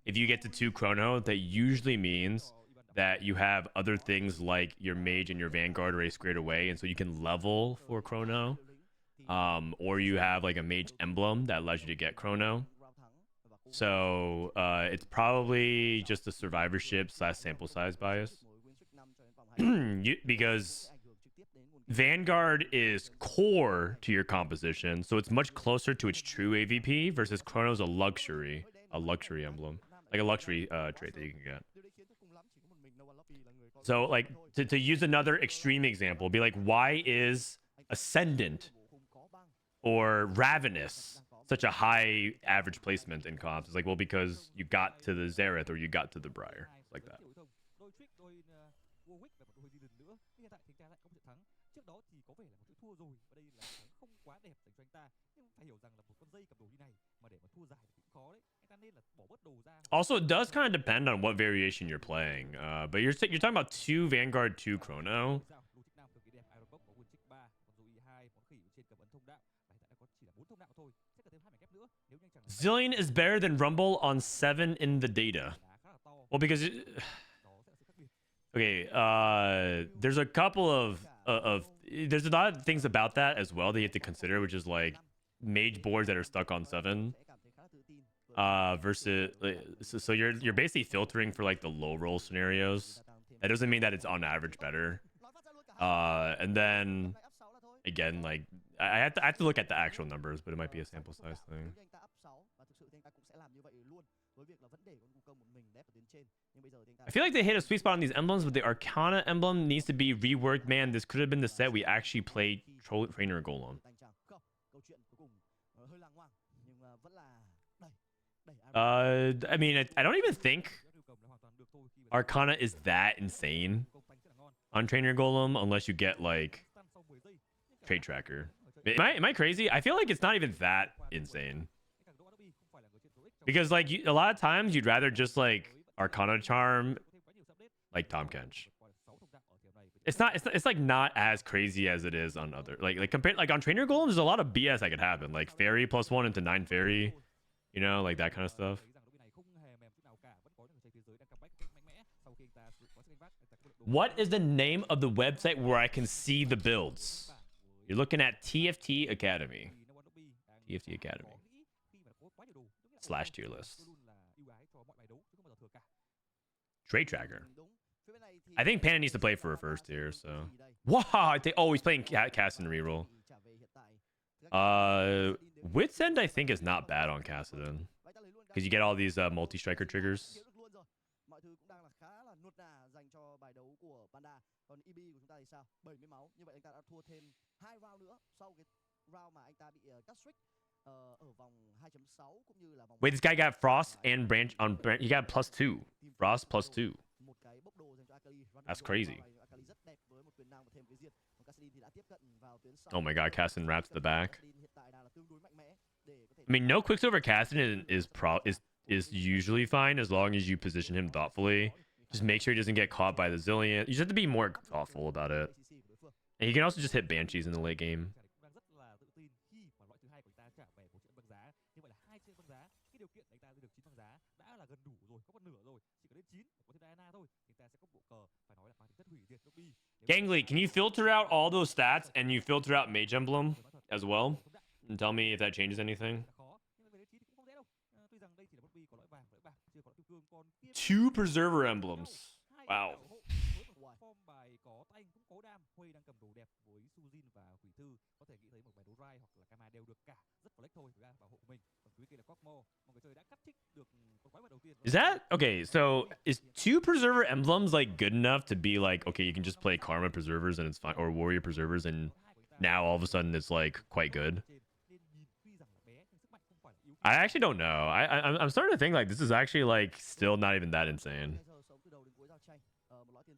if you get to 2 Chrono, that usually means that you have other things like your mage and your Vanguard already squared away, and so you can level for Chrono. Or you have like a mage emblem that allows you to get Chrono. So it's probably just a survivorship / sample size bias. Because Vanguard is core to your composition, so it's much closer to its true AVP versus Chrono's a luxury emblem, like a luxury trait that you can get. So like to use another extreme example, be like, why is Ascendant or Ravenous such a high average placement in comps? It's like, well, because you got to the Zareth or you got to the Briar, like that. Also, it does kind of depend on what variation you're playing. But you're talking about 2 Vanguard, 2 Chrono. Zillion is better than Rumble on 7 in the data. Well, because okay, there's a couple of there's a lot of things about that as well that you have to consider, which is like mage boards that are stuck on 7 versus so you're basically filtering for like the low roll scenarios. That doesn't mean that it's on average better. And then again, like I have to look at the actual numbers, but it might be a sample size thing. I feel like they hit a sweet spot on these emblems, but the Arcana emblem needs to be reworked. Man, this could have been the set we actually played Trainer Golem. I mean, I don't even think Arcana is that insane on Trainer Golem unless you get like Trade Tracker. Am I crazy? I feel like it's not even that insane. Because like a lot of times you'd rather just like Arcana Charm like Tom Kench. It's like not as crazy as it is on other like compared like on Trainer Golem, there's a lot of BS that could happen. Like Fairy +1 into 9 Fairy, you know, like that kind of stuff. What is the name of the website where I can see the builds? You're looking at TFT Academy. TFT Academy. / tier list. Trade Tracker. I think Panda needs to play for a first tier, so. Wow, he's playing Cast and reroll. Wit's End I think is not bad on Cassidon. Because you get all these multi-striker triggers. Còn EB của chúng ta thì sao? 70 máu. Như vậy anh ta đã thua thêm 2 round nữa sau cái round mà anh ta bị cắt streak ở vòng 2.6 cũng như là vòng. Wait, this guy got Frost and Branch on Branch. He got +2. Frost +2. Một cái bốc đồ dành cho Akali. That's crazy. Akali rất đẹp với một quyền năng và thêm cái diệt. Còn Cassidy thì đã tiếp cận vào tuyến sau. Oh my god, Cassin wraps the back. Hiện tại đang là tương đối mạnh mẽ để có thể. I mean, no Quicksilver Cassin is usually fine as long as you position him thoughtfully. Just make sure he doesn't get caught by the Zillion. You just have to be more thoughtful about it. And he can also just hit Banshees in the late game. Đang rất là tự tin khi mà loại thứ hai của anh ta trả về của trận băng giá. Như vậy là 2 trận băng giá, cái điều kiện để anh ta được 9 băng giá đã là gần đủ rồi, có một nửa rồi, chỉ có đến 9 có thêm Diana thôi. Thì anh ta sẽ có bộ cờ phải nói là mang tính chất hủy diệt nước đi. Gangly, can you filter out all those stats and you filter out Mage Emblem as well? And tell me if that changes anything. Two Preserver Emblems. Wow. Bài có tay cũng có đam, Huê đang cầm đồ đẹp với Sujin và Quỷ Thư, có thể nghĩ thấy một bài đấu Rai hoặc là Kama đều được cả, rất collect thôi ra bảo hộ mình. Còn phía kia là Cosmo, một người chơi đã cắt thích được con quái vật đầu tiên. Is that okay? So is two Preserver Emblems like good enough to be like, okay, you can just play Karma Preservers and it's fine, or Warrior Preservers, and now all of a sudden it's like quite good? I actually don't know. I'm starting to think like this is actually like still not even that insane.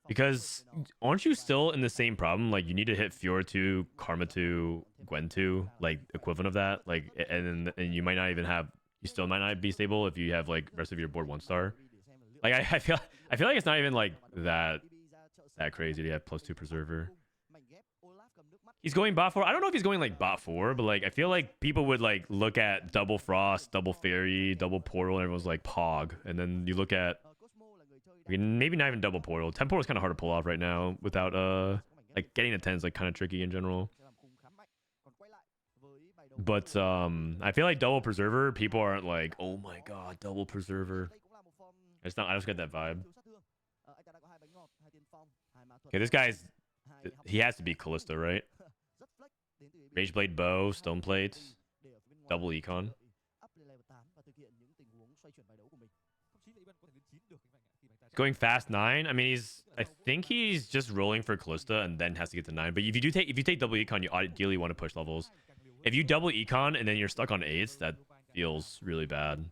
Because aren't you still in the same problem? Like you need to hit Fiora 2, Karma 2, Gwen 2, like equivalent of that. Like and you might not even have, you still might not be stable if you have like rest of your board 1-star. Like I feel like it's not even like that crazy to have +2 Preserver. He's going bot 4. I don't know if he's going like bot 4, but like I feel like people would like look at double Frost, double Fairy, double Portal, and everyone's like Pog. And then you look at, I mean, maybe not even double Portal. 10 Portal is kind of hard to pull off right now without like getting a 10 is like kind of tricky in general. But I feel like double Preserver, people aren't like, oh my god, double Preserver. I just get that vibe. Okay, this guy's, he has to be Callista, right? Rageblade Bow, Stoneplate, double Econ. Going fast 9. I mean, I think he's just rolling for Callista and then has to get to 9. But if you take double Econ, you ideally want to push levels. If you double Econ and then you're stuck on 8s, that feels really bad.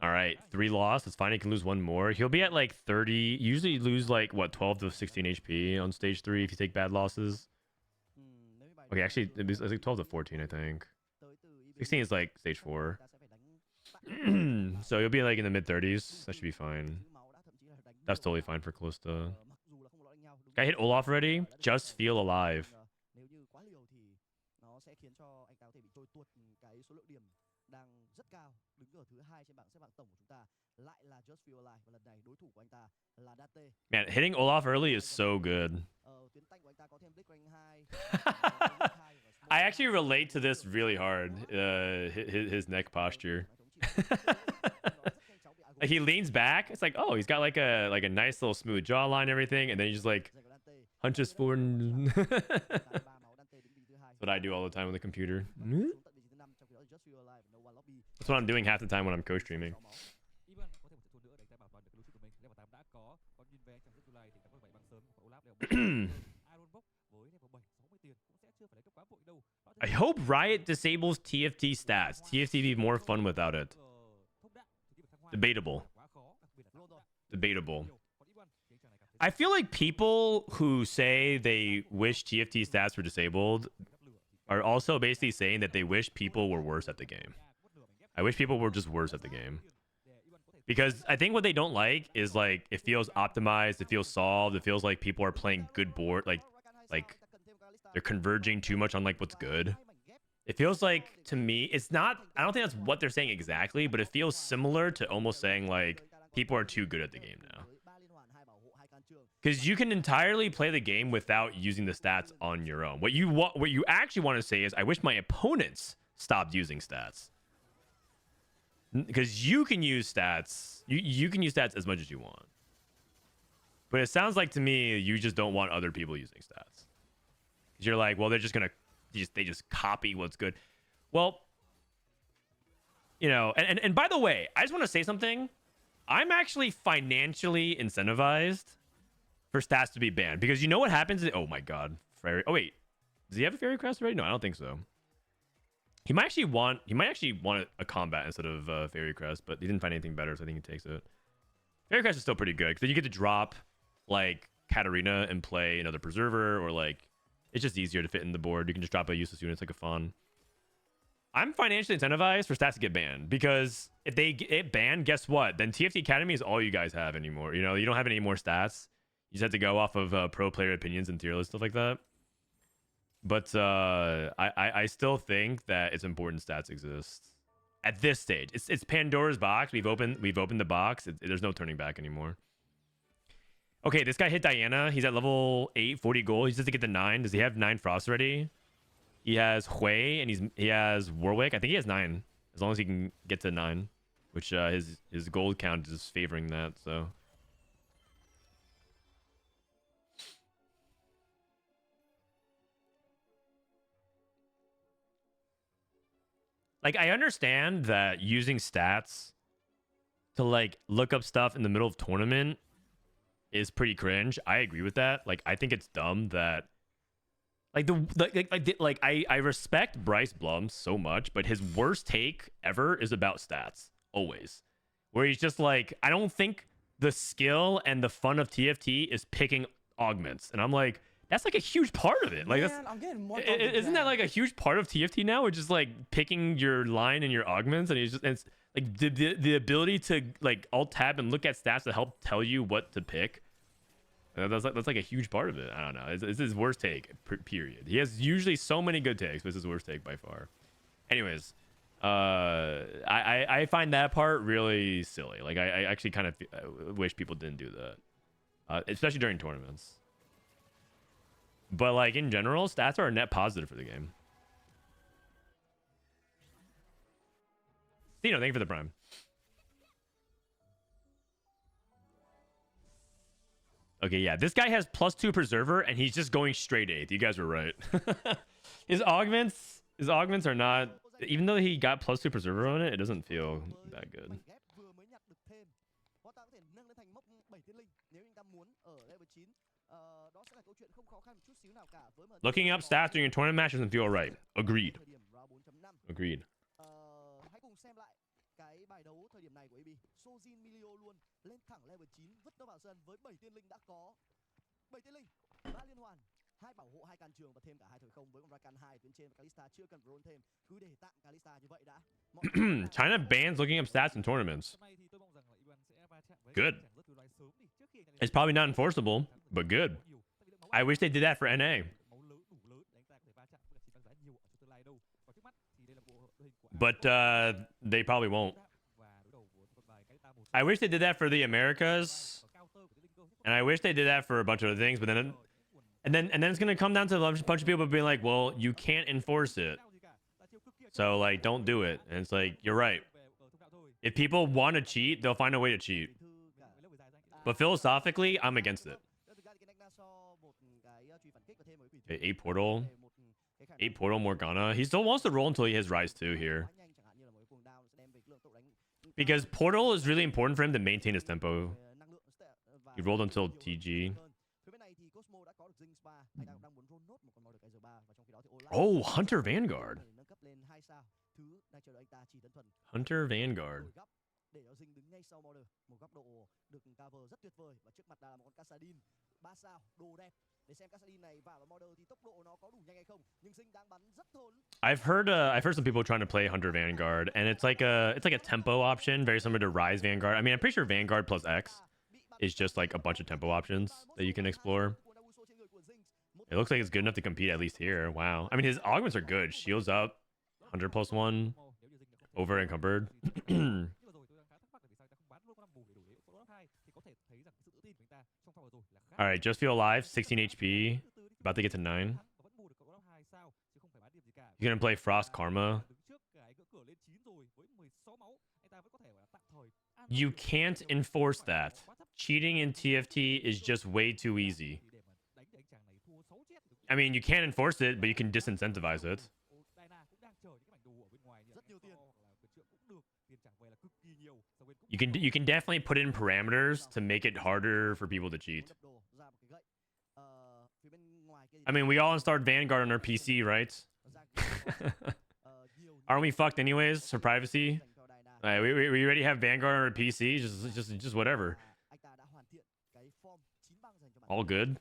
All right, 3 loss. It's fine. He can lose 1 more. He'll be at like 30. Usually you lose like what, 12 to 16 HP on stage 3 if you take bad losses. Okay, actually it's like 12 to 14, I think. 16 is like stage 4. So you'll be like in the mid 30s. That should be fine. That's totally fine for Callista. Guy hit Olaf already. Just feel alive. Man, hitting Olaf early is so good. I actually relate to this really hard. His neck posture. Like he leans back. It's like, oh, he's got like a nice little smooth jawline and everything, and then he just like hunches forward. That's what I do all the time on the computer. That's what I'm doing half the time when I'm co-streaming. I hope Riot disables TFT stats. TFT be more fun without it. Debatable. Debatable. I feel like people who say they wish TFT stats were disabled are also basically saying that they wish people were worse at the game. I wish people were just worse at the game. Because I think what they don't like is like it feels optimized, it feels solved, it feels like people are playing good board, like they're converging too much on like what's good. It feels like, to me, it's not, I don't think that's what they're saying exactly, but it feels similar to almost saying like people are too good at the game now. Because you can entirely play the game without using the stats on your own. What you actually want to say is, I wish my opponents stopped using stats. Because you can use stats. You can use stats as much as you want. But it sounds like to me, you just don't want other people using stats. You're like, well, they're just gonna they just copy what's good. Well, you know, and by the way, I just want to say something. I'm actually financially incentivized for stats to be banned because you know what happens? Oh my god, Fairy. Oh wait, does he have a Fairy Crest already? No, I don't think so. He might actually want a combat instead of Fairy Crest, but he didn't find anything better, so I think he takes it. Fairy Crest is still pretty good because you get to drop like Katarina and play another Preserver, or like it's just easier to fit in the board. You can just drop a useless unit. It's like a fawn. I'm financially incentivized for stats to get banned because if they get banned, guess what? Then TFT Academy is all you guys have anymore. You know, you don't have any more stats. You just have to go off of pro player opinions and tier list stuff like that. But I still think that it's important stats exist at this stage. It's Pandora's box. We've opened the box. There's no turning back anymore. Okay, this guy hit Diana. He's at level 8, 40 gold. He just has to get to 9. Does he have 9 frost already? He has Hui and he has Warwick. I think he has 9 as long as he can get to 9, which his gold count is favoring that. So. Like, I understand that using stats to, like, look up stuff in the middle of tournament is pretty cringe. I agree with that. Like, I think it's dumb that... Like, I respect Bryce Blum so much, but his worst take ever is about stats. Always. Where he's just like, I don't think the skill and the fun of TFT is picking augments. And I'm like... That's like a huge part of it. Like, Man, I'm getting more isn't that like a huge part of TFT now? Which is like picking your line and your augments, and it's like the ability to like alt tab and look at stats to help tell you what to pick. That's like a huge part of it. I don't know. It's his worst take. Period. He has usually so many good takes, but it's his worst take by far. Anyways, I find that part really silly. Like I actually kind of wish people didn't do that, especially during tournaments. But, like, in general, stats are a net positive for the game. Dino, thank you for the prime. Okay, yeah. This guy has +2 Preserver, and he's just going straight 8th. You guys were right. His augments are not... Even though he got +2 Preserver on it, it doesn't feel that good. Looking up stats during a tournament match doesn't feel right. Agreed. Agreed. Hãy cùng xem lại cái bài đấu thời điểm này của AB. Sojin Milio luôn lên thẳng level 9, vứt nó vào sân với 7 tiên linh đã có. 7 tiên linh, 3 liên hoàn, 2 bảo hộ, 2 can trường và thêm cả 2 thời không với con Rakan 2 tuyến trên và Kalista chưa cần roll thêm, cứ để tạm Kalista như vậy đã. China bans looking up stats in tournaments. Good. It's probably not enforceable, but good. I wish they did that for NA. But they probably won't. I wish they did that for the Americas, and I wish they did that for a bunch of other things. But then it's gonna come down to a bunch of people being like, "Well, you can't enforce it, so like, don't do it." And it's like, you're right. If people want to cheat, they'll find a way to cheat. But philosophically, I'm against it. Okay, 8 portal. 8 portal Morgana. He still wants to roll until he has Rise 2 here. Because portal is really important for him to maintain his tempo. He rolled until TG. Oh, Hunter Vanguard. Hunter Vanguard. I've heard some people trying to play Hunter Vanguard, and it's like a tempo option, very similar to Rise Vanguard. I mean, I'm pretty sure Vanguard plus X is just like a bunch of tempo options that you can explore. It looks like it's good enough to compete at least here. Wow. I mean, his augments are good. Shields up, 100+1, over encumbered. All right, just feel alive, 16 HP, about to get to 9. You're gonna play Frost Karma. You can't enforce that. Cheating in TFT is just way too easy. I mean, you can't enforce it, but you can disincentivize it. You can definitely put in parameters to make it harder for people to cheat. I mean, we all installed Vanguard on our PC, right? Aren't we fucked anyways for privacy? We already have Vanguard on our PC. Just whatever. All good.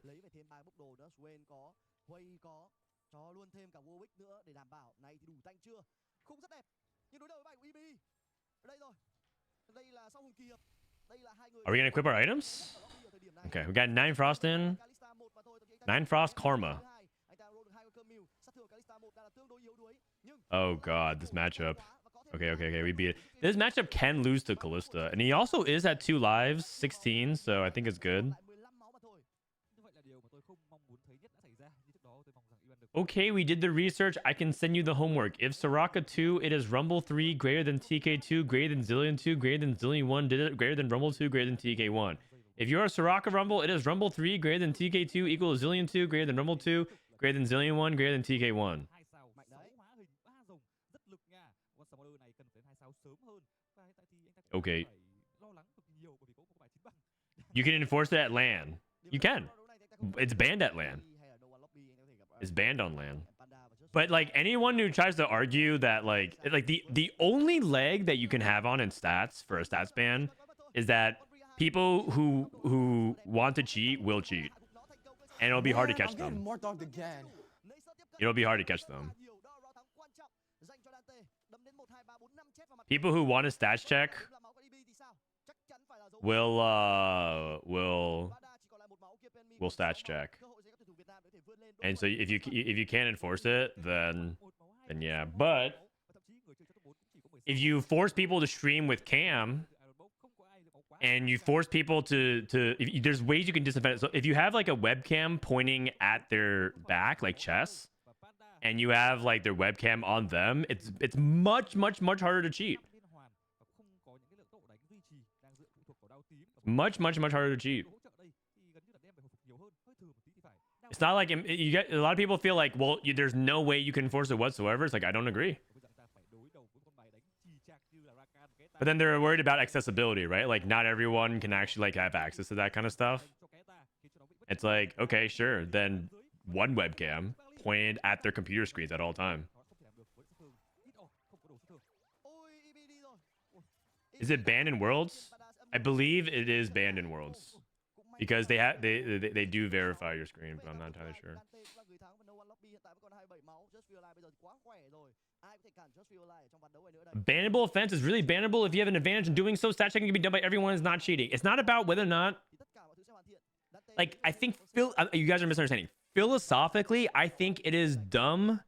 Are we gonna equip our items? Okay, we got 9 Frost in. 9 Frost Karma. Oh god, this matchup. Okay, we beat it. This matchup can lose to Callista, and he also is at 2 lives, 16, so I think it's good. Okay, we did the research. I can send you the homework. If Soraka 2, it is Rumble 3 greater than TK2, greater than Zillion 2, greater than Zillion 1, did it greater than Rumble 2, greater than TK1. If you're a Soraka Rumble, it is Rumble 3 greater than TK2 equals Zillion 2, greater than Rumble 2, greater than Zillion 1, greater than TK1. Okay. You can enforce it at LAN. You can. It's banned at LAN. It's banned on LAN. But like anyone who tries to argue that like the only leg that you can have on in stats for a stats ban is that people who want to cheat will cheat. And it'll be hard to catch them. It'll be hard to catch them. People who want a stats check will stats check. And so if you can't enforce it, then yeah. But if you force people to stream with cam, and you force people there's ways you can disinfect it. So if you have like a webcam pointing at their back, like chess, and you have like their webcam on them, it's much harder to cheat. Much harder to cheat. It's not like you get a lot of people feel like, well, there's no way you can enforce it whatsoever. It's like, I don't agree. But then they're worried about accessibility, right? Like not everyone can actually like have access to that kind of stuff. It's like, okay, sure. Then one webcam pointed at their computer screens at all time. Is it banned in Worlds? I believe it is banned in Worlds. Because they do verify your screen, but I'm not entirely sure. Bannable offense is really bannable if you have an advantage in doing so. Stat checking can be done by everyone is not cheating. It's not about whether or not... Like, I think... You guys are misunderstanding. Philosophically, I think it is dumb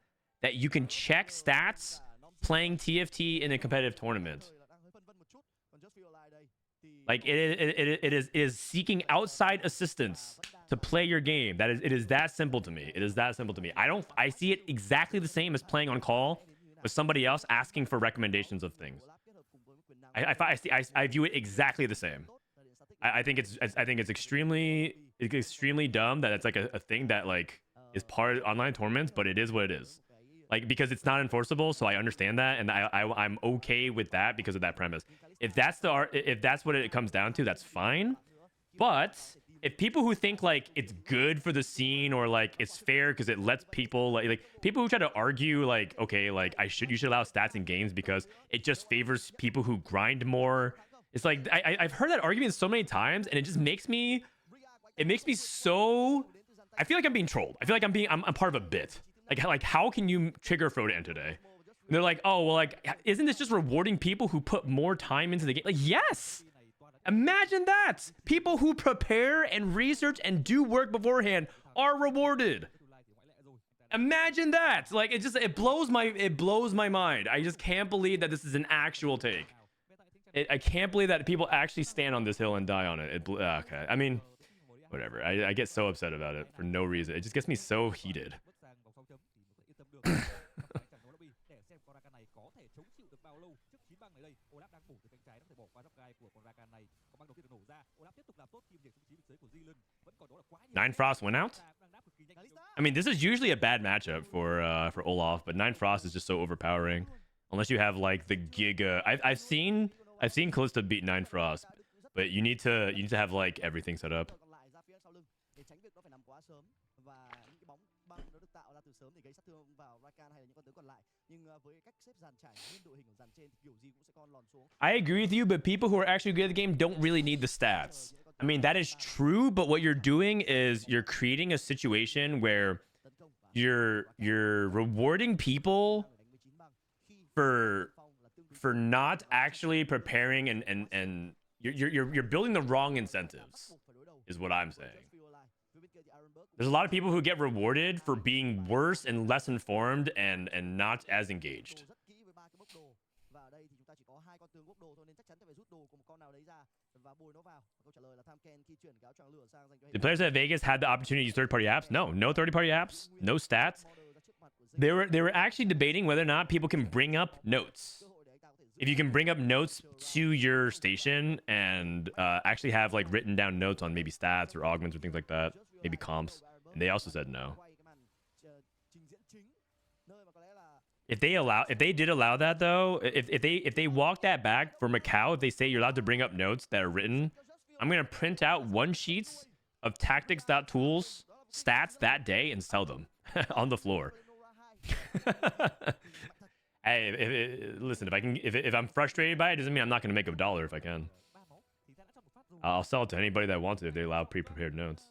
that you can check stats playing TFT in a competitive tournament. Like it is seeking outside assistance to play your game. It is that simple to me. It is that simple to me. I see it exactly the same as playing on call with somebody else asking for recommendations of things. I view it exactly the same. I think it's extremely dumb that it's like a thing that like is part of online tournaments, but it is what it is. Like, because it's not enforceable, so I understand that, and I'm okay with that because of that premise. If that's what it comes down to, that's fine. But if people who think like it's good for the scene or like it's fair because it lets people like people who try to argue like, okay, like you should allow stats in games because it just favors people who grind more. It's like I've heard that argument so many times, and it just makes me so. I feel like I'm being trolled. I feel like I'm part of a bit. Like how can you trigger Frodan today? And they're like, oh, well, like, isn't this just rewarding people who put more time into the game? Like, yes! Imagine that! People who prepare and research and do work beforehand are rewarded. Imagine that! Like, it blows my mind. I just can't believe that this is an actual take. I can't believe that people actually stand on this hill and die on it. Okay, I mean, whatever. I get so upset about it for no reason. It just gets me so heated. Nine Frost went out? I mean, this is usually a bad matchup for Olaf, but 9 Frost is just so overpowering. Unless you have like the Giga. I've seen Callisto beat 9 Frost, but you need to have like everything set up. I agree with you, but people who are actually good at the game don't really need the stats. I mean, that is true, but what you're doing is you're creating a situation where you're rewarding people for not actually preparing, and you're building the wrong incentives, is what I'm saying. There's a lot of people who get rewarded for being worse and less informed and not as engaged. The players at Vegas had the opportunity to use third-party apps? No third-party apps, no stats. They were actually debating whether or not people can bring up notes. If you can bring up notes to your station and actually have like written down notes on maybe stats or augments or things like that, maybe comps, and they also said no. If they did allow that though, if they walk that back for Macau, if they say you're allowed to bring up notes that are written, I'm gonna print out 1 sheets of tactics.tools stats that day and sell them on the floor. Hey, listen, if I'm frustrated by it, doesn't mean I'm not gonna make $1 if I can. I'll sell it to anybody that wants it if they allow pre-prepared notes.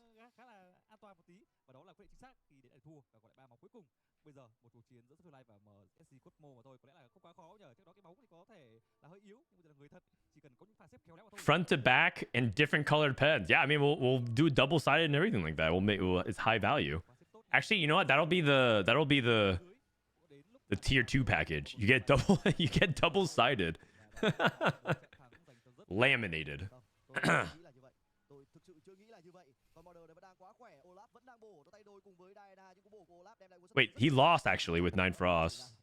Front to back and different colored pens. Yeah, I mean we'll do double-sided and everything like that. It's high value. Actually, you know what? That'll be the tier 2 package. You get double-sided. Laminated. Wait, he lost actually with 9 Frost.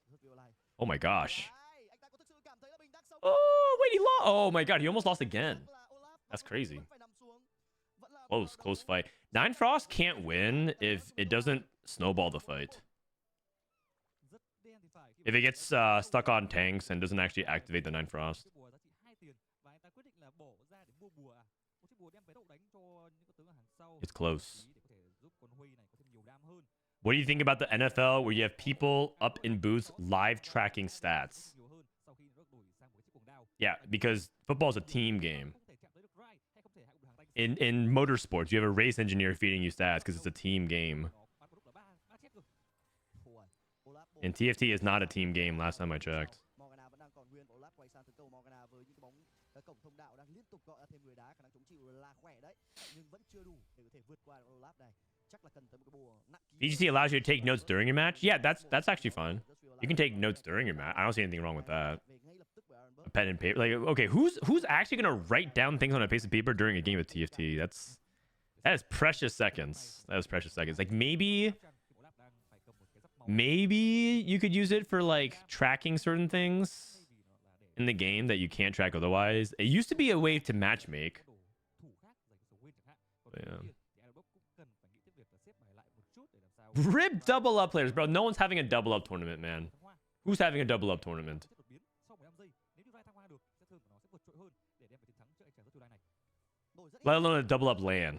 Oh my gosh. Oh, wait, he lost. Oh my god, he almost lost again. That's crazy. Close fight. 9 Frost can't win if it doesn't snowball the fight. If it gets stuck on tanks and doesn't actually activate the 9 Frost. It's close. What do you think about the NFL where you have people up in booths live tracking stats? Yeah, because football is a team game. In motorsports, you have a race engineer feeding you stats because it's a team game. And TFT is not a team game last time I checked. VGC allows you to take notes during your match? Yeah, that's actually fine. You can take notes during your match. I don't see anything wrong with that. A pen and paper. Like, okay, who's actually gonna write down things on a piece of paper during a game of TFT? That is precious seconds. That is precious seconds. Like maybe you could use it for like tracking certain things in the game that you can't track otherwise. It used to be a way to matchmake. But yeah. RIP double up players, bro. No one's having a double up tournament, man. Who's having a double up tournament? Let alone a double up LAN.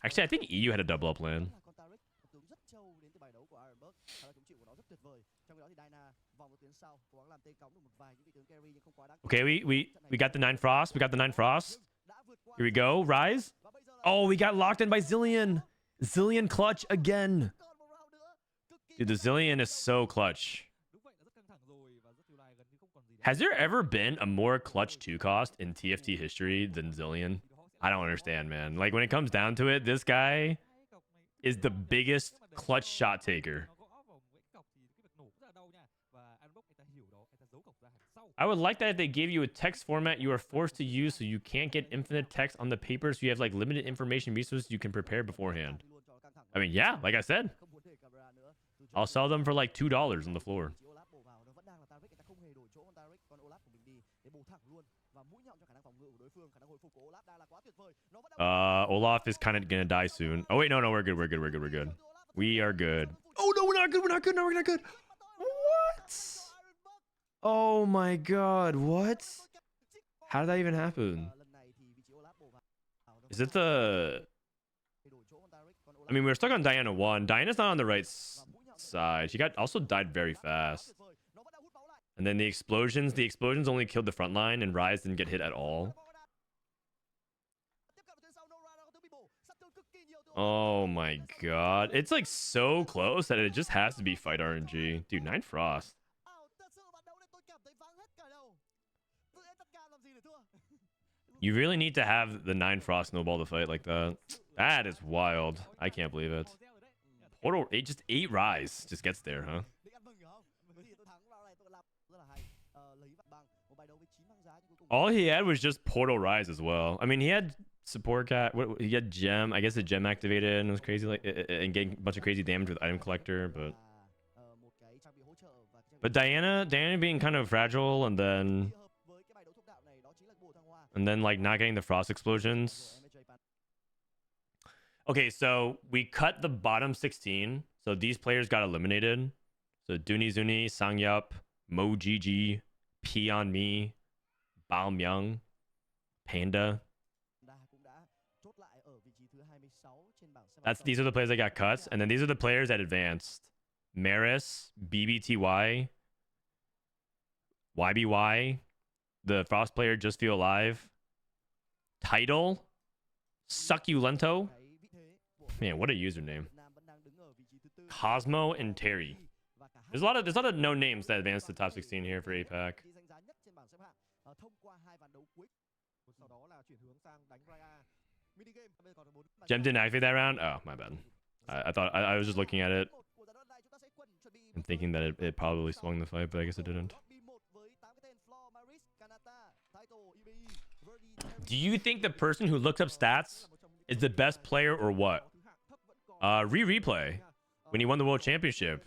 Actually, I think EU had a double up LAN. Okay, we got the 9 Frost. We got the 9 Frost. Here we go. Rise. Oh, we got locked in by Zillion. Zillion clutch again. Dude, the Zillion is so clutch. Has there ever been a more clutch 2 cost in TFT history than Zillion? I don't understand, man. Like, when it comes down to it, this guy is the biggest clutch shot taker. I would like that if they gave you a text format you are forced to use so you can't get infinite text on the paper, so you have like limited information resources you can prepare beforehand. I mean, yeah, like I said, I'll sell them for like $2 on the floor. Olaf is kind of gonna die soon. Oh wait, no, we're good. We are good. Oh no, we're not good. We're not good. No, we're not good. What? Oh my god, what? How did that even happen? Is it the... I mean, we were stuck on Diana 1. Diana's not on the right side. She also died very fast. And then the explosions only killed the front line, and Ryze didn't get hit at all. Oh my god. It's like so close that it just has to be fight RNG. Dude, 9 Frost. You really need to have the 9 Frost snowball to fight like that. That is wild. I can't believe it. Portal 8, just 8 Ryze just gets there, huh? All he had was just Portal Ryze as well. I mean, he had support cat. He had gem. I guess the gem activated and was crazy, like, and getting a bunch of crazy damage with item collector. But Diana being kind of fragile, and then like not getting the frost explosions. Okay, so we cut the bottom 16. So these players got eliminated. So Dunizuni, Sangyup, MoGG, Peon Me, Bao Myung, Panda. These are the players that got cuts, and then these are the players that advanced. Maris, BBTY, YBY, the Frost player Just Feel Alive, Title, Succulento. Man, what a username. Cosmo and Terry. There's a lot of known names that advanced to top 16 here for APAC. Gem didn't activate that round? Oh, my bad. I thought I was just looking at it and thinking that it probably swung the fight, but I guess it didn't. Do you think the person who looks up stats is the best player or what? Replay. When he won the world championship,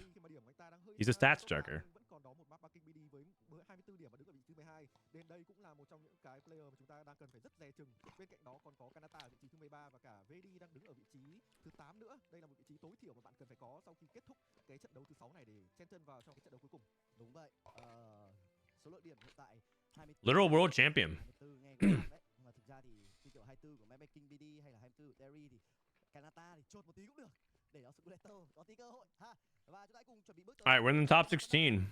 he's a stats checker. Literal world champion. All right, we're in the top 16.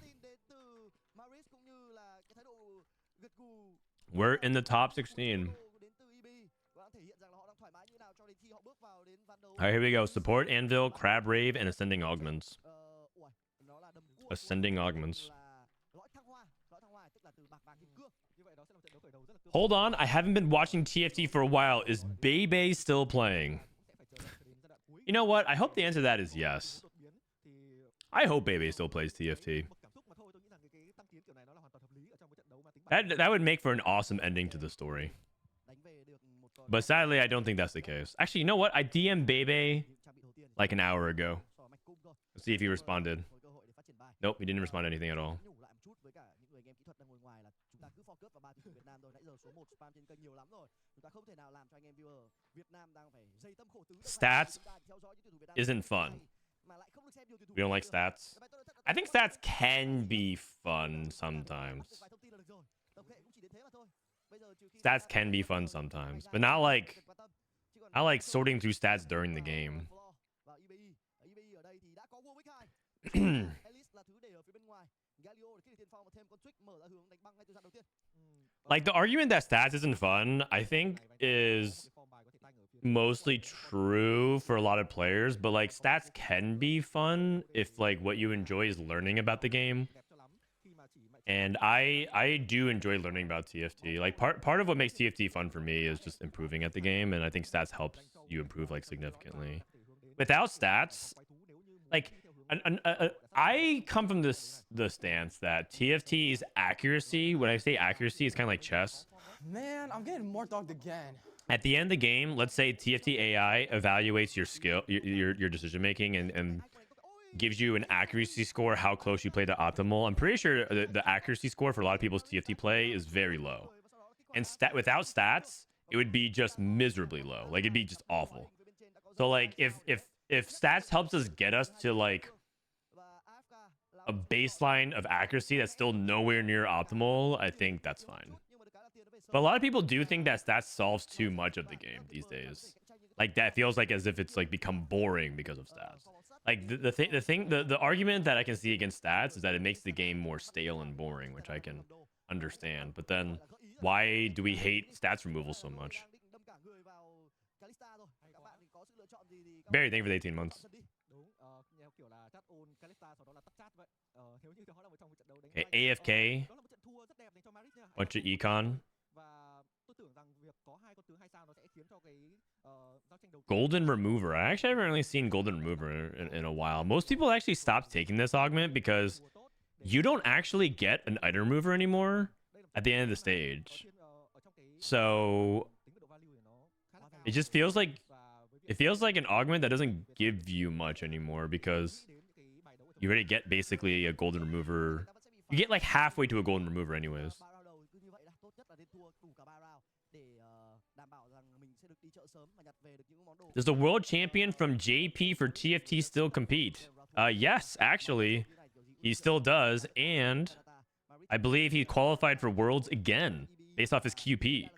We're in the top 16. All right, here we go. Support, Anvil, Crab Rave, and Ascending Augments. Ascending Augments. Hold on, I haven't been watching TFT for a while. Is Bebe still playing? You know what? I hope the answer to that is yes. I hope Bebe still plays TFT. That would make for an awesome ending to the story. But sadly, I don't think that's the case. Actually, you know what? I DM'd Bebe like an hour ago. Let's see if he responded. Nope, he didn't respond to anything at all. Stats isn't fun. We don't like stats. I think stats can be fun sometimes. Stats can be fun sometimes, but not like sorting through stats during the game. Like, the argument that stats isn't fun, I think, is mostly true for a lot of players, but like stats can be fun if like what you enjoy is learning about the game. And I do enjoy learning about TFT. Like part of what makes TFT fun for me is just improving at the game, and I think stats helps you improve like significantly. Without stats, like I come from the stance that TFT's accuracy, when I say accuracy, it's kind of like chess. Man, I'm getting more dogged again. At the end of the game, let's say TFT AI evaluates your skill, your decision making, and gives you an accuracy score, how close you play to optimal. I'm pretty sure the accuracy score for a lot of people's TFT play is very low. And without stats, it would be just miserably low. Like, it'd be just awful. So like if if stats helps us get us to like a baseline of accuracy that's still nowhere near optimal, I think that's fine. But a lot of people do think that stats solves too much of the game these days. Like that feels like as if it's like become boring because of stats. Like the argument that I can see against stats is that it makes the game more stale and boring, which I can understand. But then why do we hate stats removal so much? Barry, thank you for the 18 months. Okay, AFK. Bunch of econ. Golden Remover. I actually haven't really seen Golden Remover in a while. Most people actually stopped taking this augment because you don't actually get an item remover anymore at the end of the stage. So it just feels like an augment that doesn't give you much anymore because you already get basically a golden remover. You get like halfway to a golden remover anyways. Does the world champion from JP for TFT still compete? Yes, actually, he still does, and I believe he qualified for Worlds again based off his QP.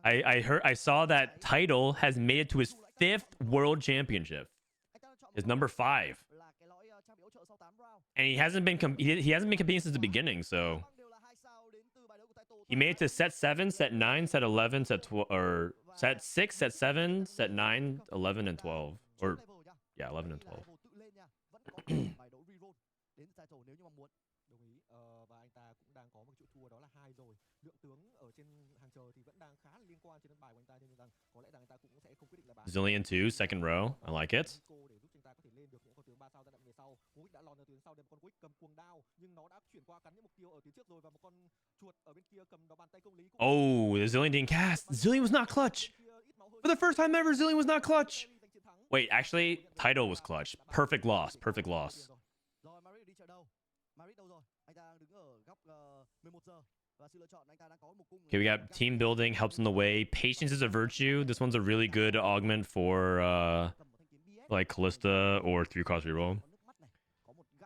I saw that title has made it to his 5th World Championship. His number 5, and he hasn't been competing since the beginning. So he made it to set 7, set 9, set 11, set 12, or set 6, set 7, set 9, 11, and 12. Or yeah, 11 and 12. Zillion 2, second row. I like it. Oh, the Zillion didn't cast. Zillion was not clutch. For the first time ever, Zillion was not clutch. Wait, actually, title was clutch. Perfect loss. Perfect loss. Okay, we got team building, helps in the way. Patience is a virtue. This one's a really good augment for like Callista or 3-cross reroll.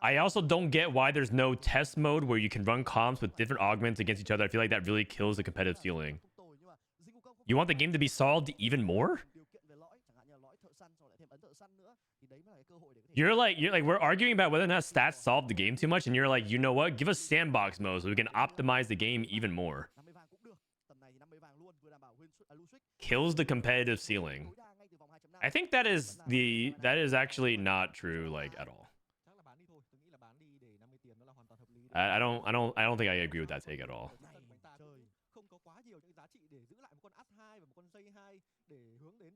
I also don't get why there's no test mode where you can run comps with different augments against each other. I feel like that really kills the competitive ceiling. You want the game to be solved even more? You're like we're arguing about whether or not stats solve the game too much, and you're like, you know what? Give us sandbox mode so we can optimize the game even more. Kills the competitive ceiling. I think that is actually not true, like, at all. I don't think I agree with that take at all.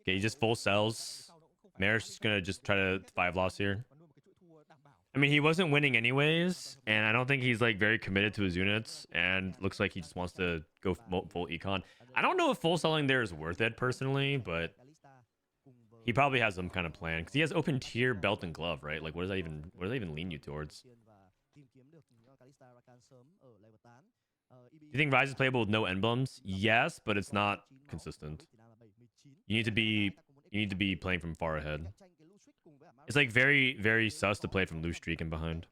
Okay, he just full sells. Marish is gonna just try to 5 loss here. I mean, he wasn't winning anyways, and I don't think he's like very committed to his units, and looks like he just wants to go full econ. I don't know if full selling there is worth it personally, but he probably has some kind of plan because he has open tier, belt, and glove, right? Like, what does that even lean you towards? Do you think Rise is playable with no emblems? Yes, but it's not consistent. You need to be playing from far ahead. It's like very, very sus to play from loose streak and behind.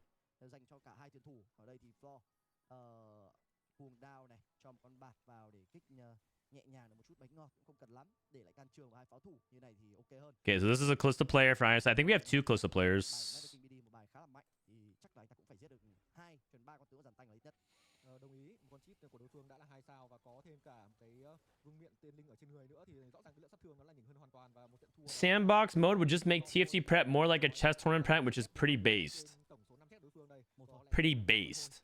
Okay, so this is a Callista player for IS. I think we have 2 Callista players. Sandbox mode would just make TFT prep more like a chess tournament prep, which is pretty based. Pretty based.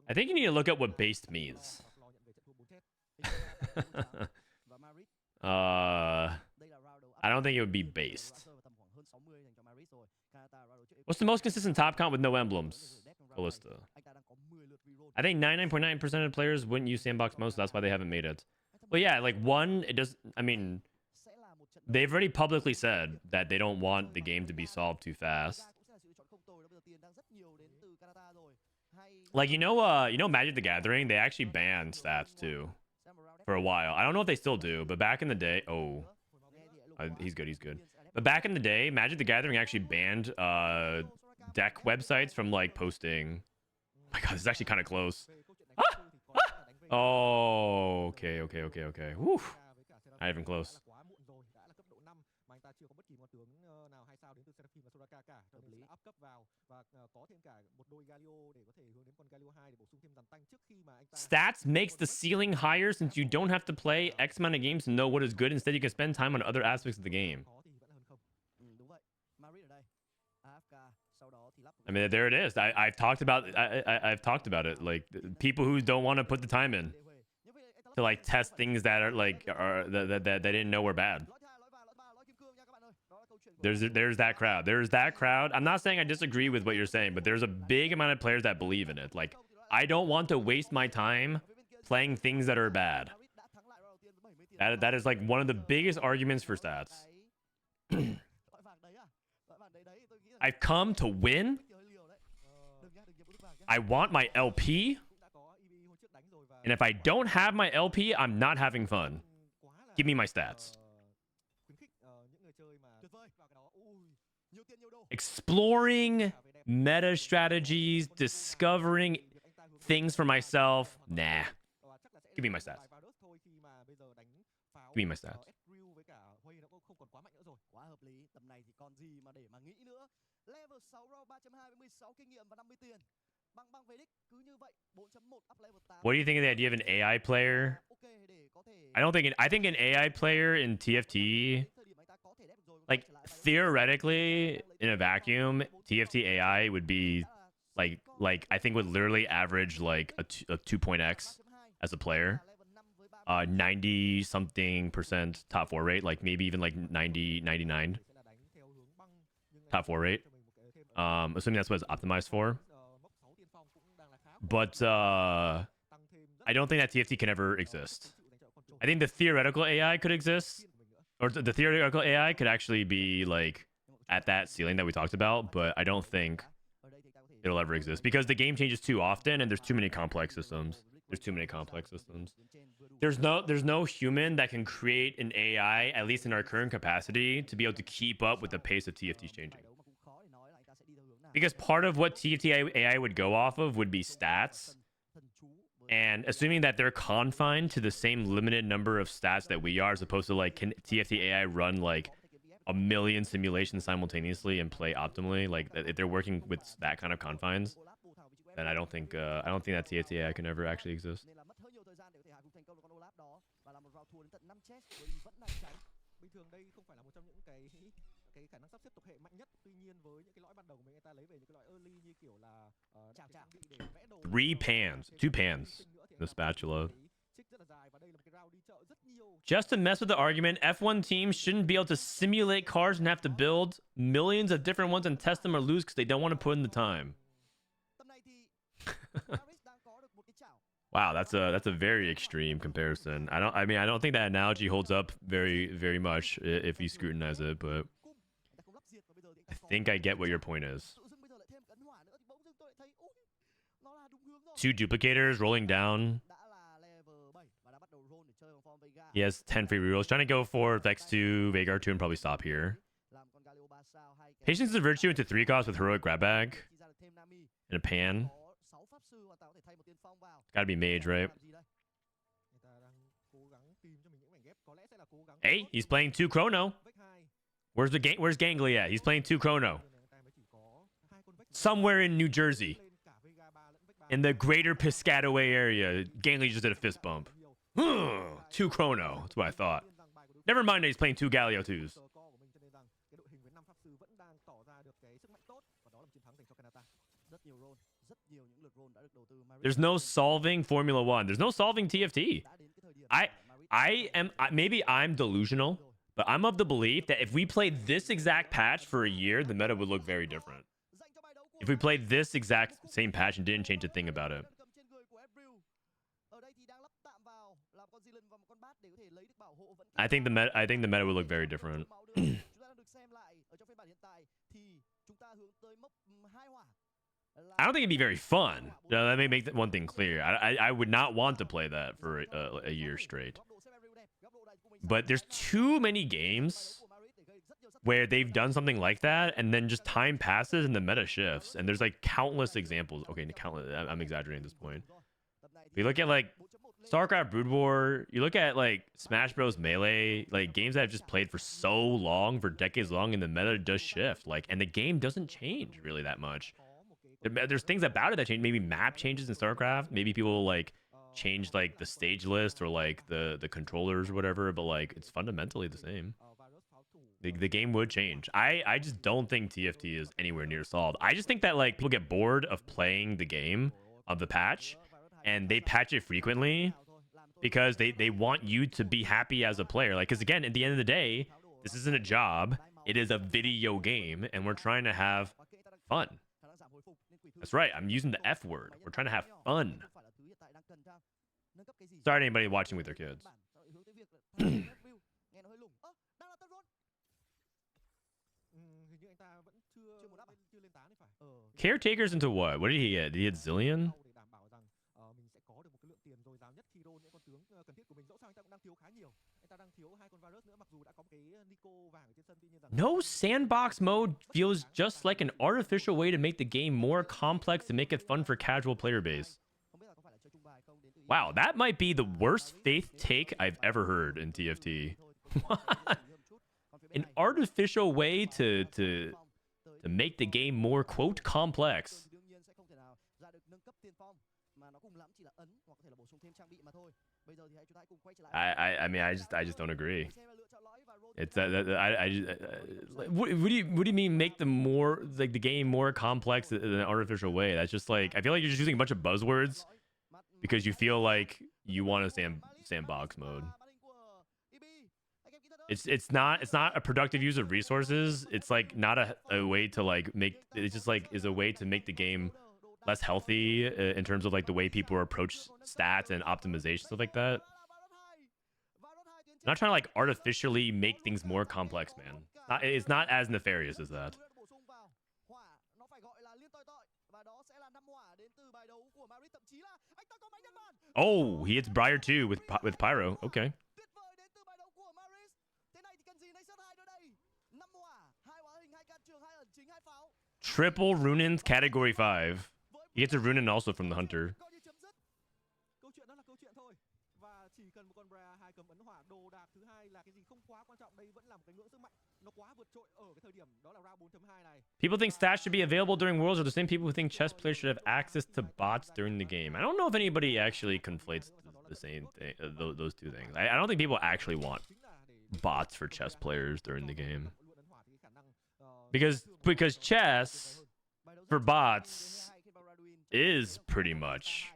I think you need to look at what based means. I don't think it would be based. What's the most consistent top count with no emblems? Callista. I think 99.9% of players wouldn't use sandbox mode, so that's why they haven't made it. Well, yeah, like one, it does. I mean, they've already publicly said that they don't want the game to be solved too fast. Like, you know, Magic the Gathering, they actually banned stats too for a while. I don't know if they still do, but back in the day, oh, He's good. He's good. But back in the day, Magic the Gathering actually banned deck websites from like posting. Oh my God, this is actually kind of close. Oh, okay. Whew. Not even close. Stats makes the ceiling higher since you don't have to play X amount of games to know what is good. Instead, you can spend time on other aspects of the game. I mean, there it is. I've talked about I've talked about it. Like people who don't want to put the time in to like test things that are like that they didn't know were bad. There's that crowd. There's that crowd. I'm not saying I disagree with what you're saying, but there's a big amount of players that believe in it. Like I don't want to waste my time playing things that are bad. That is like one of the biggest arguments for stats. I've come to win. I want my LP. And if I don't have my LP, I'm not having fun. Give me my stats. Exploring meta strategies, discovering things for myself. Nah. Give me my stats. Give me my stats. What do you think of the idea of an AI player? I think an AI player in TFT, like theoretically in a vacuum, TFT AI would be like I think would literally average like a 2.x as a player. 90 something % top 4 rate, like maybe even like 90, 99 top 4 rate. Assuming that's what it's optimized for. But I don't think that TFT can ever exist. I think the theoretical AI could exist, or the theoretical AI could actually be like at that ceiling that we talked about, but I don't think it'll ever exist because the game changes too often and there's too many complex systems. There's no human that can create an AI, at least in our current capacity, to be able to keep up with the pace of TFTs changing. Because part of what TFT AI would go off of would be stats. And assuming that they're confined to the same limited number of stats that we are, as opposed to like, can TFT AI run like a million simulations simultaneously and play optimally? Like if they're working with that kind of confines, then I don't think that TFT AI can ever actually exist. Three pans, 2 pans, the spatula. Just to mess with the argument, F1 teams shouldn't be able to simulate cars and have to build millions of different ones and test them or lose because they don't want to put in the time. Wow, that's a very extreme comparison. I don't think that analogy holds up very much if you scrutinize it, but I think I get what your point is. 2 duplicators rolling down. He has 10 free rerolls. Trying to go for Vex 2, Vagar 2, and probably stop here. Patience is a virtue into 3 costs with heroic grab bag and a pan. Gotta be mage, right? Hey, he's playing 2 chrono. Where's Gangly at? He's playing 2 chrono. Somewhere in New Jersey. In the greater Piscataway area. Gangly just did a fist bump. 2 chrono. That's what I thought. Never mind that he's playing 2 Galio 2s. There's no solving Formula 1. There's no solving TFT. Maybe I'm delusional, but I'm of the belief that if we played this exact patch for a year, the meta would look very different. If we played this exact same patch and didn't change a thing about it. I think the meta would look very different. I don't think it'd be very fun. Let me make that one thing clear. I would not want to play that for a year straight. But there's too many games where they've done something like that, and then just time passes and the meta shifts. And there's like countless examples. Okay, countless. I'm exaggerating at this point. If you look at like StarCraft Brood War, you look at like Smash Bros. Melee, like games that I've just played for so long, for decades long, and the meta does shift. Like, and the game doesn't change really that much. There's things about it that change. Maybe map changes in StarCraft. Maybe people like change like the stage list or like the controllers or whatever. But like, it's fundamentally the same. The game would change. I just don't think TFT is anywhere near solved. I just think that like people get bored of playing the game of the patch, and they patch it frequently because they want you to be happy as a player. Like, because again, at the end of the day, this isn't a job. It is a video game, and we're trying to have fun. That's right. I'm using the F word. We're trying to have fun. Sorry to anybody watching with their kids. Caretakers into what? What did he get? Did he get Zillion? No, sandbox mode feels just like an artificial way to make the game more complex to make it fun for casual player base. Wow, that might be the worst faith take I've ever heard in TFT. What? An artificial way to make the game more, quote, complex. I mean, I just don't agree. It's what do you mean make the more like the game more complex in an artificial way? That's just like, I feel like you're just using a bunch of buzzwords because you feel like you want a sandbox mode. It's not a productive use of resources. It's like not a way to like make, it's just like is a way to make the game less healthy in terms of like the way people approach stats and optimization, stuff like that. I'm not trying to like artificially make things more complex, man. It's not as nefarious as that. Oh, he hits Briar too with Pyro. Okay. Triple Runins category 5. He gets a Runin also from the Hunter. People think stats should be available during Worlds are the same people who think chess players should have access to bots during the game. I don't know if anybody actually conflates the same thing, those two things. I don't think people actually want bots for chess players during the game. Because chess for bots is pretty much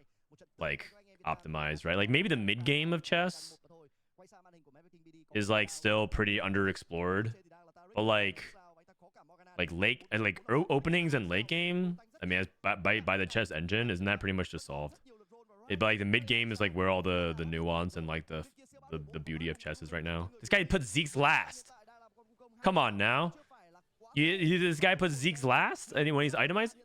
like optimized, right? Like maybe the mid game of chess is like still pretty underexplored, but like late and like openings and late game, I mean, by the chess engine, isn't that pretty much just solved? But like the mid game is like where all the nuance and like the beauty of chess is right now. This guy puts Zeke's last. Come on now. This guy puts Zeke's last and when he's itemized.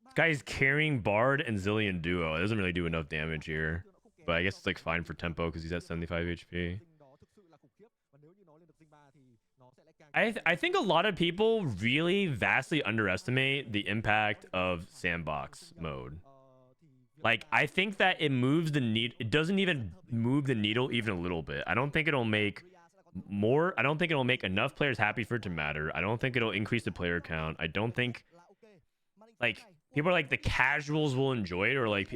This guy's carrying Bard and Zillion duo. It doesn't really do enough damage here, but I guess it's like fine for tempo because he's at 75 HP. I think a lot of people really vastly underestimate the impact of sandbox mode. Like, I think that it moves the needle. It doesn't even move the needle even a little bit. I don't think it'll make more. I don't think it'll make enough players happy for it to matter. I don't think it'll increase the player count. I don't think like people are like the casuals will enjoy it or like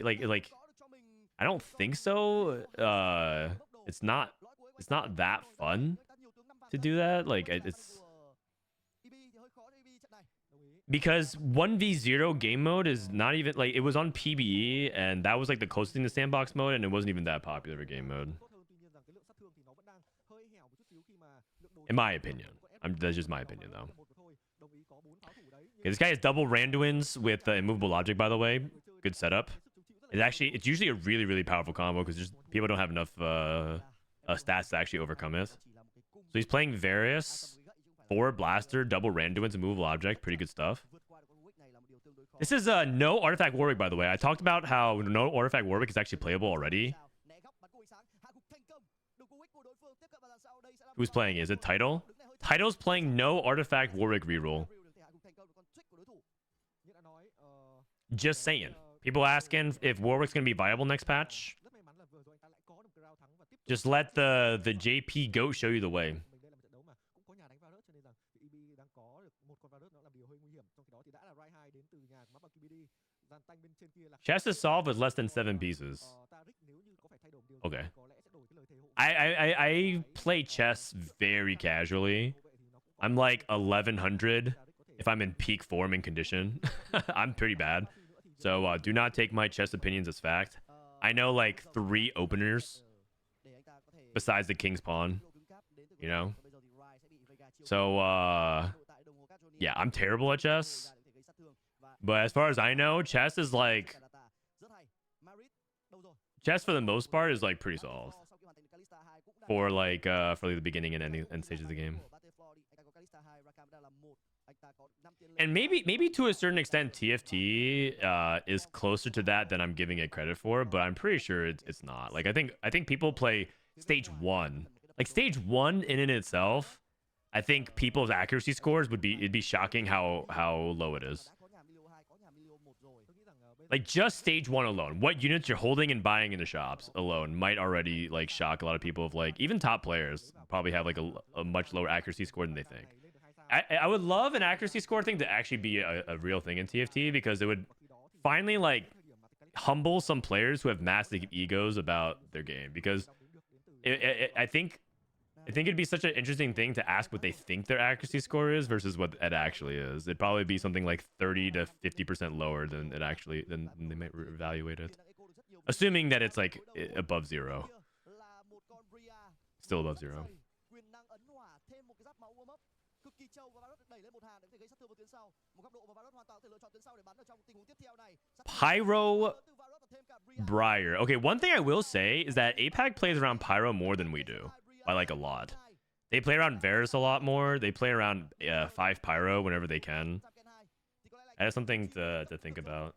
I don't think so. It's not that fun to do that. Like it's because 1v0 game mode is not even like it was on PBE and that was like the closest thing to sandbox mode and it wasn't even that popular for game mode. In my opinion. That's just my opinion though. Okay, this guy has double Randuins with immovable logic, by the way. Good setup. It's usually a really, really powerful combo because just people don't have enough stats to actually overcome it. So he's playing Varus. 4 blaster, double Randuin's a movable object. Pretty good stuff. This is no artifact Warwick, by the way. I talked about how no artifact Warwick is actually playable already. Who's playing? Is it Title? Title's playing no artifact Warwick reroll. Just saying. People asking if Warwick's gonna be viable next patch. Just let the JP GOAT show you the way. Chess is solved with less than 7 pieces. Okay. I play chess very casually. I'm like 1100 if I'm in peak form and condition. I'm pretty bad. So do not take my chess opinions as fact. I know like 3 openers besides the king's pawn, you know? So yeah, I'm terrible at chess. But as far as I know, chess is like... Chess for the most part is like pretty solid. For like the beginning and end stages of the game. And maybe to a certain extent TFT is closer to that than I'm giving it credit for, but I'm pretty sure it's not. Like I think people play stage 1. Like stage 1 in itself, I think people's accuracy scores it'd be shocking how low it is. Like just stage 1 alone, what units you're holding and buying in the shops alone might already like shock a lot of people. Of like even top players probably have like a much lower accuracy score than they think. I would love an accuracy score thing to actually be a real thing in TFT, because it would finally like humble some players who have massive egos about their game. Because I think it'd be such an interesting thing to ask what they think their accuracy score is versus what it actually is. It'd probably be something like 30 to 50% lower than it actually than they might evaluate it, assuming that it's like above 0, still above 0. Pyro Briar. Okay, one thing I will say is that APAC plays around Pyro more than we do, by like a lot. They play around Varus a lot more. They play around 5 Pyro whenever they can. That's something to think about.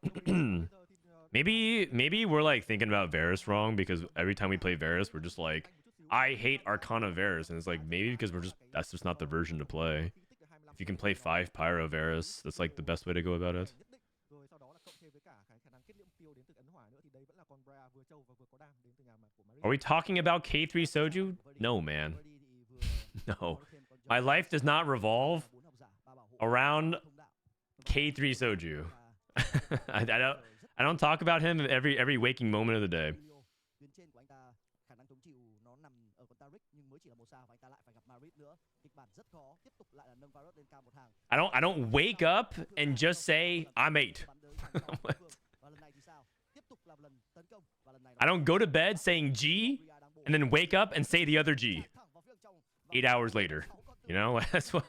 maybe we're like thinking about Varus wrong, because every time we play Varus, we're just like, I hate Arcana Varus, and it's like maybe because that's just not the version to play. If you can play 5 Pyro Varus, that's like the best way to go about it. Are we talking about K3 Soju? No, man. No. My life does not revolve around K3 Soju. I don't talk about him every waking moment of the day. I don't wake up and just say I'm 8. I don't go to bed saying G and then wake up and say the other G 8 hours later. You know, that's what.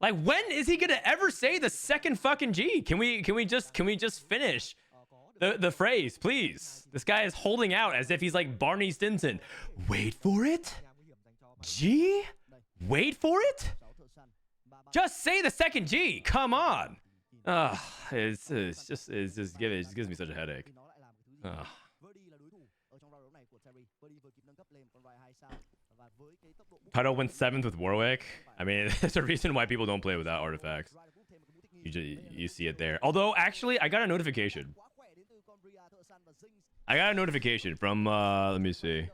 Like, when is he gonna ever say the second fucking G? Can we just finish the phrase, please? This guy is holding out as if he's like Barney Stinson. Wait for it. G? Wait for it? Just say the second G. Come on. It just gives me such a headache. Title went 7th with Warwick. I mean, there's a reason why people don't play without artifacts. You see it there. Although, actually, I got a notification. From, let me see.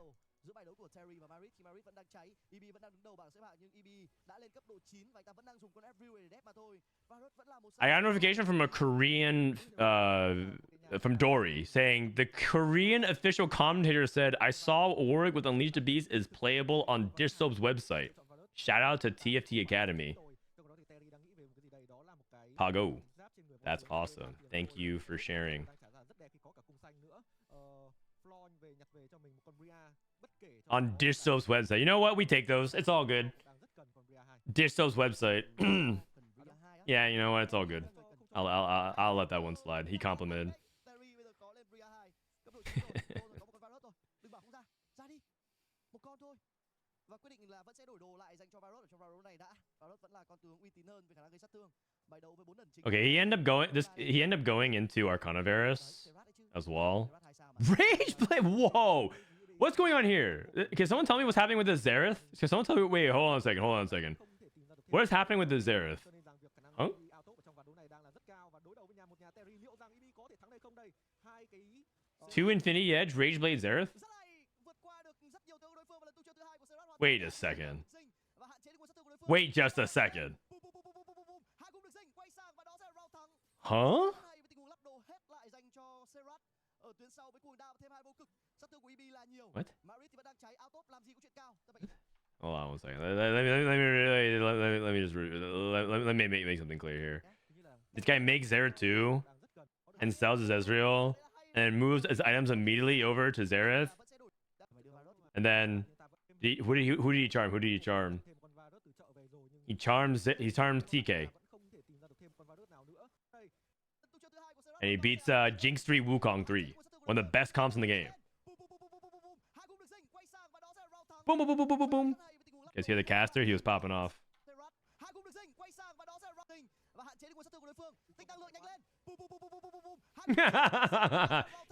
I got a notification from a Korean, from Dory, saying the Korean official commentator said, I saw Warwick with Unleash the Beast is playable on Dish Soap's website. Shout out to TFT Academy. Pago. That's awesome. Thank you for sharing. On Dish Soap's website. You know what? We take those. It's all good. Dish Soap's website. Yeah, you know what? It's all good. I'll let that one slide. He complimented. Và quyết định là vẫn sẽ đổi đồ lại dành cho Varus ở trong round này đã. Varus vẫn là con tướng uy tín hơn về khả năng gây sát thương. Bài đấu với 4 lần chính. Okay, he ended up going into Arcanavirus as well. Rage Blade. Whoa. What's going on here? Can someone tell me what's happening with the Xerath? Can someone tell me? Wait, hold on a second. What is happening with the Xerath? Huh? Two Infinity Edge, Rage Blade Xerath? Wait a second. Wait just a second. Huh? What? Hold on one second. Let me make something clear here. This guy makes Xerath 2 and sells his Ezreal and moves his items immediately over to Xerath. And then who did he charm? He charms TK. And he beats Jinx 3 Wukong 3. One of the best comps in the game. Boom, boom, boom, boom, boom, boom, boom. You guys hear the caster? He was popping off.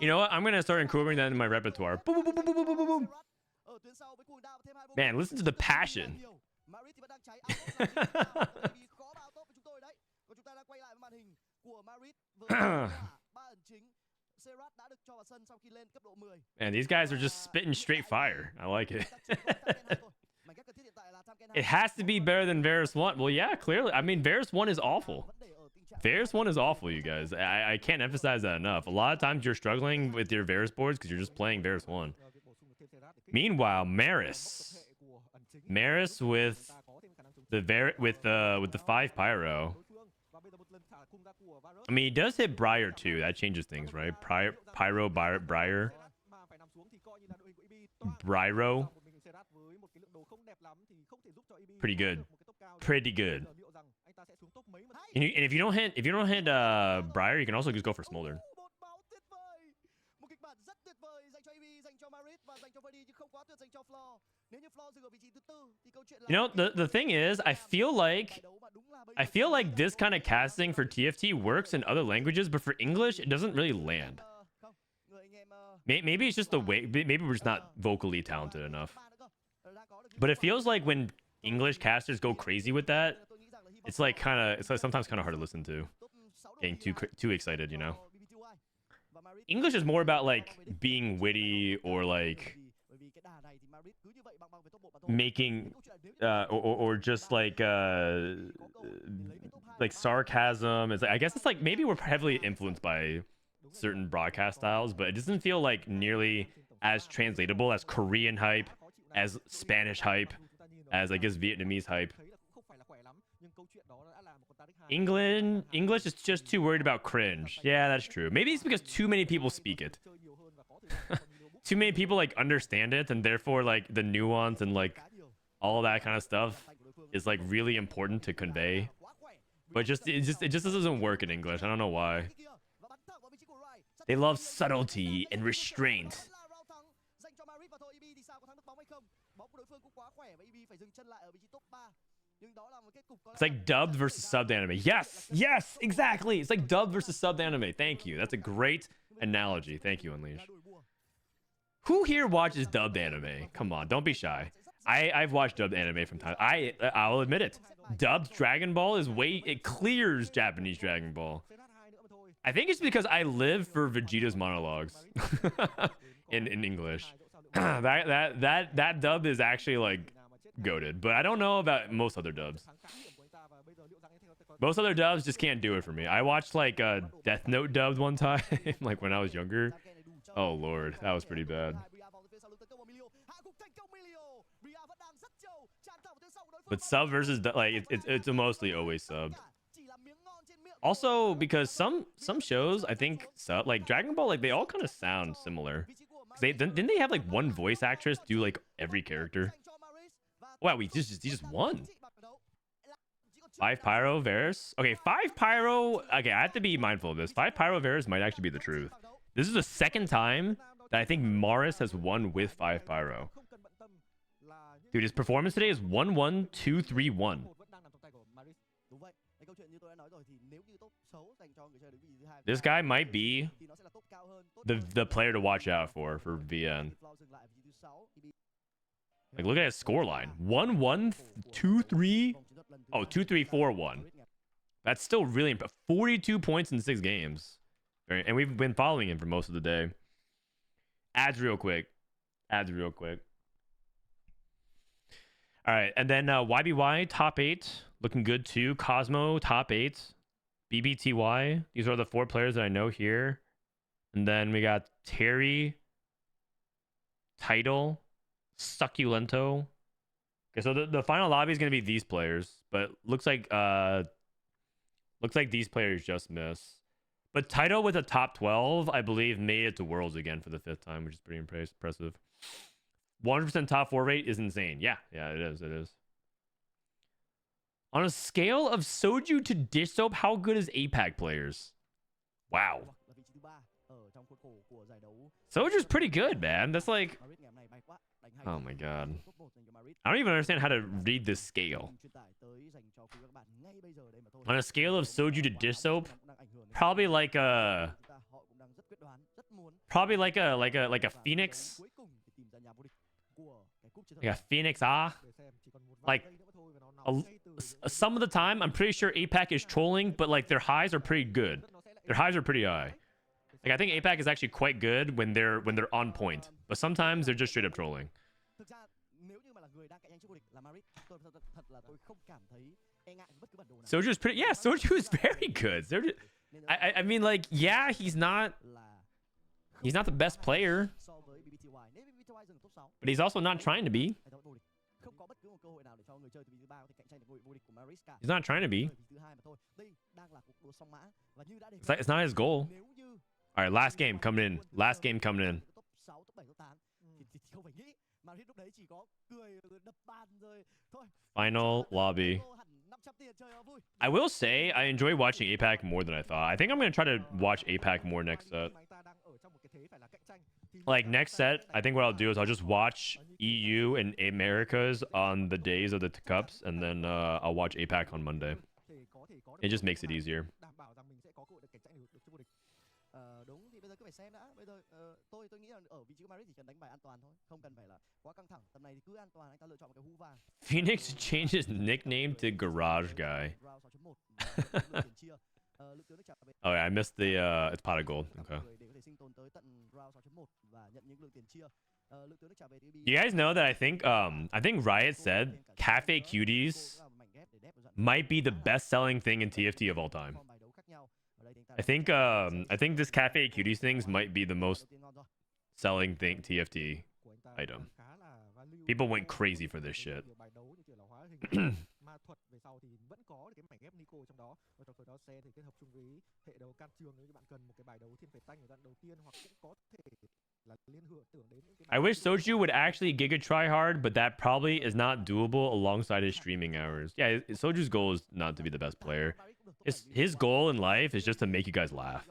You know what? I'm going to start incorporating that in my repertoire. Boom, boom, boom, boom, boom, boom, boom, boom. Man, listen to the passion. Man, these guys are just spitting straight fire. I like it. It has to be better than Varus 1. Well, yeah, clearly. I mean, Varus 1 is awful. Varus 1 is awful, you guys. I can't emphasize that enough. A lot of times you're struggling with your Varus boards because you're just playing Varus 1. Meanwhile, Maris with the 5 Pyro. I mean, he does hit Briar too. That changes things, right? Pyro, Briar. Bryro. Pretty good. And if you don't hit Briar, you can also just go for Smolder. You know, the thing is, I feel like this kind of casting for TFT works in other languages, but for English, it doesn't really land. Maybe it's just the way. Maybe we're just not vocally talented enough. But it feels like when English casters go crazy with that, it's like sometimes kind of hard to listen to. Getting too excited, you know. English is more about like being witty or like making or just like sarcasm. It's like, I guess it's like maybe we're heavily influenced by certain broadcast styles, but it doesn't feel like nearly as translatable as Korean hype, as Spanish hype, as I guess Vietnamese hype. English is just too worried about cringe. Yeah, that's true. Maybe it's because too many people speak it. Too many people like understand it, and therefore like the nuance and like all that kind of stuff is like really important to convey. But it just doesn't work in English. I don't know why. They love subtlety and restraint. It's like dubbed versus subbed anime. Yes, exactly. It's like dubbed versus subbed anime. Thank you. That's a great analogy. Thank you, Unleash. Who here watches dubbed anime? Come on, don't be shy. I've watched dubbed anime from time. I'll admit it. Dubbed Dragon Ball it clears Japanese Dragon Ball. I think it's because I live for Vegeta's monologues in English. that dub is actually like goated, but I don't know about most other dubs. Most other dubs just can't do it for me. I watched like Death Note dubbed one time, like when I was younger. Oh lord, that was pretty bad. But sub versus like it's mostly always subbed. Also, because some shows I think sub like Dragon Ball, like they all kind of sound similar. Didn't they have like one voice actress do like every character? Wow, he just won. 5 Pyro Varus. Okay, 5 Pyro. Okay, I have to be mindful of this. 5 Pyro Varus might actually be the truth. This is the second time that I think Morris has won with 5 Pyro. Dude, his performance today is 1-1-2-3-1. This guy might be the player to watch out for VN. Like, look at his scoreline. 1-1-2-3. Oh, 2-3-4-1. That's still really impressive. 42 points in 6 games. And we've been following him for most of the day. Ads real quick. Ads real quick. All right. And then YBY, top 8. Looking good too. Cosmo, top 8. BBTY. These are the 4 players that I know here. And then we got Terry. Title. Succulento. Okay, so the final lobby is going to be these players. But looks like these players just miss. But Title with a top 12, I believe, made it to Worlds again for the 5th time, which is pretty impressive. 100% top 4 rate is insane. Yeah, it is. It is. On a scale of Soju to Dish Soap, how good is APAC players? Wow. Soju's pretty good, man. That's like... Oh my god. I don't even understand how to read this scale. On a scale of Soju to Dish Soap, probably like a Phoenix. Like a Phoenix Like some of the time, I'm pretty sure APAC is trolling, but like their highs are pretty good. Their highs are pretty high. Like I think APAC is actually quite good when they're on point, but sometimes they're just straight up trolling. Soju is pretty. Yeah, Soju is very good. I mean, like, yeah, he's not the best player, but he's also not trying to be. He's not trying to be. It's not his goal. All right, last game coming in. Last game coming in. Final lobby. I will say I enjoy watching APAC more than I thought. I think I'm going to try to watch APAC more next set. Like next set, I think what I'll do is I'll just watch EU and Americas on the days of the cups, and then I'll watch APAC on Monday. It just makes it easier. Phoenix changed his nickname to Garage Guy. Oh yeah, I missed the it's pot of gold. Okay. You guys know that I think Riot said Cafe Cuties might be the best selling thing in TFT of all time. I think this Cafe Cuties things might be the most selling thing TFT item. People went crazy for this shit. I wish Soju would actually Giga try hard, but that probably is not doable alongside his streaming hours. Yeah, Soju's goal is not to be the best player. His goal in life is just to make you guys laugh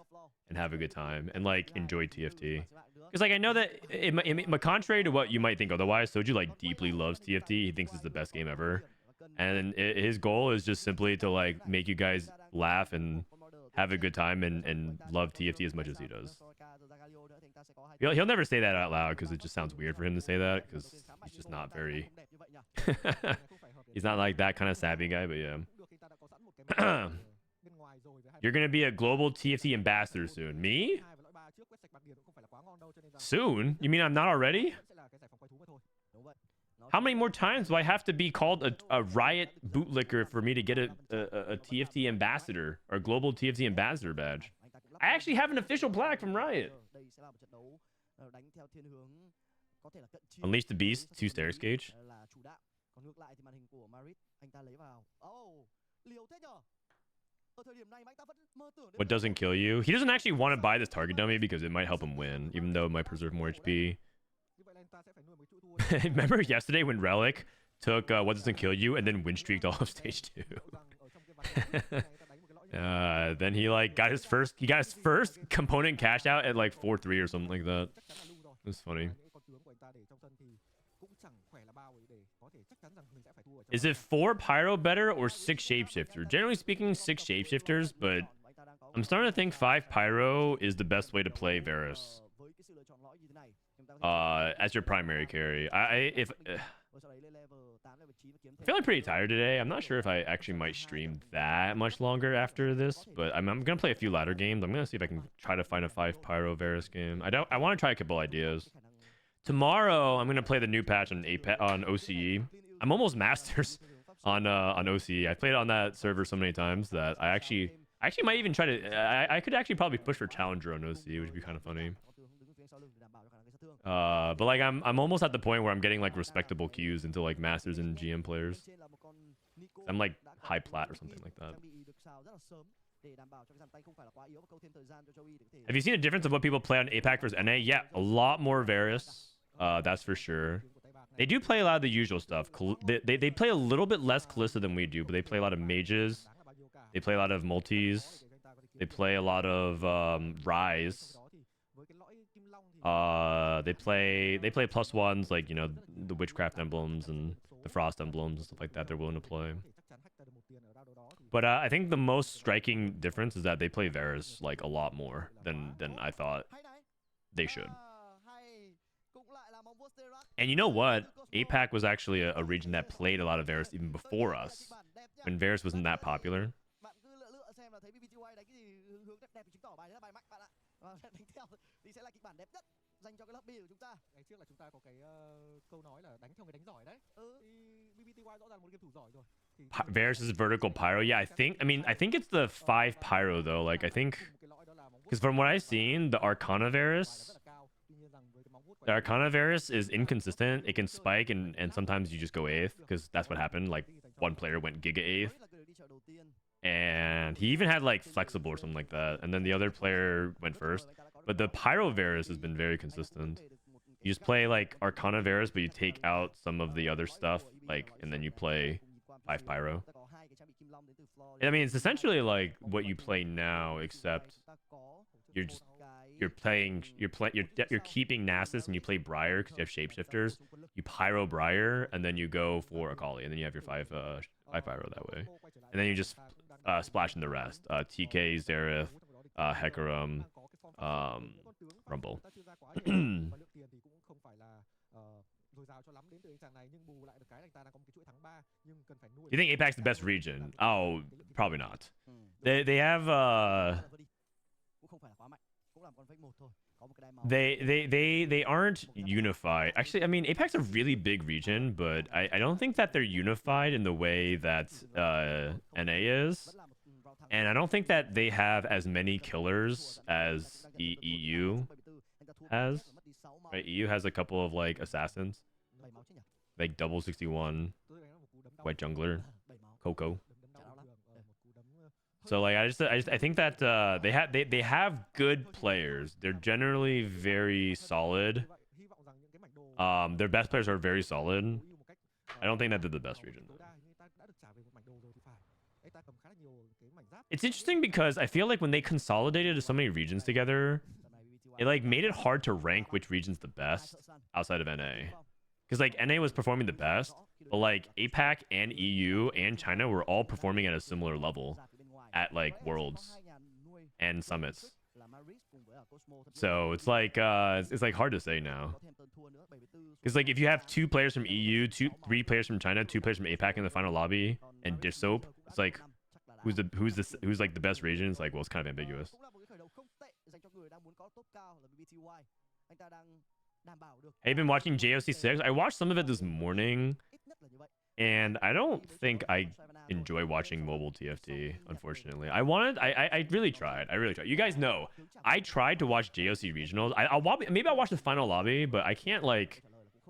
and have a good time and like enjoy TFT. Because like I know that contrary to what you might think otherwise, Soju like deeply loves TFT. He thinks it's the best game ever, and his goal is just simply to like make you guys laugh and have a good time and love TFT as much as he does. He'll never say that out loud because it just sounds weird for him to say that because he's just not very. He's not like that kind of savvy guy, but yeah. You're gonna be a global TFT ambassador soon. Me? Soon? You mean I'm not already? How many more times do I have to be called a Riot bootlicker for me to get a TFT ambassador or global TFT ambassador badge? I actually have an official plaque from Riot. Unleash the Beast, 2 stairs gauge. What doesn't kill you? He doesn't actually want to buy this target dummy because it might help him win, even though it might preserve more HP. Remember yesterday when Relic took what doesn't kill you and then win streaked all of stage 2? Then he like got his first component cash out at like 4-3 or something like that. It's funny. Is it 4 pyro better or 6 shapeshifter? Generally speaking, 6 shapeshifters, but I'm starting to think 5 pyro is the best way to play Varus. As your primary carry. I'm feeling pretty tired today. I'm not sure if I actually might stream that much longer after this, but I'm gonna play a few ladder games. I'm gonna see if I can try to find a 5 pyro Varus game. I want to try a couple ideas. Tomorrow I'm gonna play the new patch on OCE. I'm almost masters on OCE. I played on that server so many times that I actually might even try to. I could actually probably push for challenger on OCE, which would be kind of funny. But like I'm almost at the point where I'm getting like respectable queues into like masters and GM players. I'm like high plat or something like that. Have you seen a difference of what people play on APAC versus NA? Yeah, a lot more Varus. That's for sure. They do play a lot of the usual stuff. They play a little bit less Kalista than we do, but they play a lot of mages. They play a lot of multis. They play a lot of Rise. They play +1s like, you know, the witchcraft emblems and the frost emblems and stuff like that. They're willing to play. But I think the most striking difference is that they play Varus like a lot more than I thought they should. And you know what? APAC was actually a region that played a lot of Varus even before us, when Varus wasn't that popular. Ngày trước là chúng ta có cái câu nói là đánh theo người đánh giỏi đấy. BBTY rõ ràng một game thủ giỏi rồi. Varus is vertical pyro. Yeah, I think it's the 5 pyro though. Like I think, because from what I've seen, the Arcana Varus is inconsistent. It can spike and sometimes you just go 8th because that's what happened. Like one player went Giga 8th. And he even had like flexible or something like that. And then the other player went first. But the Pyro Varus has been very consistent. You just play like Arcana Varus, but you take out some of the other stuff, like, and then you play 5 Pyro. I mean, it's essentially like what you play now, except you're keeping Nasus and you play Briar because you have shapeshifters. You Pyro Briar and then you go for Akali, and then you have your 5 Pyro that way. And then you just splash in the rest. TK, Xerath, Hecarim, Rumble. You think APAC's the best region? Oh, probably not. They have they aren't unified. Actually, I mean, APAC's a really big region, but I don't think that they're unified in the way that NA is. And I don't think that they have as many killers as EU has. Right? EU has a couple of like assassins, like Double 61, White Jungler, Coco. So like I think that they have good players. They're generally very solid. Their best players are very solid. I don't think that they're the best region though. It's interesting because I feel like when they consolidated so many regions together, it like made it hard to rank which region's the best outside of NA. Because like NA was performing the best, but like APAC and EU and China were all performing at a similar level at like Worlds and Summits. So it's like hard to say now. Because like if you have 2 players from EU, 3 players from China, 2 players from APAC in the final lobby, and dish soap, it's like who's like the best region? It's like, well, it's kind of ambiguous. Have you been watching JOC 6? I watched some of it this morning, and I don't think I enjoy watching mobile TFT, unfortunately. I really tried. You guys know, I tried to watch JOC regionals. Maybe I'll watch the final lobby, but I can't like,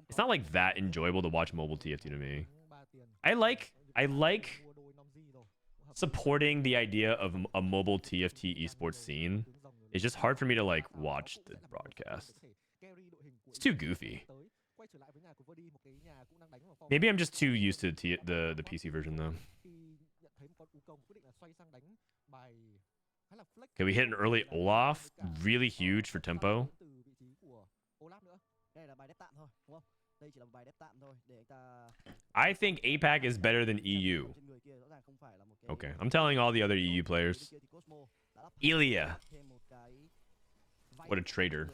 it's not like that enjoyable to watch mobile TFT to me. I like supporting the idea of a mobile TFT esports scene. It's just hard for me to like watch the broadcast. It's too goofy. Maybe I'm just too used to the PC version though. Okay, we hit an early Olaf, really huge for tempo. I think APAC is better than EU. Okay, I'm telling all the other EU players. Ilya. What a traitor.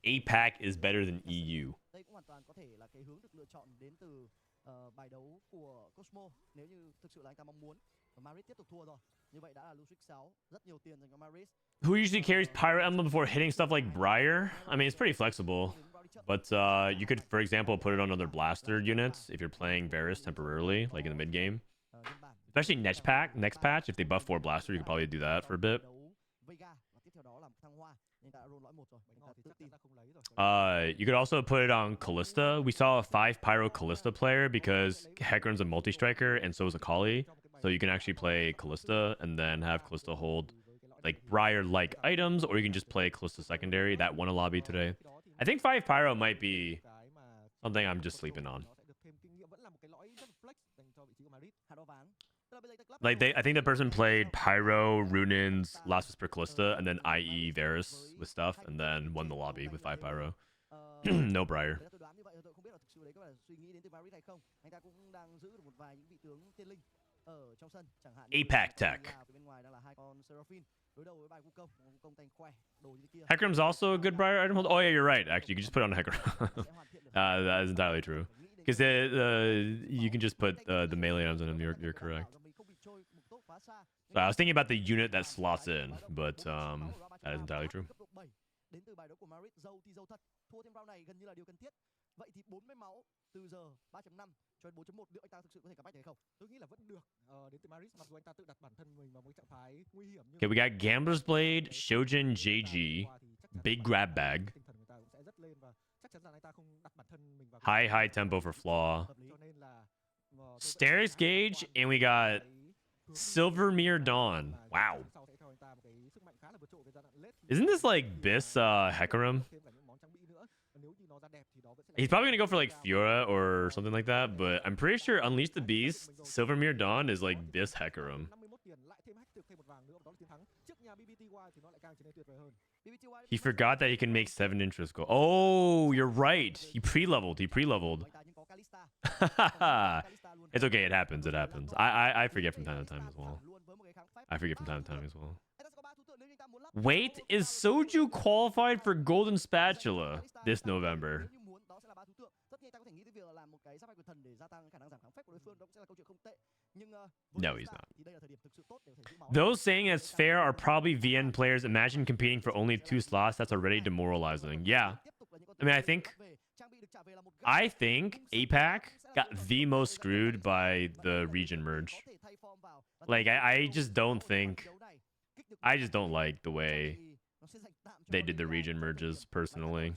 APAC is better than EU. Who usually carries Pyro Emblem before hitting stuff like Briar? I mean, it's pretty flexible. But you could, for example, put it on other blaster units if you're playing Varus temporarily, like in the mid game. Especially next patch, if they buff 4 blaster, you could probably do that for a bit. You could also put it on Callista. We saw a 5 Pyro Callista player because Hecarim's a multi-striker and so is Akali. So you can actually play Callista and then have Callista hold like Briar-like items, or you can just play Callista secondary. That won a lobby today. I think 5 Pyro might be something I'm just sleeping on. Like I think the person played Pyro, Runins, Last Whisper Callista, and then IE Varus with stuff, and then won the lobby with 5 Pyro. No Briar. APAC Tech. Hecarim's also a good Briar item hold. Oh yeah, you're right. Actually, you can just put it on Hecarim. That is entirely true. Because you can just put the melee items on him. You're correct. So I was thinking about the unit that slots in, but that is entirely true. Okay, we got Gambler's Blade, Shojin JG, Big Grab Bag, high tempo for Flaw, Stairs Gauge, and we got Silvermere Dawn. Wow. Isn't this like Biss Hecarim? He's probably gonna go for like Fiora or something like that, but I'm pretty sure Unleash the Beast, Silvermere Dawn is like Biss Hecarim. He forgot that he can make 7 interest gold. Oh, you're right. He pre-leveled. It's okay. It happens. I forget from time to time as well. Wait, is Soju qualified for Golden Spatula this November? No, he's not. Those saying it's fair are probably VN players. Imagine competing for only 2 slots. That's already demoralizing. Yeah. I mean, I think APAC got the most screwed by the region merge. Like, I just don't like the way they did the region merges personally.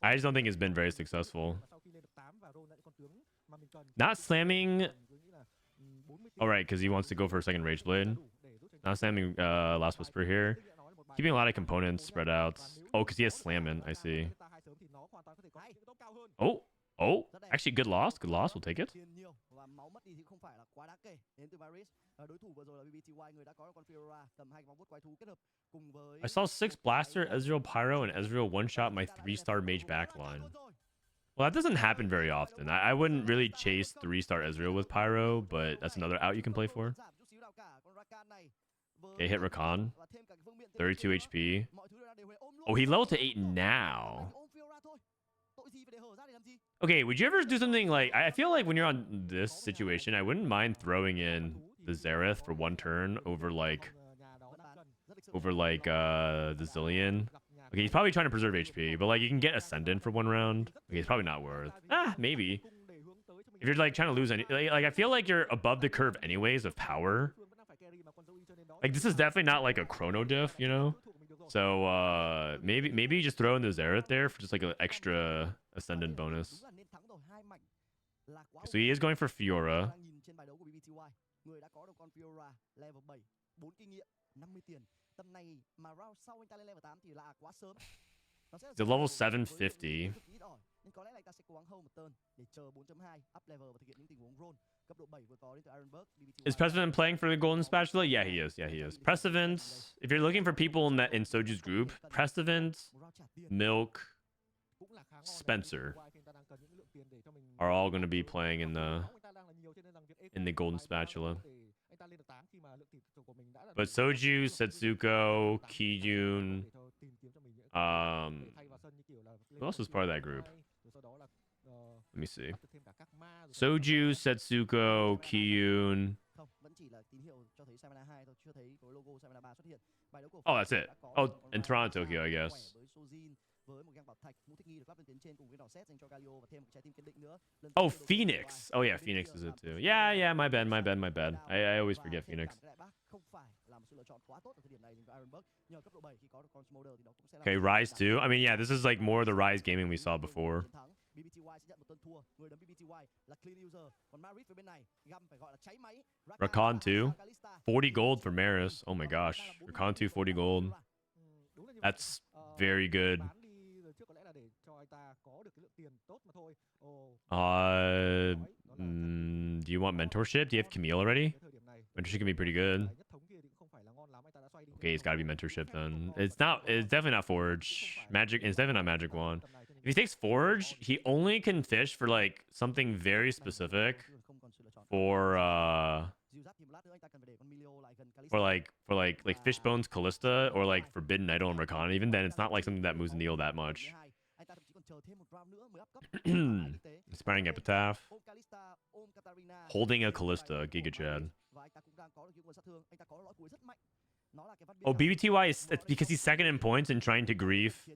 I just don't think it's been very successful. Not slamming. All right, because he wants to go for a second Rage Blade. Not slamming Last Whisper here. Keeping a lot of components spread out. Oh, because he has slamming. I see. Oh, actually, good loss. We'll take it. I saw 6 Blaster, Ezreal Pyro, and Ezreal one-shot my 3-star Mage backline. Well, that doesn't happen very often. I wouldn't really chase 3-star Ezreal with Pyro, but that's another out you can play for. Okay, hit Rakan. 32 HP. Oh, he leveled to 8 now. Okay, would you ever do something like... I feel like when you're on this situation, I wouldn't mind throwing in the Xerath for 1 turn over like the Zillion. Okay, he's probably trying to preserve HP, but like you can get Ascendant for 1 round. Okay, it's probably not worth. Maybe. If you're like trying to lose any... Like I feel like you're above the curve anyways of power. Like this is definitely not like a chrono diff, you know? So maybe just throw in the Xerath there for just like an extra Ascendant bonus. So he is going for Fiora. Tầm này mà round sau anh ta lên level 8 thì là quá sớm. Nó sẽ là The rất level nhiều 750. cực kỳ ít ỏi. Nên có lẽ là anh ta sẽ cố gắng hold một turn để chờ 4.2 up level và thực hiện những tình huống roll. Cấp độ 7 vừa có đến từ Ironberg. Is Precedent playing for the Golden Spatula? Yeah, he is. Yeah, he is. Precedent. If you're looking for people in Soju's group, Precedent, Milk, Spencer are all going to be playing in the Golden Spatula. But Soju, Setsuko, Kiyun, who else was part of that group? Let me see. Soju, Setsuko, Kiyun. Oh, that's it. Oh, and Toronto, Tokyo, I guess. Oh, Phoenix. Oh, yeah, Phoenix is it too. Yeah, my bad. I always forget Phoenix. Okay, Rise 2. I mean, yeah, this is like more of the Rise gaming we saw before. BBTY sẽ nhận một tuần thua. Người đấm BBTY là clean user. Còn Marit phía bên này, Găm phải gọi là cháy máy. Rakan 2. 40 gold for Maris. Oh my gosh. Rakan 2, 40 gold. That's very good. Do you want mentorship? Do you have Camille already? Mentorship can be pretty good. Okay, it's got to be mentorship then. It's definitely not Forge. Magic. It's definitely not Magic Wand. If he takes Forge, he only can fish for like something very specific for Fishbones Callista or like Forbidden Idol and Rakan. Even then, it's not like something that moves the needle that much. Inspiring Epitaph. Holding a Callista, Giga Chad. Oh, BBTY is it's because he's second in points and trying to grief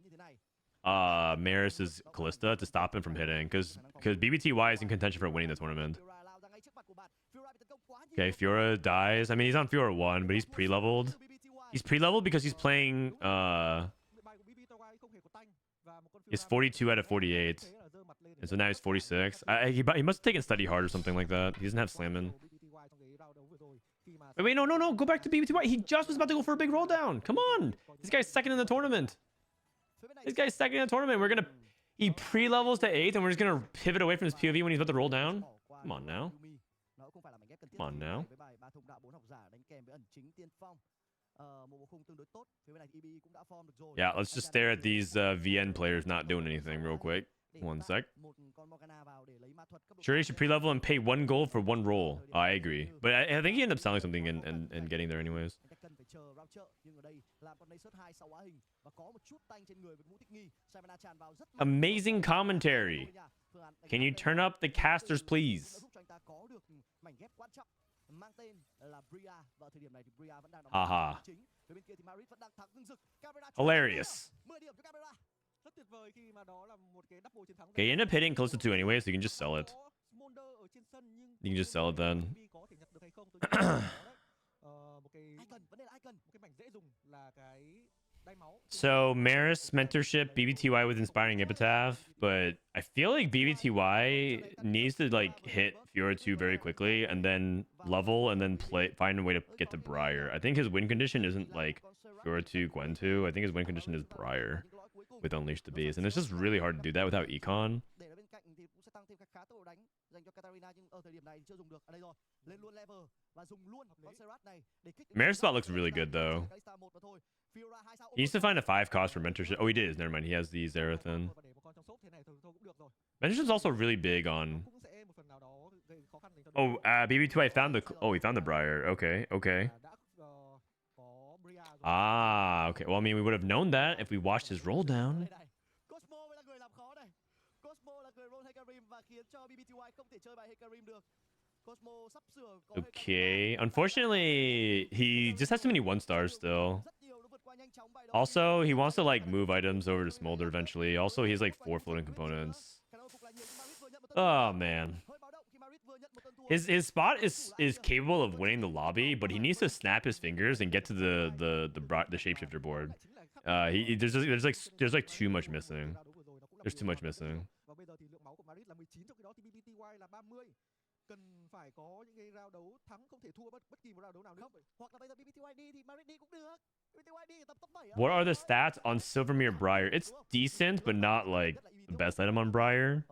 Maris's Callista to stop him from hitting, because BBTY is in contention for winning the tournament. Okay, Fiora dies. I mean, he's on Fiora 1, but he's pre-leveled. He's pre-leveled because he's playing he's 42 out of 48. And so now he's 46. He must have taken study hard or something like that. He doesn't have slamming. Wait, no. Go back to BBTY. He just was about to go for a big roll down. Come on. This guy's second in the tournament. He pre-levels to 8th and we're just going to pivot away from his POV when he's about to roll down. Come on now. Yeah, let's just stare at these VN players not doing anything real quick. One sec. Sure, you should pre-level and pay 1 gold for 1 roll. Oh, I agree. But I think he ended up selling something and getting there anyways. Amazing commentary. Can you turn up the casters, please? Haha. Hilarious. Okay, you end up hitting close to 2 anyway, so you can just sell it. You can just sell it then. So, Maris mentorship, BBTY with Inspiring Epitaph, but I feel like BBTY needs to like hit Fiora 2 very quickly and then level and then find a way to get to Briar. I think his win condition isn't like Fiora 2, Gwen 2. I think his win condition is Briar with Unleash the Beast, and it's just really hard to do that without Econ. Maris spot looks really good though. He needs to find a 5 cost for mentorship. Oh, he did. Never mind. He has the Zarathan. Mentorship's also really big on. Oh, BB2, he found the Briar. Okay. Ah, okay. Well, I mean, we would have known that if we watched his roll down. Okay. Unfortunately, he just has too many 1-stars still. Also, he wants to like move items over to Smolder eventually. Also, he has like 4 floating components. Oh man. His spot is capable of winning the lobby, but he needs to snap his fingers and get to the shapeshifter board. There's like too much missing. There's too much missing. cần phải có những cái round đấu thắng, không thể thua bất kỳ một round đấu nào nữa. Hoặc là bây giờ BBTY đi thì Marit đi cũng được. BBTY đi tập top 7. What are the stats on Silvermere Briar? It's decent, but not like the best item on Briar.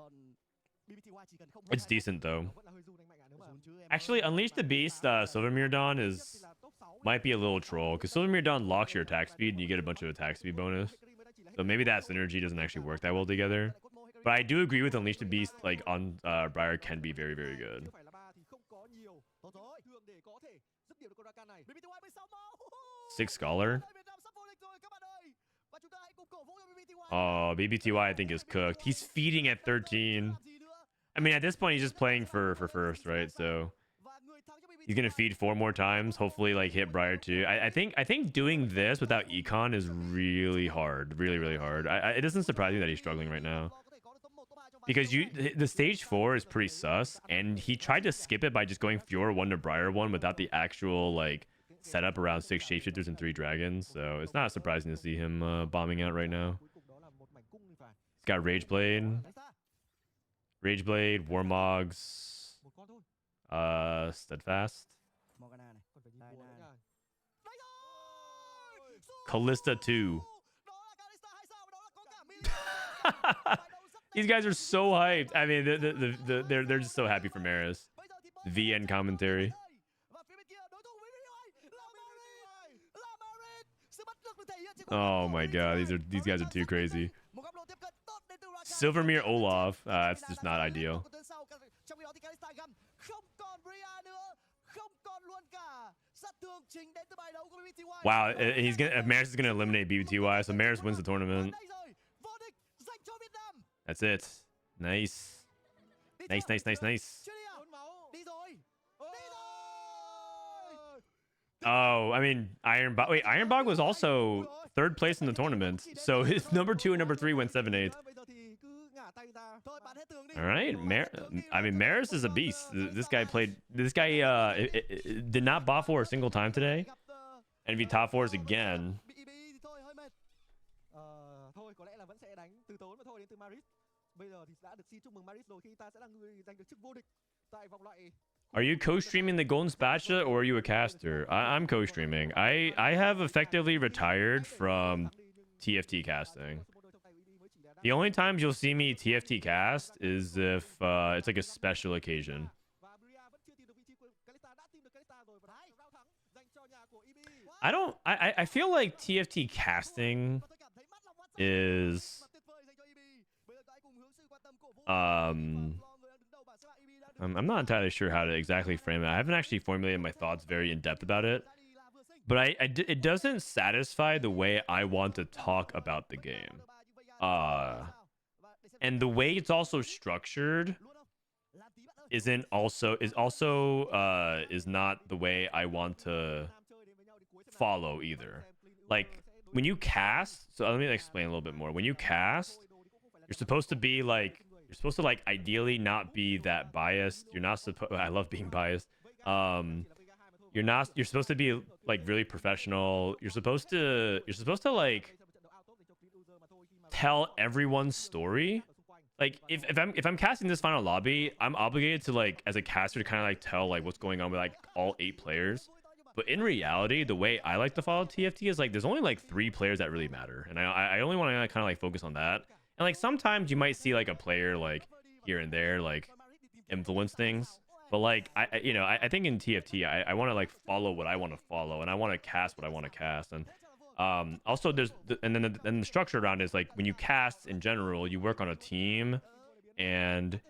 It's decent though. Actually, Unleash the Beast, Silvermere Dawn might be a little troll because Silvermere Dawn locks your attack speed and you get a bunch of attack speed bonus. So maybe that synergy doesn't actually work that well together. But I do agree with Unleash the Beast, like on Briar can be very, very good. 6 Scholar. Oh, BBTY I think is cooked. He's feeding at 13. I mean, at this point, he's just playing for first, right? So he's gonna feed 4 more times. Hopefully, like hit Briar too. I think doing this without econ is really hard, really hard. It doesn't surprise me that he's struggling right now because the stage 4 is pretty sus, and he tried to skip it by just going Fiora 1 to Briar 1 without the actual like setup around 6 shapeshifters and 3 dragons. So it's not surprising to see him bombing out right now. He's got Rageblade. Rageblade, Warmogs, Steadfast, Callista 2. These guys are so hyped. I mean, they're just so happy for Maris. VN commentary. Oh my god, these guys are too crazy. Silvermere Olaf, that's just not ideal. Wow, Maris is gonna eliminate BBTY, so Maris wins the tournament. That's it. Nice. Nice. Oh, I mean, Ironbog. Wait, Ironbog was also 3rd place in the tournament. So his number 2 and number 3 went 7-8. All right, I mean, Maris is a beast. This guy did not bot for a single time today. And if he top 4s again. Are you co-streaming the Golden Spatula or are you a caster? I'm co-streaming. I have effectively retired from TFT casting. The only times you'll see me TFT cast is if it's like a special occasion. I feel like TFT casting is I'm not entirely sure how to exactly frame it. I haven't actually formulated my thoughts very in depth about it, but it doesn't satisfy the way I want to talk about the game. And the way it's also structured is not the way I want to follow either. Like when you cast, so let me explain a little bit more. When you cast, you're supposed to ideally not be that biased. You're not supposed, I love being biased. You're supposed to be like really professional. You're supposed to like tell everyone's story. Like if I'm casting this final lobby, I'm obligated to, like, as a caster, to kind of like tell like what's going on with like all 8 players. But in reality, the way I like to follow TFT is like there's only like 3 players that really matter, and I only want to kind of like focus on that. And like sometimes you might see like a player like here and there like influence things, but like I think in TFT I want to like follow what I want to follow, and I want to cast what I want to cast. And also there's the structure around it is like when you cast in general, you work on a team and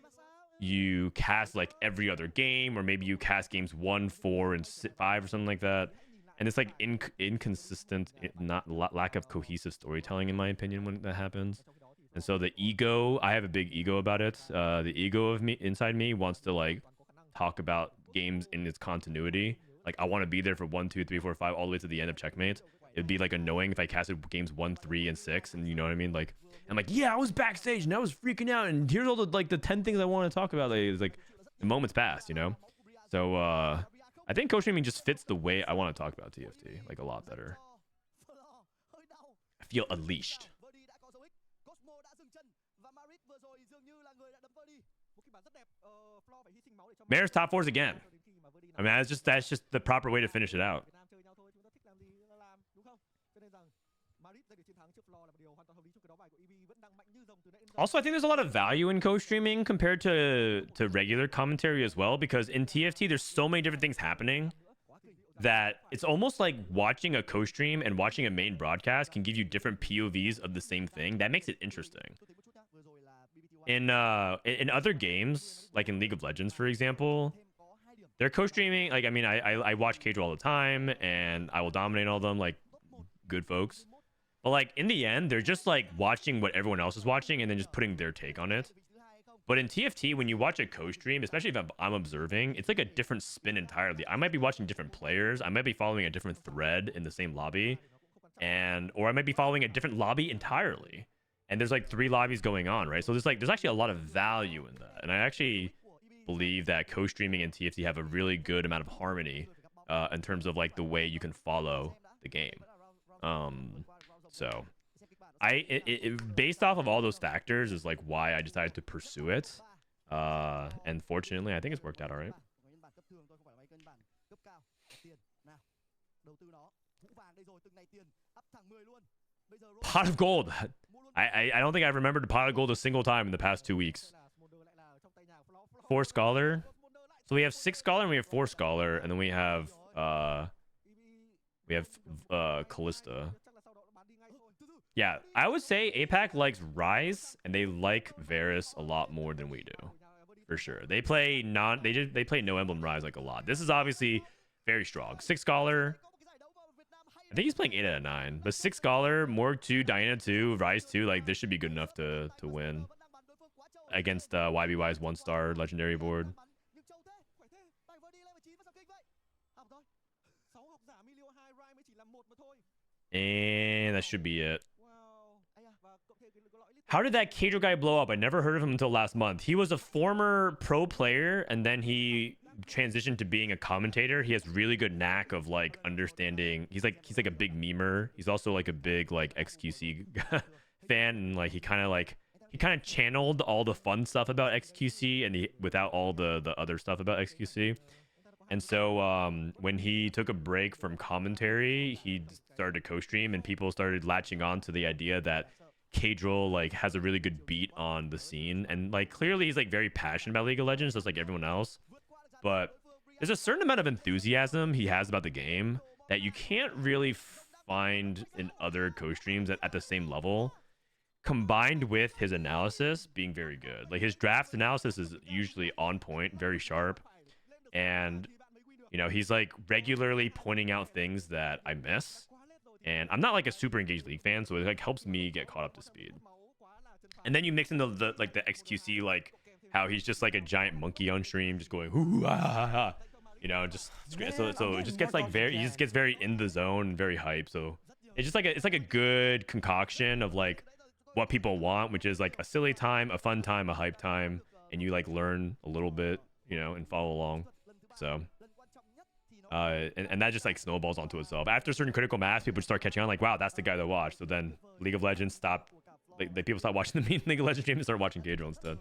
you cast like every other game, or maybe you cast games 1, 4, and 5 or something like that. And it's like inconsistent, lack of cohesive storytelling, in my opinion, when that happens. And so the ego, I have a big ego about it. The ego of me inside me wants to like talk about games in its continuity. Like I want to be there for 1, 2, 3, 4, 5, all the way to the end of checkmate. It'd be like annoying if I casted games 1, 3, and 6, and you know what I mean? Like I'm like, yeah, I was backstage and I was freaking out, and here's all the 10 things I want to talk about. Like, it's like the moment's passed, you know. So I think co-streaming just fits the way I want to talk about TFT like a lot better. I feel unleashed. Cosmo đã dừng chân và Marit vừa rồi dường như là người đã đấm vỡ đi. Một kịch bản rất đẹp. Flo phải hy sinh máu để cho Mayor's top fours again. I mean, that's just the proper way to finish it out. Việt Nam chơi nhau thôi, chúng ta thích làm gì là làm, đúng không? Cho nên rằng Marit giành được chiến thắng trước Flo là một điều hoàn toàn hợp lý trong cái đấu bài của EB vẫn đang mạnh như rồng từ nãy đến giờ. Also, I think there's a lot of value in co-streaming compared to regular commentary as well, because in TFT there's so many different things happening that it's almost like watching a co-stream and watching a main broadcast can give you different POVs of the same thing. That makes it interesting. In other games, like in League of Legends, for example, they're co-streaming. Like, I mean, I watch Cage all the time, and I will dominate all of them, like good folks. But like in the end, they're just like watching what everyone else is watching and then just putting their take on it. But in TFT, when you watch a co-stream, especially if I'm observing, it's like a different spin entirely. I might be watching different players. I might be following a different thread in the same lobby, or I might be following a different lobby entirely. And there's like 3 lobbies going on, right? So there's actually a lot of value in that. And I actually believe that co-streaming and TFT have a really good amount of harmony in terms of like the way you can follow the game. So based off of all those factors is like why I decided to pursue it. And fortunately, I think it's worked out all right. Pot of gold. I don't think I've remembered pot of gold a single time in the past 2 weeks. 4 scholar. So we have 6 scholar and we have 4 scholar, and then we have Callista. Yeah, I would say APAC likes Rise and they like Varus a lot more than we do. For sure. They play no emblem Rise like a lot. This is obviously very strong. 6 scholar. I think he's playing 8 out of 9. But 6 scholar, Morg 2, Diana 2, Rise 2, like this should be good enough to win against YBY's 1-star legendary board. And that should be it. How did that Cadro guy blow up? I never heard of him until last month. He was a former pro player, and then he transitioned to being a commentator. He has really good knack of like understanding. He's like a big memer. He's also like a big like XQC fan, and like he kind of channeled all the fun stuff about XQC and without all the other stuff about XQC. And so when he took a break from commentary, he started to co-stream, and people started latching on to the idea that Cadril like has a really good beat on the scene, and like clearly he's like very passionate about League of Legends, just like everyone else. But there's a certain amount of enthusiasm he has about the game that you can't really find in other co-streams at the same level, combined with his analysis being very good. Like his draft analysis is usually on point, very sharp, and you know, he's like regularly pointing out things that I miss. And I'm not like a super engaged League fan, so it like helps me get caught up to speed. And then you mix in the XQC, like how he's just like a giant monkey on stream, just going hoo ah, ah, ah. You know, just so it just gets like he just gets very in the zone, very hype. So it's just like a good concoction of like what people want, which is like a silly time, a fun time, a hype time, and you like learn a little bit, you know, and follow along. So and that just like snowballs onto itself. After a certain critical mass, people start catching on, like, wow, that's the guy to watch. So then League of Legends stopped, like people stop watching the main League of Legends stream and start watching Cadril instead.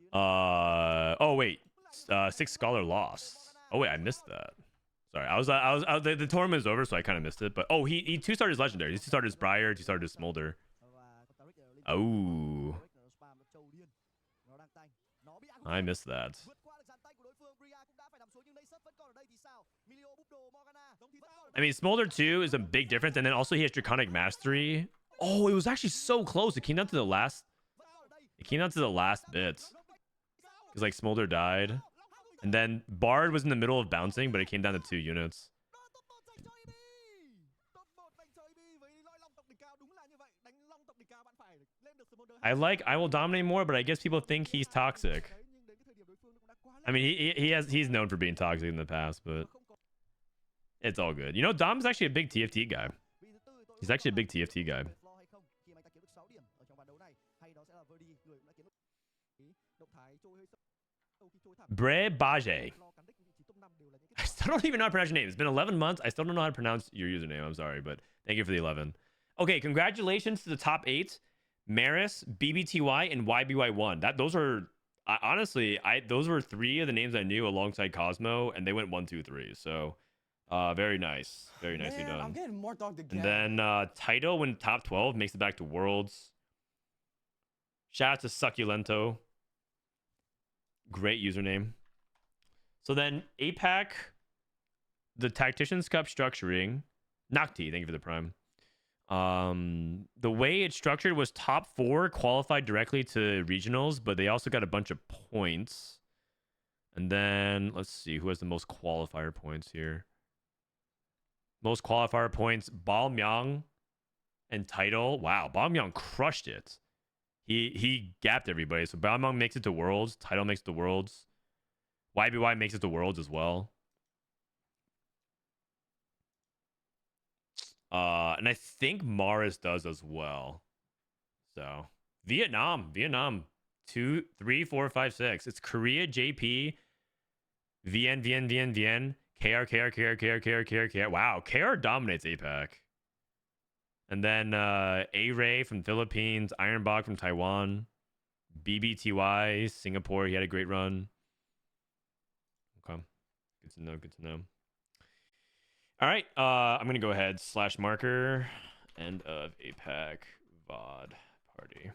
Oh wait, 6 scholar lost. Oh wait, I missed that. Sorry, I was the tournament is over, so I kind of missed it. But oh, he 2-started his legendary. He 2-started his Briar, 2-started his Smolder. Oh, I missed that. I mean, Smolder 2 is a big difference, and then also he has Draconic Mastery. Oh, it was actually so close. It came down to the last. It came down to the last bit. Because like Smolder died, and then Bard was in the middle of bouncing, but it came down to 2 units. I will dominate more, but I guess people think he's toxic. I mean, he's known for being toxic in the past, but it's all good. You know, Dom's actually a big TFT guy. He's actually a big TFT guy. Bre Baje. don't even know how to pronounce your name. It's been 11 months. I still don't know how to pronounce your username. I'm sorry, but thank you for the 11. Okay, congratulations to the top 8. Maris, BBTY, and YBY1. Those are honestly, those were 3 of the names I knew alongside Cosmo, and they went 1, 2, 3. So, very nice, very nicely Man, I'm done. getting more dogged again. And then Taito went top 12, makes it back to Worlds. Shout out to Succulento. Great username. So then APAC, the Tactician's Cup structuring. Nocti, thank you for the prime. The way it's structured was top 4 qualified directly to regionals, but they also got a bunch of points. And then let's see who has the most qualifier points here. Most qualifier points: Baomyang and Title. Wow, Baomyang crushed it. He gapped everybody. So Baomyang makes it to Worlds. Title makes it to Worlds. YBY makes it to Worlds as well. And I think Maris does as well. So Vietnam 2, 3, 4, 5, 6. It's Korea, JP, VN, KR. Wow, KR dominates APAC. And then A-Ray from Philippines, Ironbach from Taiwan, BBTY, Singapore. He had a great run. Okay, good to know. Good to know. All right, I'm gonna go ahead /marker end of APAC VOD party.